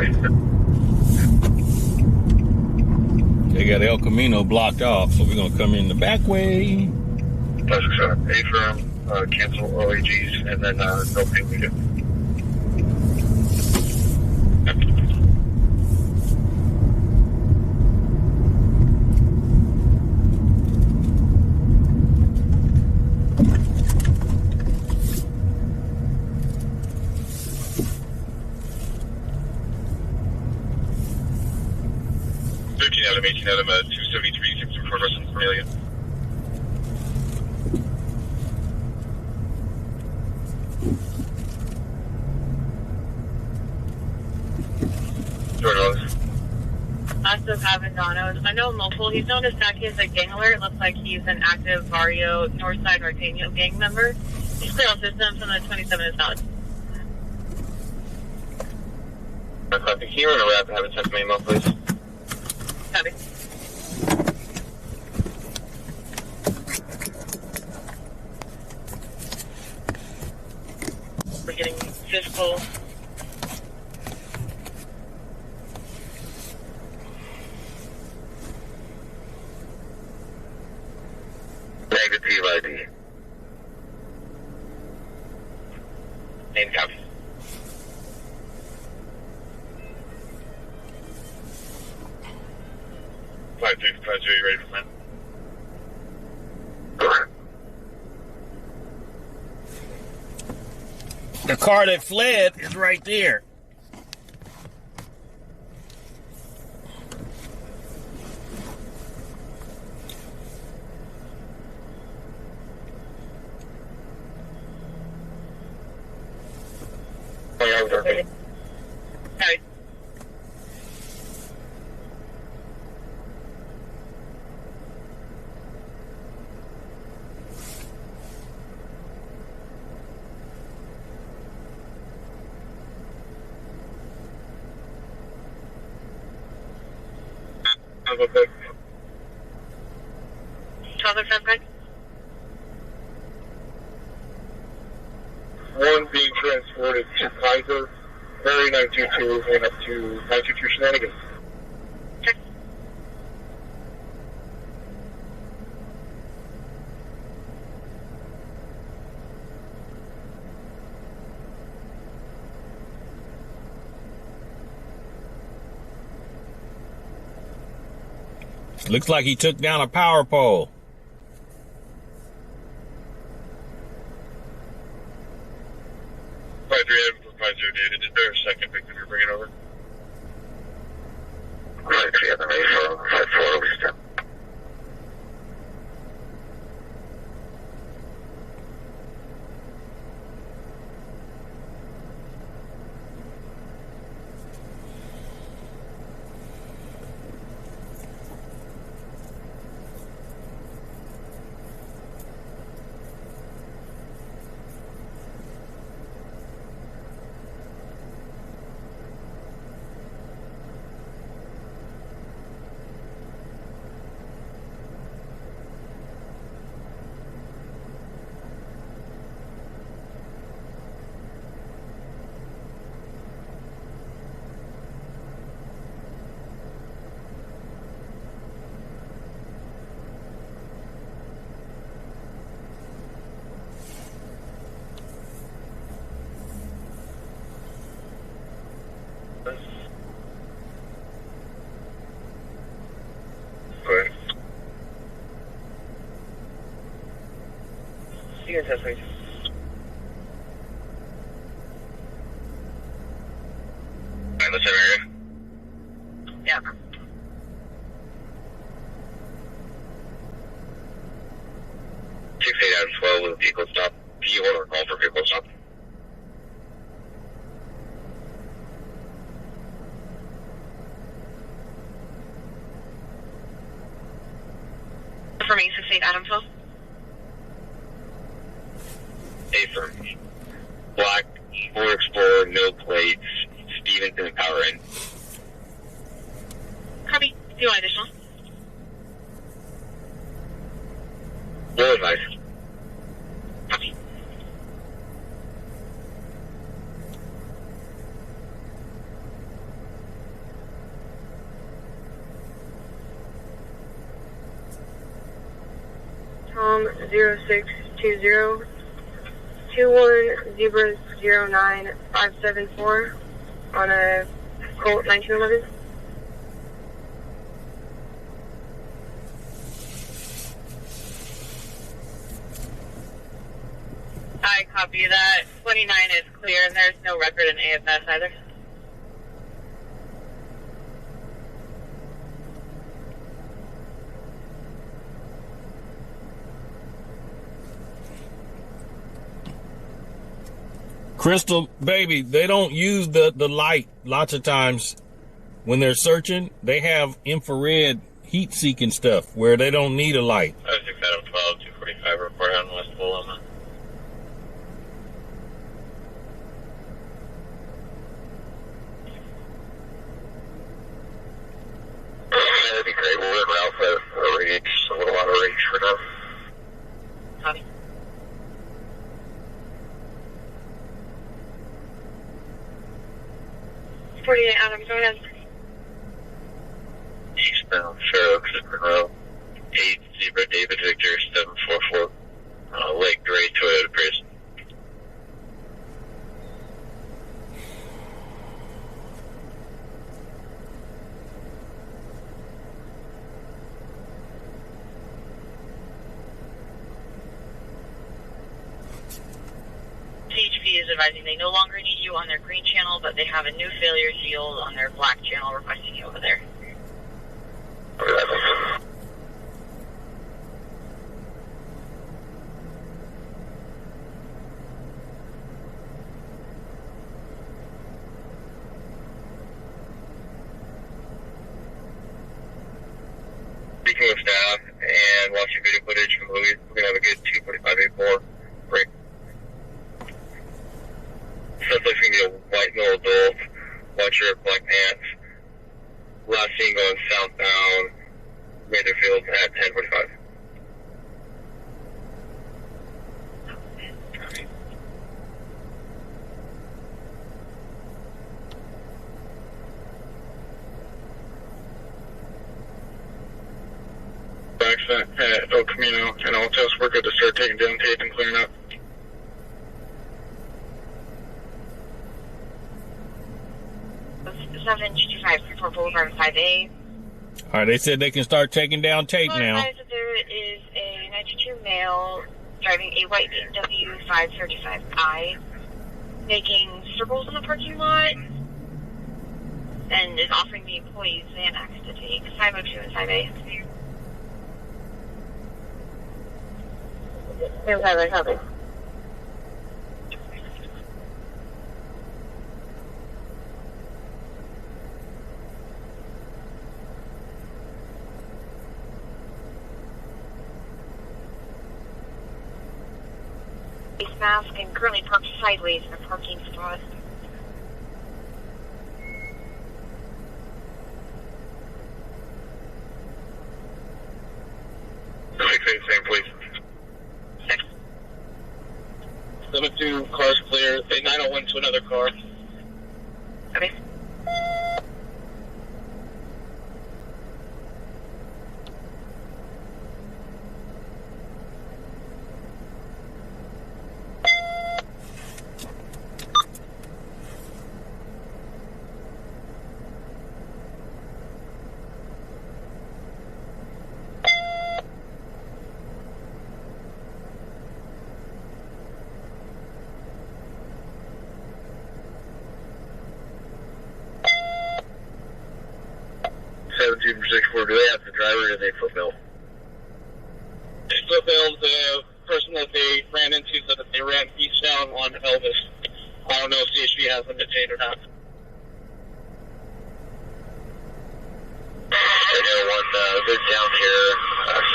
They got El Camino blocked off, so we're going to come in the back way. That's A-firm, cancel OAGs, and then no pay we do. Adam, 18 Adam, 273, 6 for Russian Somalia. Active Avendanos. I know multiple. He's known as Saki as a gang alert. It looks like he's an active Barrio Northside Norteño gang member. He's clear all systems on the 27 is valid. Can you run a rap and have a 10 email, please? Copy. We're getting physical. Negative ID. Name copy. Five three, you ready for that? The car that fled is right there. Copy. Okay. Other suspect? One being transported to Kaiser, Mary 922, and up to 922 Shenanigans. Check. Looks like he took down a power pole. Five three, dated. Is there a second victim you're bringing over? 5-3 on the radio, 5-4 over step. Good. You can test me. In the same area? Yeah. 6-8 out of 12 with a vehicle stop. Do you order a call for vehicle stop? For me, 6-8 Adamsville. A firm. Black, Ford Explorer, no plates, Stevenson Power In. Copy. Do you want additional? No advice. Copy. Tom 0620 21 Zebra 09574 on a Colt 1911. I copy that. 29 is clear, and there's no record in AFS either. Crystal, baby, they don't use the light lots of times when they're searching. They have infrared heat-seeking stuff where they don't need a light. 6 out of 12, 245, report on West Boloma. little bit outside of range, a little out of range for now. Copy. Adam, go ahead. Eastbound, Fair Oaks, Monroe. 8 Zebra David Victor 744. Lake Gray Toyota Prius. CHP is advising they no longer need you on their green channel, but they have a new failure field on their black channel requesting you over there. Speaking with staff and watching video footage from Louis, we're going to have a good 2:45-8-4 break. Sounds like it's going to be a white male adult, white shirt, black pants. Last seen going southbound, Matherfield at 10:45. Accident at El Camino and Altos. We're good to start taking down tape and clearing up. Seven 225-344-5A. All right, they said they can start taking down tape now. There is a 92 male driving a white BMW 535i, making circles in the parking lot, and is offering the employees Xanax to take. 502 and 5A. Copy. Face mask and currently parked sideways in a parking spot. Same, please. 72 cars clear. Say 901 to another car. Okay. Do they have the driver or do they fulfill? They fulfilled the person that they ran into, so that they ran eastbound on Elvis. I don't know if CHP has them detained or not. I got one, they're down here,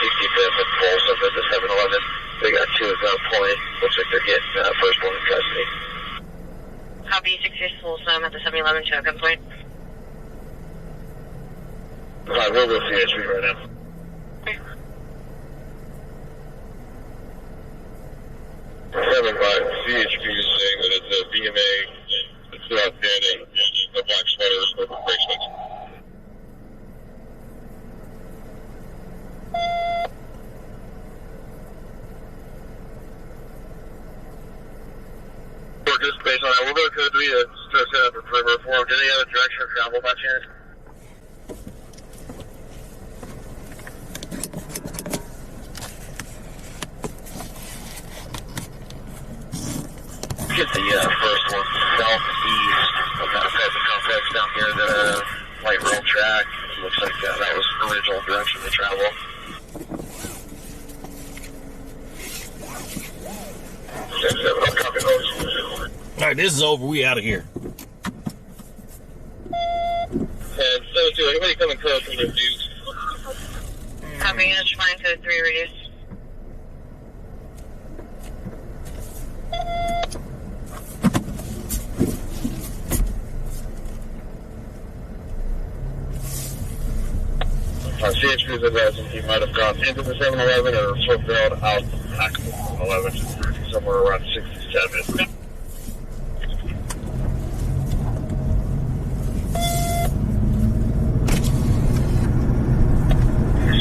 65th and Folsom at the 7-Eleven. They got two at gunpoint. Looks like they're getting first one in custody. Copy 65th Folsom at the 7-Eleven to a gunpoint. Alright, we're with CHP right now. Okay. 7-5, CHP is saying that it's a BMA, it's still outstanding, the black sweaters with the bracelets. Just based on that, we'll go to code 3 to set up a perimeter for them. Do they have a direction of travel by chance? Get the first one southeast of that apartment complex down near the light rail track. It looks like that was the original direction to travel. All right, this is over. We out of here. And so, too, anybody coming close in the views? Copy, that's fine, code 3 radius. CHP's advising he might have gone into the 7-Eleven or fulfilled out the 7-Eleven, somewhere around 67.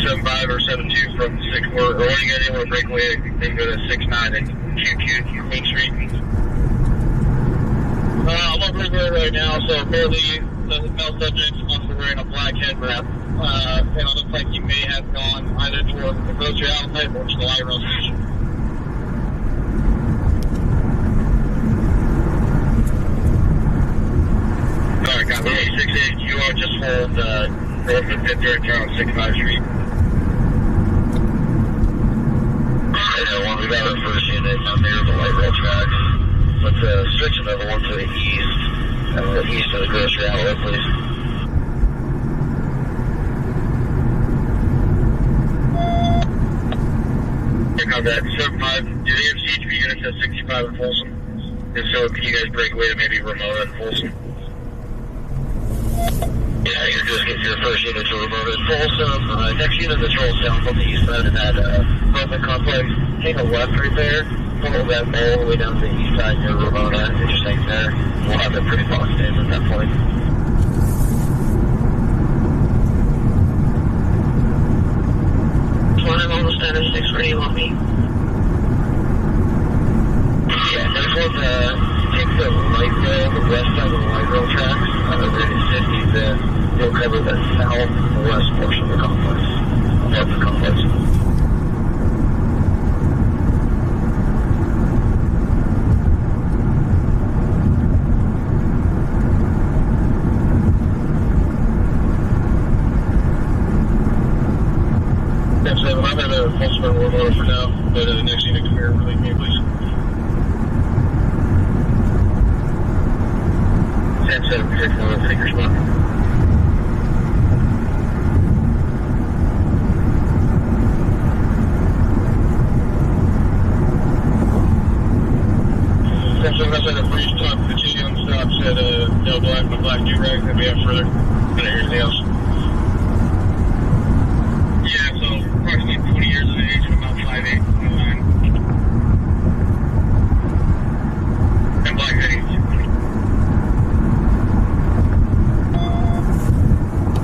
75 or 72 from 6-4, or when you guys able to break away, then go to 69 and QQ, Main Street. I'm on breakaway right now, so apparently the male subject must be wearing a black head wrap, and it looks like he may have gone either toward the grocery outlet or to the light rail station. Alright, copy. 68, you are just hold north of 5th and turn on 65 Street. We got our first unit down near the light rail tracks. Let's switch another one to the east of the grocery outlet, please. Here comes that 75. Do the MCHP units at 65 in Folsom? If so, can you guys break away to maybe Ramona and Folsom? Yeah, you're just getting your first unit to Ramona and Folsom. Next unit that's rolls down from the east side of that apartment complex. Take a left right there, follow that all the way down to the east side near Ramona, intersect there. We'll have it pretty boxed in at that point. I'm almost at a 6 where you want me. Yeah, next one, take the light rail, the west side of the light rail tracks, over to 50, then you'll cover the southwest portion of the complex, above the complex. I'm at a Folsom World Order for now, but next unit come here and relieve me, please. 10-7-6-1, take your spot. That's at a brief talk with the GM stops at no black and black do-rag, and we have further. Anything else? Yeah, so approximately 20 years of age and about 5'8", 5'9". And black hoodie.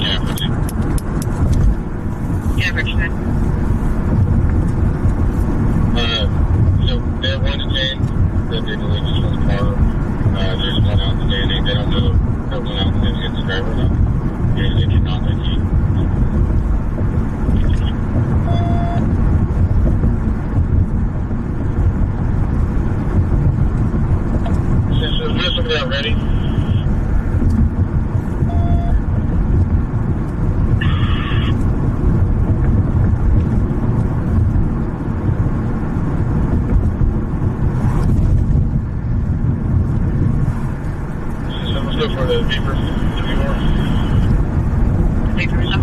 Yeah, Richard. Yeah, Richard. So they're one detained that they believe is from the car. There's one outstanding. They don't know that one outstanding is the driver or not. They cannot detain. Is somebody out ready? So let's go for the beeper. Beepers up.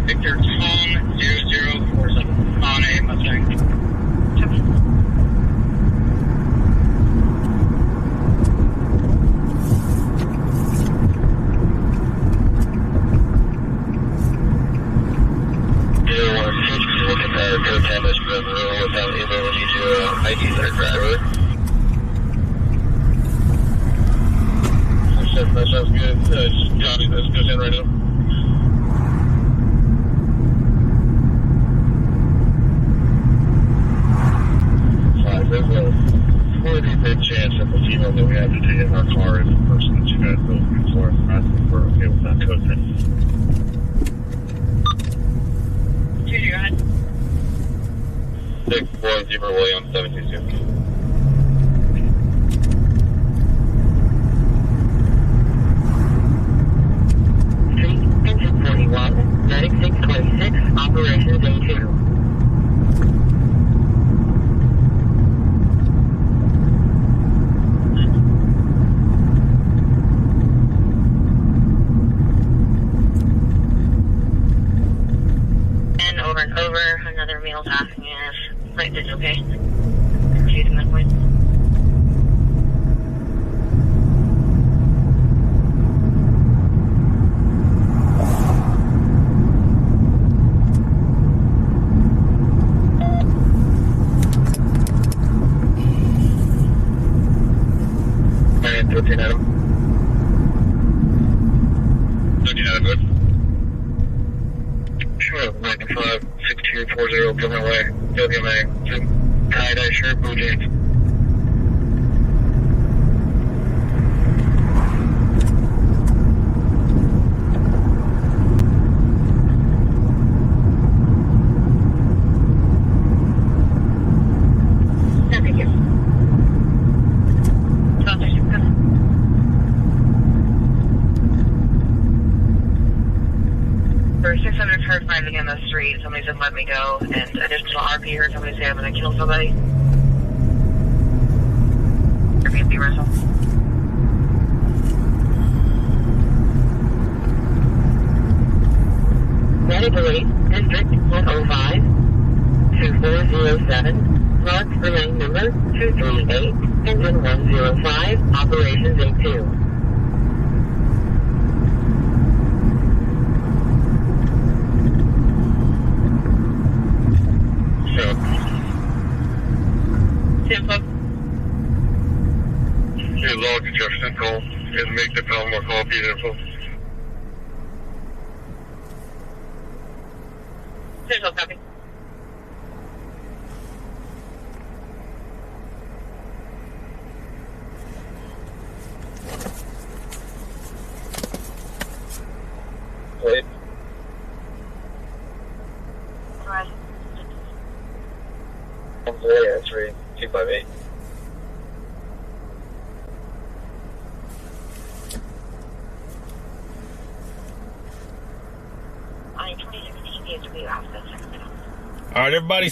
Victor Tom 0047 on a Mustang. Looking at code cameras from the road without the ability to ID their driver. That sounds good. Johnny, this goes in right now. Alright, very good. 40% chance that the female that we have to take in our car is the person that you guys both looking for. I'm asking if we're okay with that code thing. Judy, go ahead. 640 William 722. Street, engine 41, medic 626, operations A2. And over, another male's asking if flight is okay. Confusing that point. And 13 Adam. 13 Adam, good. Sure, 95, 6240, coming away. WMA, tie-dye shirt, blue jeans. No, thank you. 12:36, come. For 635 again on the street, somebody said let me go, and additional RP heard somebody say I'm gonna kill somebody. Airbnb rental. Medic Relief, District 105, 2407, Clark Remain number 238, engine 105, operations A2. So, 10 o'clock. you log the Jefferson call and make the Palomar call be info. 10 o'clock, copy. Wait. Right. 258. I 2016 PHW access Sacramento. All right, everybody.